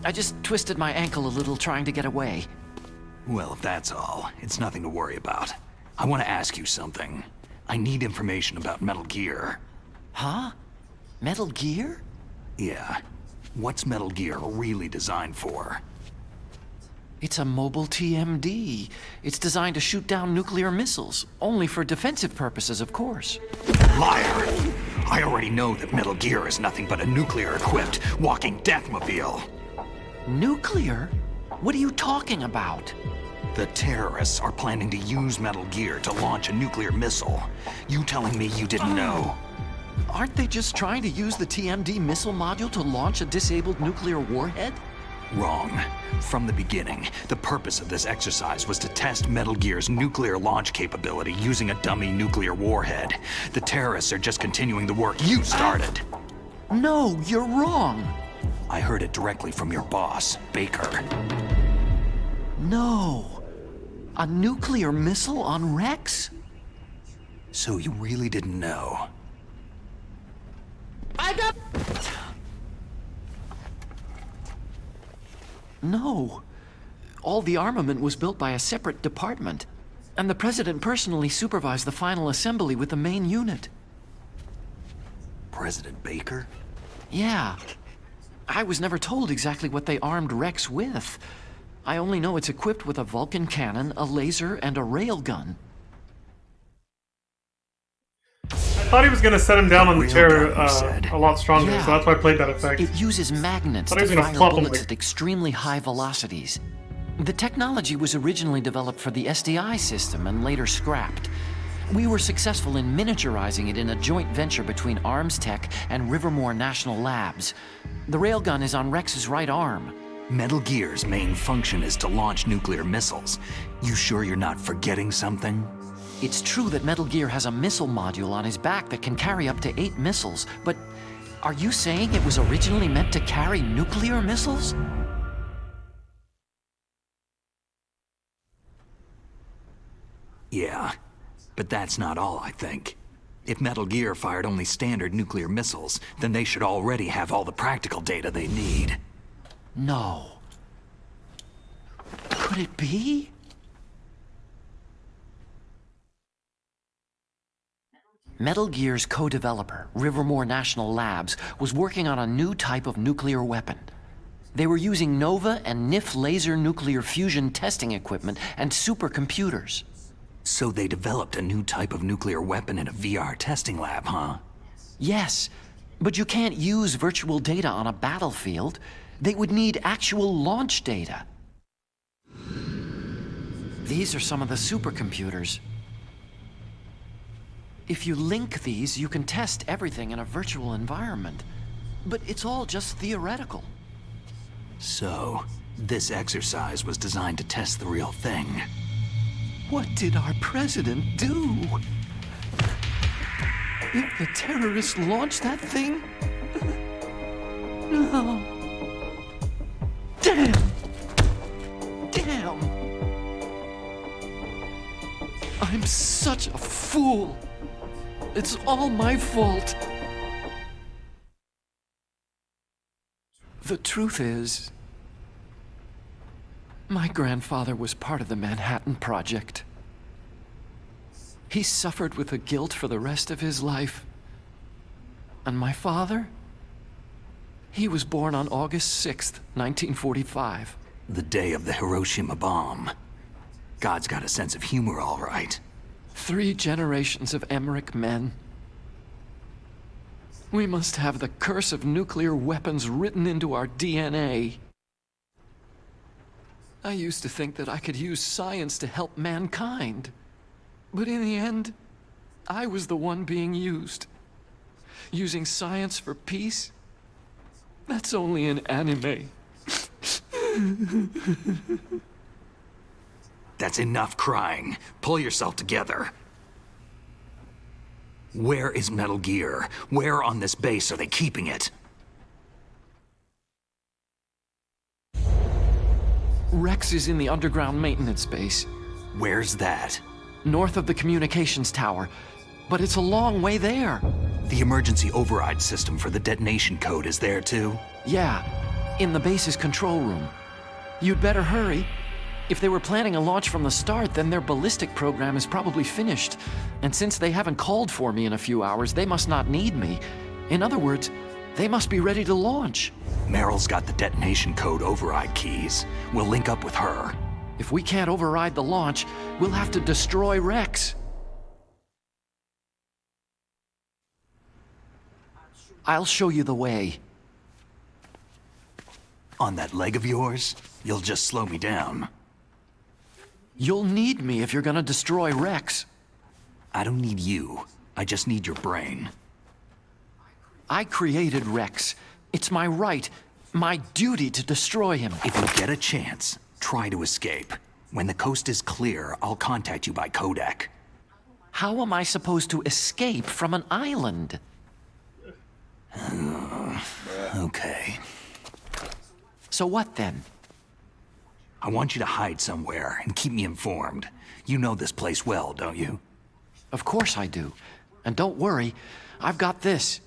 I just twisted my ankle a little trying to get away. Well, if that's all, it's nothing to worry about. I want to ask you something. I need information about Metal Gear. Huh? Metal Gear? Yeah. What's Metal Gear really designed for? It's a mobile TMD. It's designed to shoot down nuclear missiles, only for defensive purposes, of course. Liar! I already know that Metal Gear is nothing but a nuclear-equipped walking deathmobile. Nuclear? What are you talking about? The terrorists are planning to use Metal Gear to launch a nuclear missile. You telling me you didn't know? Aren't they just trying to use the TMD missile module to launch a disabled nuclear warhead? Wrong. From the beginning, the purpose of this exercise was to test Metal Gear's nuclear launch capability using a dummy nuclear warhead. The terrorists are just continuing the work you started. No, you're wrong. I heard it directly from your boss, Baker. No. A nuclear missile on Rex? So you really didn't know? No. All the armament was built by a separate department, and the President personally supervised the final assembly with the main unit. President Baker? Yeah. I was never told exactly what they armed Rex with. I only know it's equipped with a Vulcan cannon, a laser, and a railgun. I thought he was going to set him down on the chair a lot stronger, Yeah. so that's why I played that effect. It uses magnets Thought he to was gonna fire flop him bullets like- at extremely high velocities. The technology was originally developed for the SDI system and later scrapped. We were successful in miniaturizing it in a joint venture between Arms Tech and Rivermore National Labs. The railgun is on Rex's right arm. Metal Gear's main function is to launch nuclear missiles. You sure you're not forgetting something? It's true that Metal Gear has a missile module on his back that can carry up to 8 missiles, but are you saying it was originally meant to carry nuclear missiles? Yeah, but that's not all, I think. If Metal Gear fired only standard nuclear missiles, then they should already have all the practical data they need. No. Could it be? Metal Gear's co-developer, Rivermore National Labs, was working on a new type of nuclear weapon. They were using NOVA and NIF laser nuclear fusion testing equipment and supercomputers. So they developed a new type of nuclear weapon in a VR testing lab, huh? Yes, but you can't use virtual data on a battlefield. They would need actual launch data. These are some of the supercomputers. If you link these, you can test everything in a virtual environment. But it's all just theoretical. So, this exercise was designed to test the real thing. What did our president do? If the terrorists launched that thing? No. Damn! Damn! I'm such a fool! It's all my fault! The truth is, my grandfather was part of the Manhattan Project. He suffered with the guilt for the rest of his life. And my father? He was born on August 6th, 1945. The day of the Hiroshima bomb. God's got a sense of humor, all right. 3 generations of Emmerich men. We must have the curse of nuclear weapons written into our DNA. I used to think that I could use science to help mankind. But in the end, I was the one being used. Using science for peace? That's only in anime. That's enough crying. Pull yourself together. Where is Metal Gear? Where on this base are they keeping it? Rex is in the underground maintenance base. Where's that? North of the communications tower. But it's a long way there. The emergency override system for the detonation code is there too? Yeah, in the base's control room. You'd better hurry. If they were planning a launch from the start, then their ballistic program is probably finished. And since they haven't called for me in a few hours, they must not need me. In other words, they must be ready to launch. Meryl's got the detonation code override keys. We'll link up with her. If we can't override the launch, we'll have to destroy Rex. I'll show you the way. On that leg of yours, you'll just slow me down. You'll need me if you're gonna destroy Rex. I don't need you. I just need your brain. I created Rex. It's my right, my duty to destroy him. If you get a chance, try to escape. When the coast is clear, I'll contact you by codec. How am I supposed to escape from an island? Okay. So what then? I want you to hide somewhere and keep me informed. You know this place well, don't you? Of course I do. And don't worry, I've got this.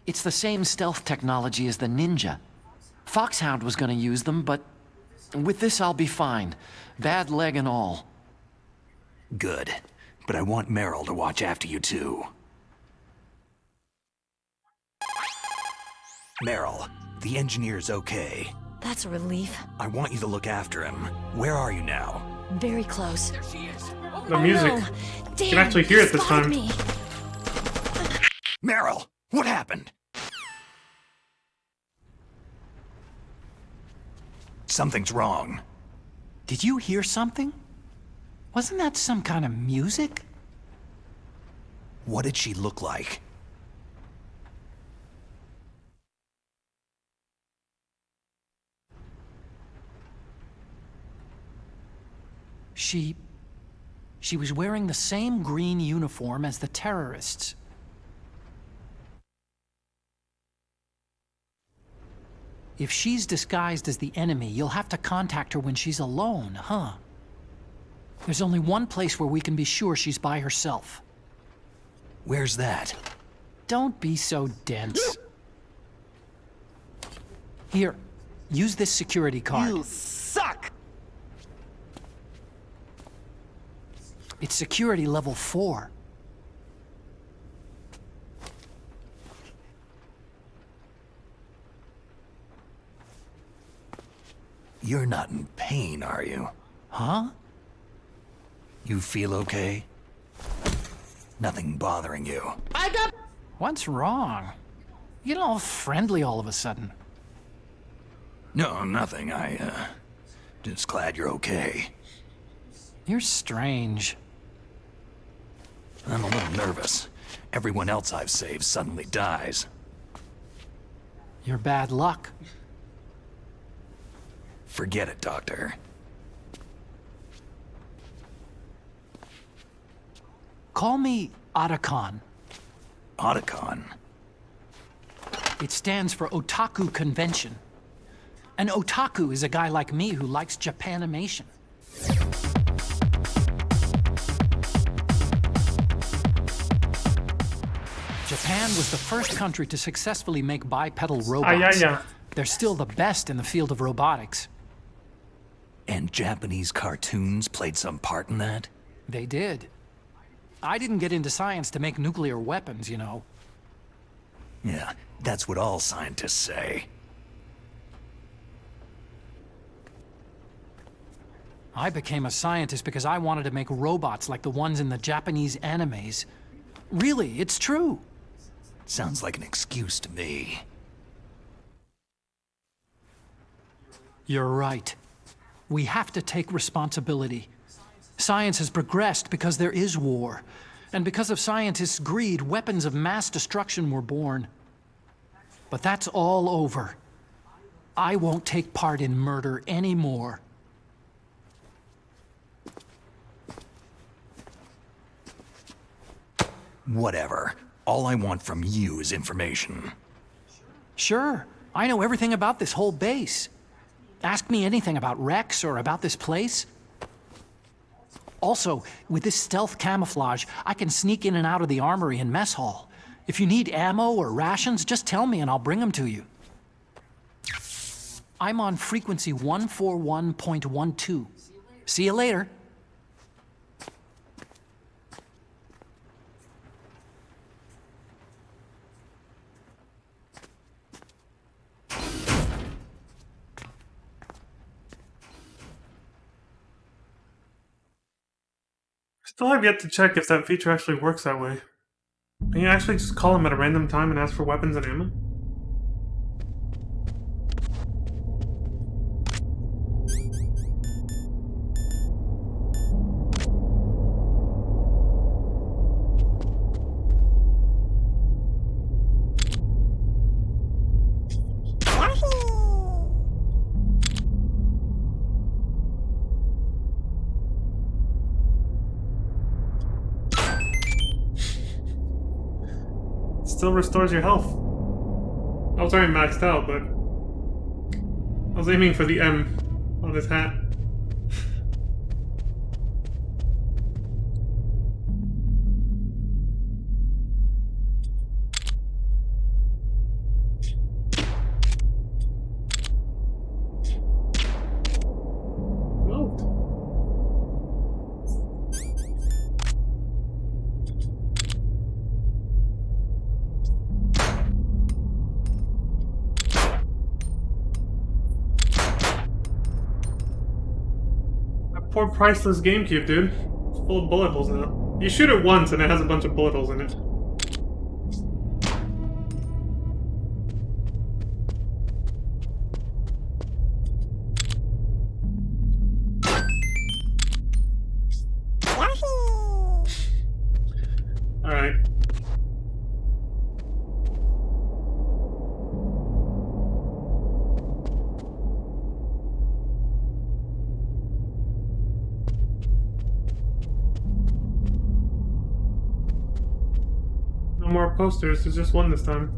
It's the same stealth technology as the Ninja. Foxhound was gonna use them, but with this I'll be fine. Bad leg and all. Good. But I want Meryl to watch after you too. Meryl, the engineer's okay. That's a relief. I want you to look after him. Where are you now? Very close. The music. No. You can actually hear it this time. Me. Meryl, what happened? Something's wrong. Did you hear something? Wasn't that some kind of music? What did she look like? She was wearing the same green uniform as the terrorists. If she's disguised as the enemy, you'll have to contact her when she's alone, huh? There's only one place where we can be sure she's by herself. Where's that? Don't be so dense. Here, use this security card. You suck! It's security level 4. You're not in pain, are you? Huh? You feel okay? Nothing bothering you? What's wrong? You get all friendly all of a sudden. No, nothing. Just glad you're okay. You're strange. I'm a little nervous. Everyone else I've saved suddenly dies. You're bad luck. Forget it, Doctor. Call me Otacon. Otacon? It stands for Otaku Convention. An otaku is a guy like me who likes Japanimation. Japan was the first country to successfully make bipedal robots. They're still the best in the field of robotics. And Japanese cartoons played some part in that? They did. I didn't get into science to make nuclear weapons, you know. Yeah, that's what all scientists say. I became a scientist because I wanted to make robots like the ones in the Japanese animes. Really, it's true. Sounds like an excuse to me. You're right. We have to take responsibility. Science has progressed because there is war. And because of scientists' greed, weapons of mass destruction were born. But that's all over. I won't take part in murder anymore. Whatever. All I want from you is information. Sure. I know everything about this whole base. Ask me anything about Rex or about this place. Also, with this stealth camouflage, I can sneak in and out of the armory and mess hall. If you need ammo or rations, just tell me and I'll bring them to you. I'm on frequency 141.12. See you later. Still have yet to check if that feature actually works that way. Can you actually just call him at a random time and ask for weapons and ammo? Still restores your health. I was already maxed out, but I was aiming for the M on his hat. Poor priceless GameCube, dude. It's full of bullet holes now. You shoot it once and it has a bunch of bullet holes in it. Alright. More posters, there's just one this time.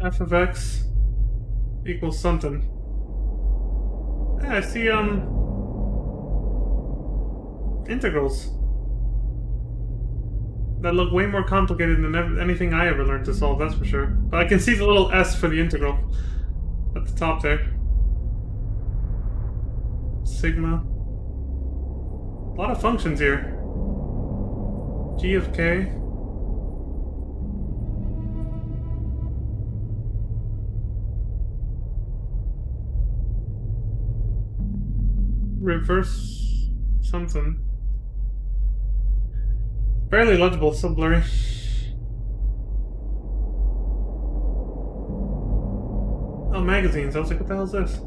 F of X equals something. Yeah, I see, integrals that look way more complicated than anything I ever learned to solve, that's for sure. But I can see the little S for the integral at the top there. Sigma. A lot of functions here. G of K. Reverse something. Barely legible, so blurry. Oh, magazines. I was like, what the hell is this?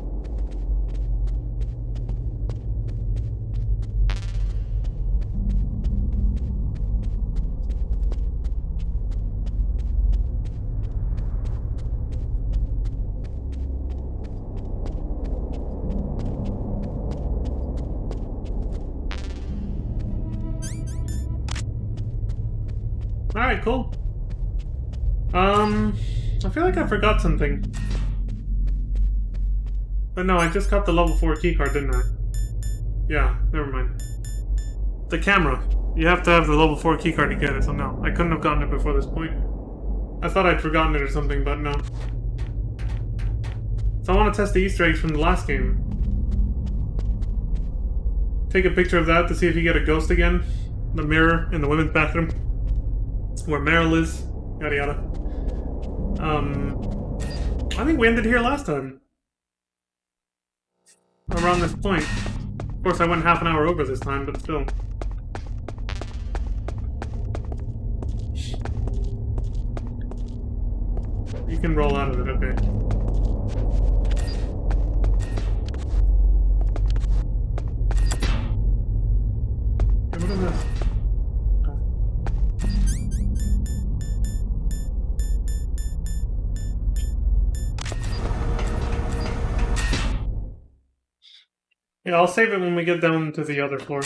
Alright, cool. I feel like I forgot something. But no, I just got the level 4 keycard, didn't I? Yeah, never mind. The camera. You have to have the level 4 keycard to get it, so no. I couldn't have gotten it before this point. I thought I'd forgotten it or something, but no. So I want to test the Easter eggs from the last game. Take a picture of that to see if you get a ghost again. The mirror in the women's bathroom. Where Meryl is. Yada yada. I think we ended here last time. Around this point. Of course, I went half an hour over this time, but still. You can roll out of it, okay. Hey, what is this? Yeah, I'll save it when we get down to the other floor.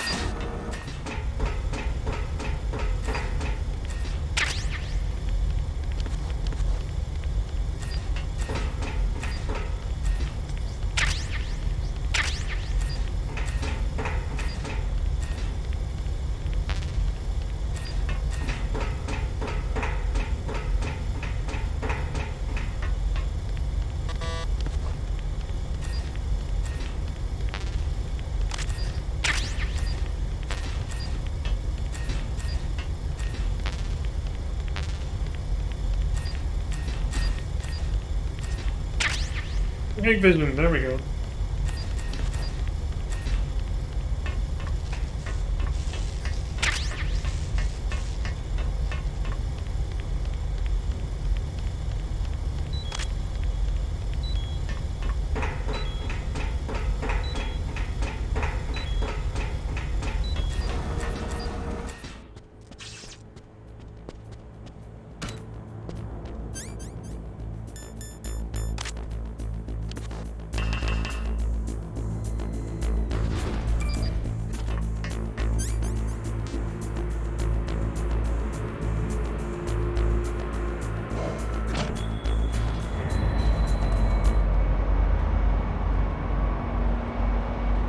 Big vision, there we go.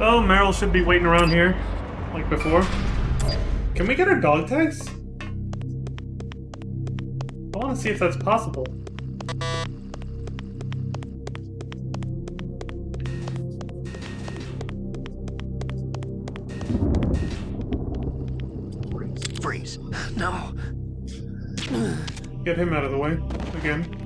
Oh, Meryl should be waiting around here, like before. Can we get her dog tags? I want to see if that's possible. Freeze. No. Get him out of the way, again.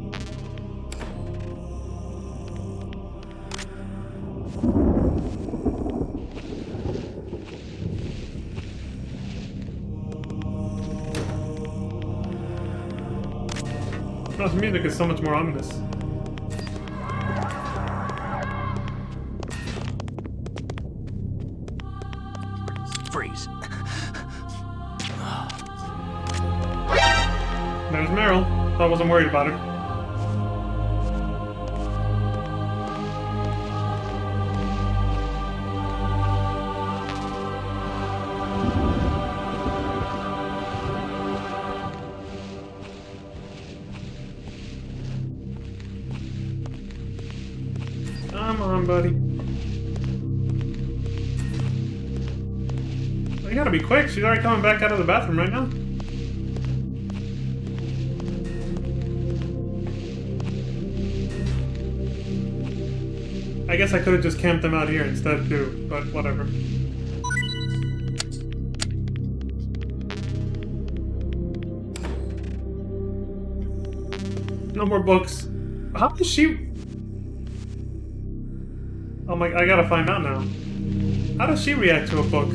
The music is so much more ominous. Freeze. There's Meryl. I wasn't worried about her. Come on, buddy. You gotta be quick. She's already coming back out of the bathroom right now. I guess I could have just camped them out here instead too, but whatever. No more books. How does she... Oh my, I gotta find out now. How does she react to a book?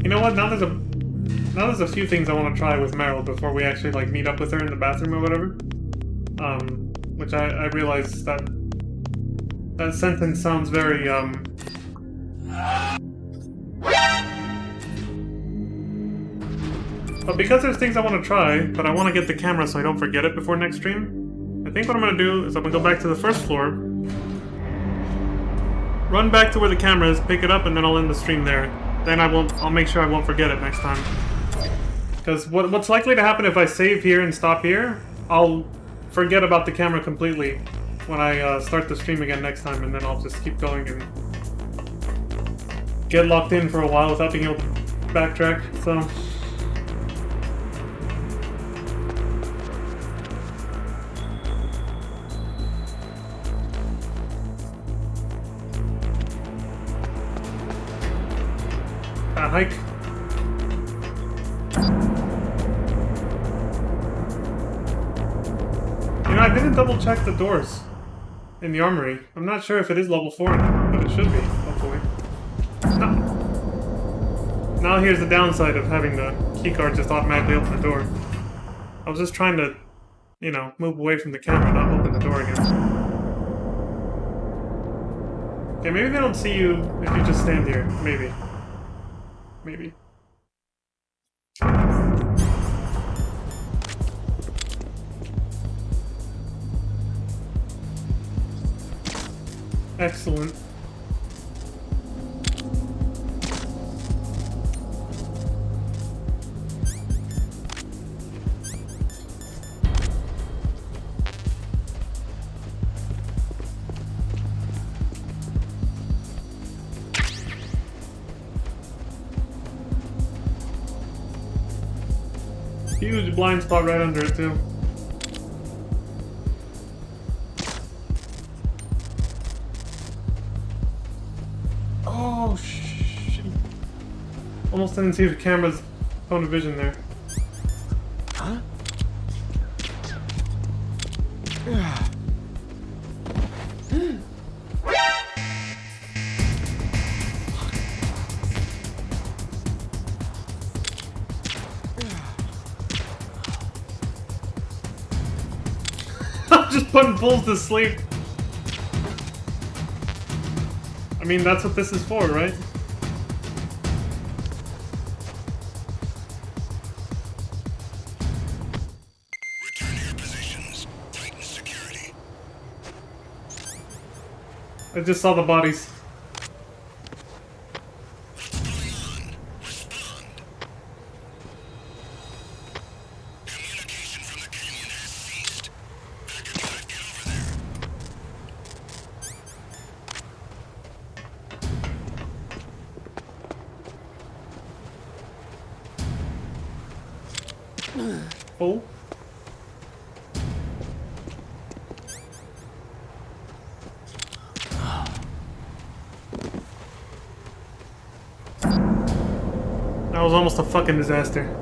You know what, now there's a few things I want to try with Meryl before we actually like meet up with her in the bathroom or whatever. Which I realize that sentence sounds very, But because there's things I want to try, but I want to get the camera so I don't forget it before next stream, I think what I'm going to do is I'm going to go back to the first floor, run back to where the camera is, pick it up, and then I'll end the stream there. Then I'll make sure I won't forget it next time. Because what's likely to happen if I save here and stop here, I'll forget about the camera completely when I start the stream again next time, and then I'll just keep going and get locked in for a while without being able to backtrack, so... A hike. You know, I didn't double check the doors in the armory. I'm not sure if it is level 4 or not, but it should be, hopefully. No. Now here's the downside of having the keycard just automatically open the door. I was just trying to, you know, move away from the camera, not open the door again. Okay, maybe they don't see you if you just stand here. Maybe. Maybe. Excellent. Huge blind spot right under it, too. Oh, shit. Almost didn't see the camera's cone of vision there. Huh? I'm just putting fools to sleep. I mean, that's what this is for, right? Return to your positions. Tighten security. I just saw the bodies. Oh. That was almost a fucking disaster.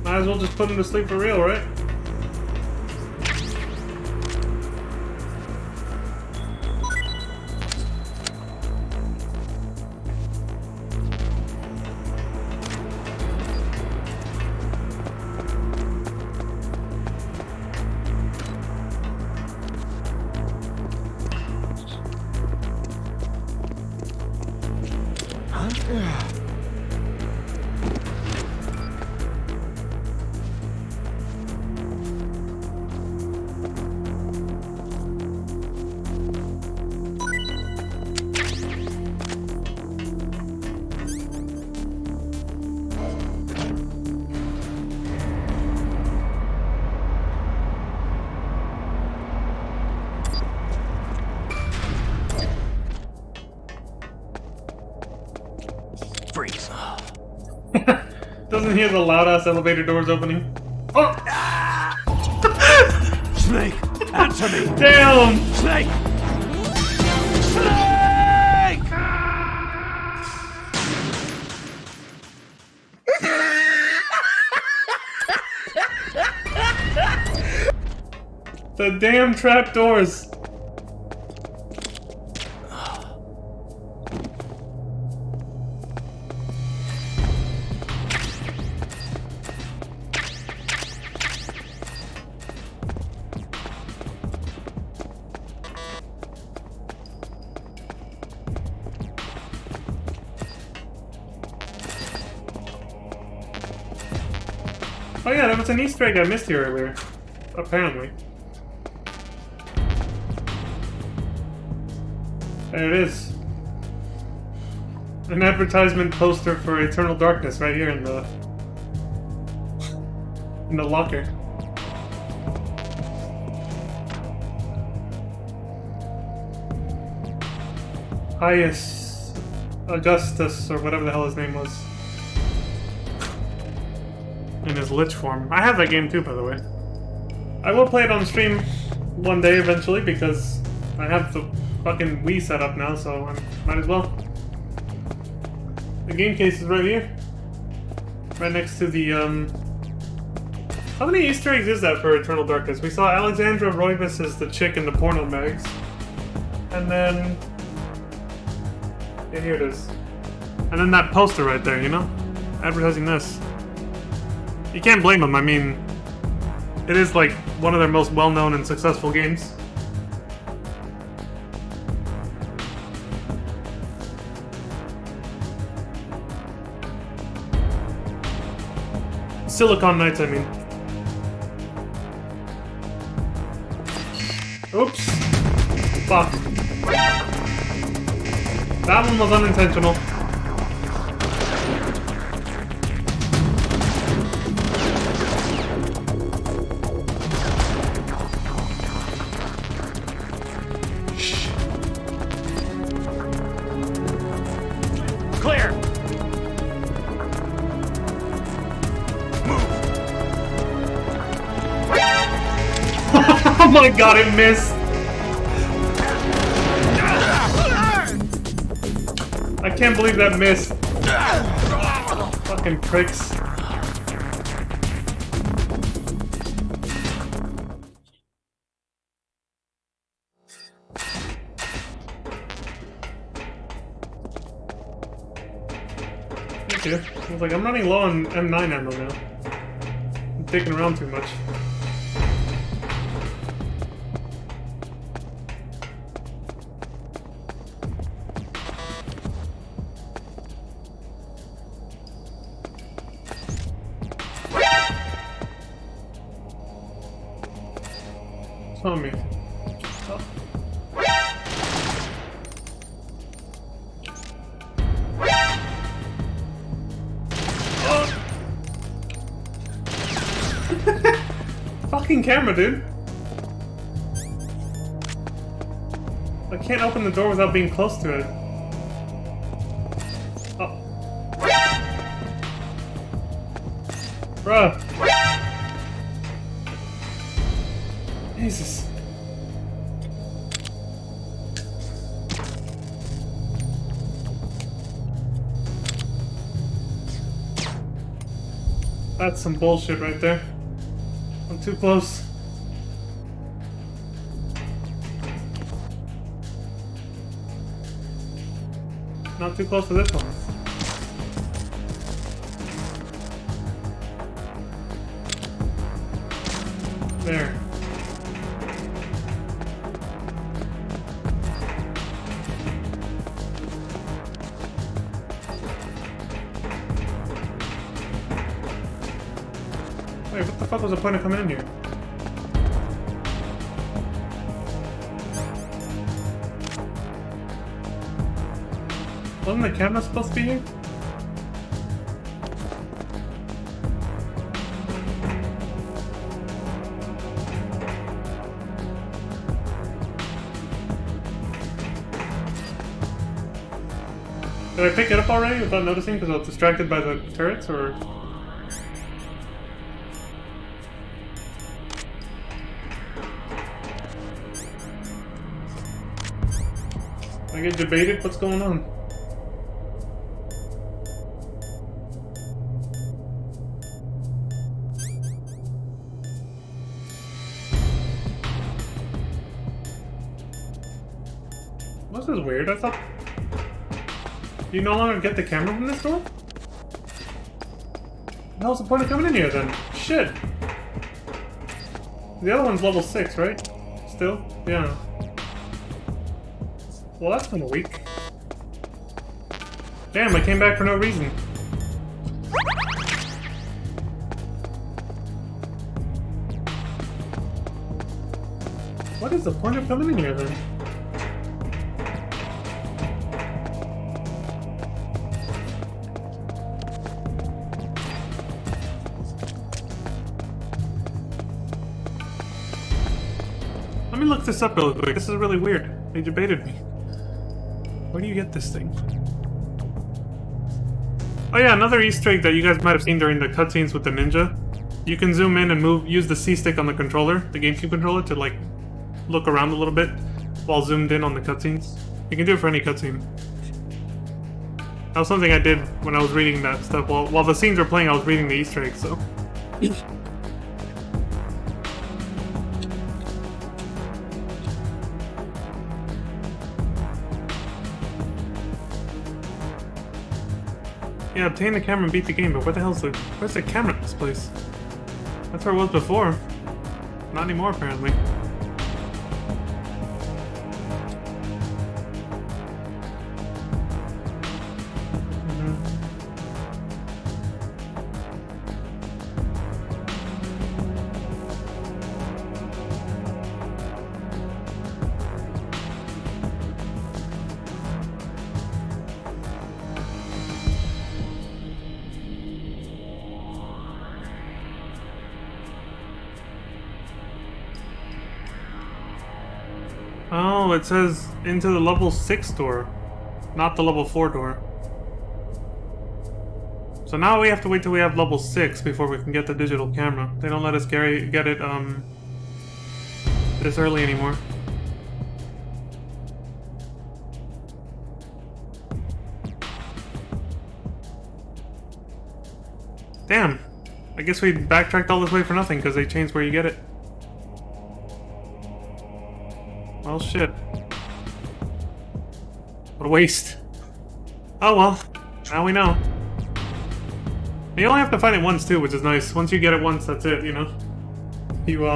Might as well just put him to sleep for real, right? Freeze. Doesn't hear the loud-ass elevator doors opening. Oh! Snake, answer me! Damn! Snake! Snake! The damn trap doors. Oh yeah, that was an Easter egg I missed here earlier. Apparently. There it is. An advertisement poster for Eternal Darkness right here in the locker. Highest Augustus, or whatever the hell his name was. In his Lich form. I have that game too, by the way. I will play it on stream one day eventually, because I have the fucking Wii set up now, so I might as well. The game case is right here. Right next to the, How many Easter eggs is that for Eternal Darkness? We saw Alexandra Roivas as the chick in the porno mags. And then... yeah, here it is. And then that poster right there, you know? Advertising this. You can't blame them, I mean... it is, like, one of their most well-known and successful games. Silicon Knights, I mean. Oops. Fuck. That one was unintentional. Shh. Clear! Oh my god, it missed! I can't believe that missed. Fucking pricks. Okay. I was like, I'm running low on M9 ammo now. I'm taking around too much. On me. Oh. Oh. Fucking camera, dude. I can't open the door without being close to it. Oh. Bruh. Jesus. That's some bullshit right there. I'm too close. Not too close to this one. There. Wait, what the fuck was the point of coming in here? Wasn't the camera supposed to be here? Did I pick it up already without noticing because I was distracted by the turrets, or...? I get debated? What's going on? This is weird, I thought... You no longer get the camera from this door? What the hell's the point of coming in here then? Shit! The other one's level 6, right? Still? Yeah. Well, that's kinda weak. Damn, I came back for no reason. What is the point of coming in here then? Let me look this up really quick. This is really weird. They debated me. Where do you get this thing? Oh yeah, another Easter egg that you guys might have seen during the cutscenes with the ninja. You can zoom in and use the C-stick on the controller, the GameCube controller, to like look around a little bit while zoomed in on the cutscenes. You can do it for any cutscene. That was something I did when I was reading that stuff. While the scenes were playing, I was reading the Easter eggs, so. Yeah, obtain the camera and beat the game, but where's the camera in this place? That's where it was before. Not anymore, apparently. Oh, it says into the level 6 door, not the level 4 door. So now we have to wait till we have level 6 before we can get the digital camera. They don't let us get it this early anymore. Damn. I guess we backtracked all this way for nothing because they changed where you get it. Well, shit. What a waste. Oh well, now we know. You only have to find it once too, which is nice. Once you get it once, that's it, you know? You,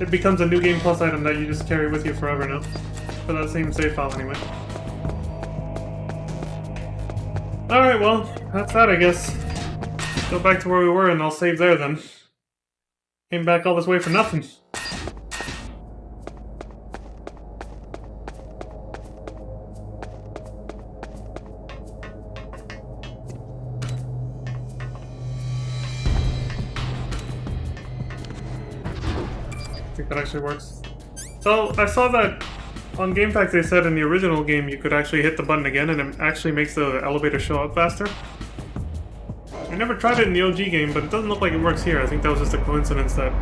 it becomes a New Game Plus item that you just carry with you forever now. For that same save file anyway. Alright, well, that's that, I guess. Go back to where we were and I'll save there then. Came back all this way for nothing. That actually works. So I saw that on GameFAQs they said in the original game you could actually hit the button again and it actually makes the elevator show up faster. I never tried it in the OG game, but it doesn't look like it works here. I think that was just a coincidence that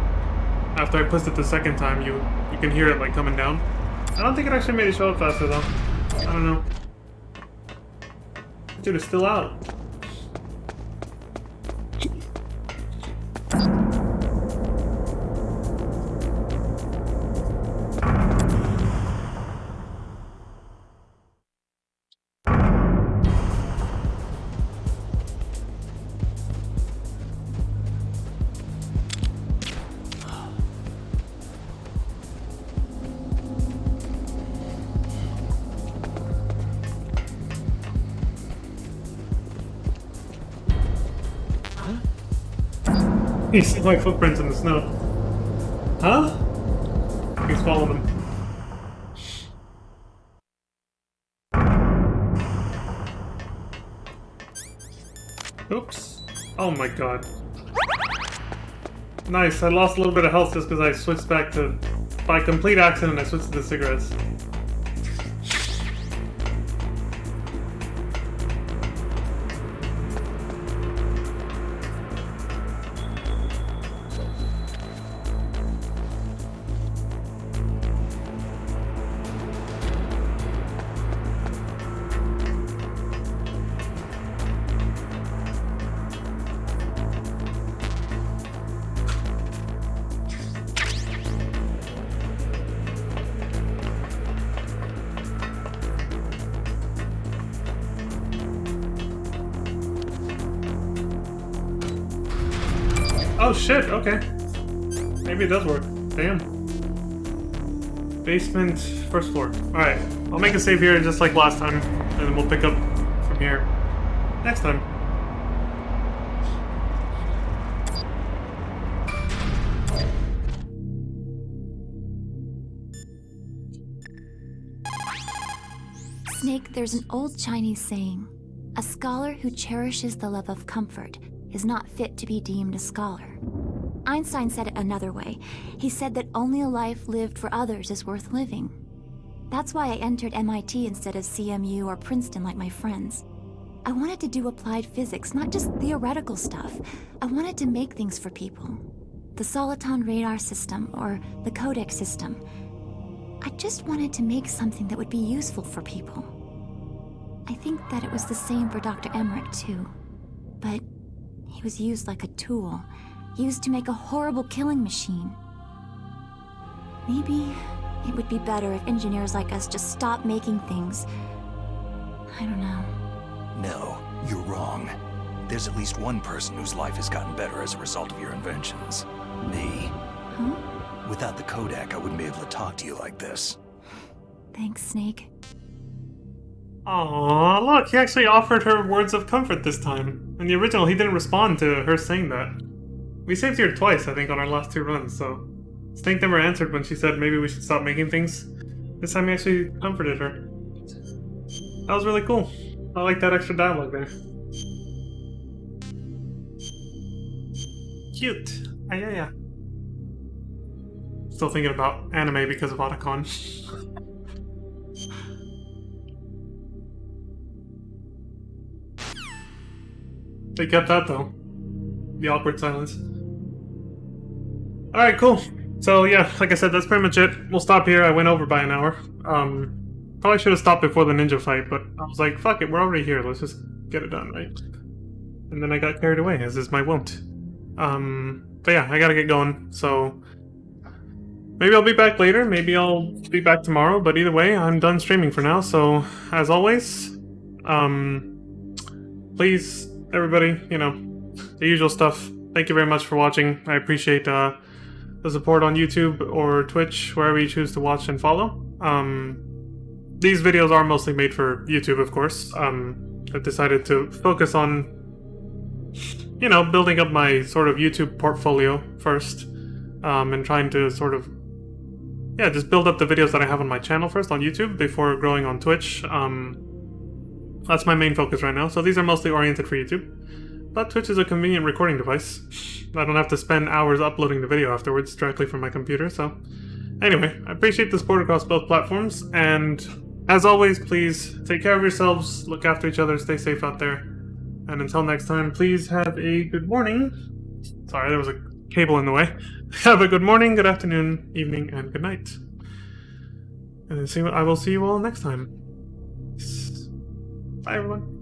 after I pushed it the second time you can hear it like coming down. I don't think it actually made it show up faster though. I don't know. Dude, it's still out. You see my footprints in the snow. Huh? He's following them. Oops. Oh my god. Nice, I lost a little bit of health just because I switched back to... By complete accident, I switched to the cigarettes. Oh shit, okay. Maybe it does work. Damn. Basement, first floor. Alright, I'll make a save here just like last time, and then we'll pick up from here next time. Snake, there's an old Chinese saying, a scholar who cherishes the love of comfort is not fit to be deemed a scholar. Einstein said it another way. He said that only a life lived for others is worth living. That's why I entered MIT instead of CMU or Princeton like my friends. I wanted to do applied physics, not just theoretical stuff. I wanted to make things for people. The Soliton radar system, or the Codex system. I just wanted to make something that would be useful for people. I think that it was the same for Dr. Emmerich, too. But he was used like a tool, used to make a horrible killing machine. Maybe it would be better if engineers like us just stopped making things. I don't know. No, you're wrong. There's at least one person whose life has gotten better as a result of your inventions. Me. Huh? Without the Kodak, I wouldn't be able to talk to you like this. Thanks, Snake. Aww, look, he actually offered her words of comfort this time. In the original, he didn't respond to her saying that. We saved her twice, I think, on our last 2 runs, so... Snake never answered when she said maybe we should stop making things. This time he actually comforted her. That was really cool. I like that extra dialogue there. Cute. Yeah. Still thinking about anime because of Otacon. They kept that though. The awkward silence. Alright, cool. So yeah, like I said, that's pretty much it. We'll stop here. I went over by an hour. Probably should have stopped before the ninja fight, but I was like, fuck it, we're already here. Let's just get it done, right? And then I got carried away, as is my wont. But yeah, I gotta get going, so... Maybe I'll be back later, maybe I'll be back tomorrow, but either way, I'm done streaming for now, so... As always, please, everybody, you know, the usual stuff. Thank you very much for watching. I appreciate, the support on YouTube or Twitch, wherever you choose to watch and follow. These videos are mostly made for YouTube, of course. I've decided to focus on, you know, building up my sort of YouTube portfolio first, and trying to sort of, yeah, just build up the videos that I have on my channel first on YouTube before growing on Twitch. That's my main focus right now, so these are mostly oriented for YouTube. But Twitch is a convenient recording device. I don't have to spend hours uploading the video afterwards directly from my computer, so... Anyway, I appreciate the support across both platforms, and as always, please take care of yourselves, look after each other, stay safe out there, and until next time, please have a good morning. Sorry, there was a cable in the way. Have a good morning, good afternoon, evening, and good night. And I will see you all next time. Bye, everyone.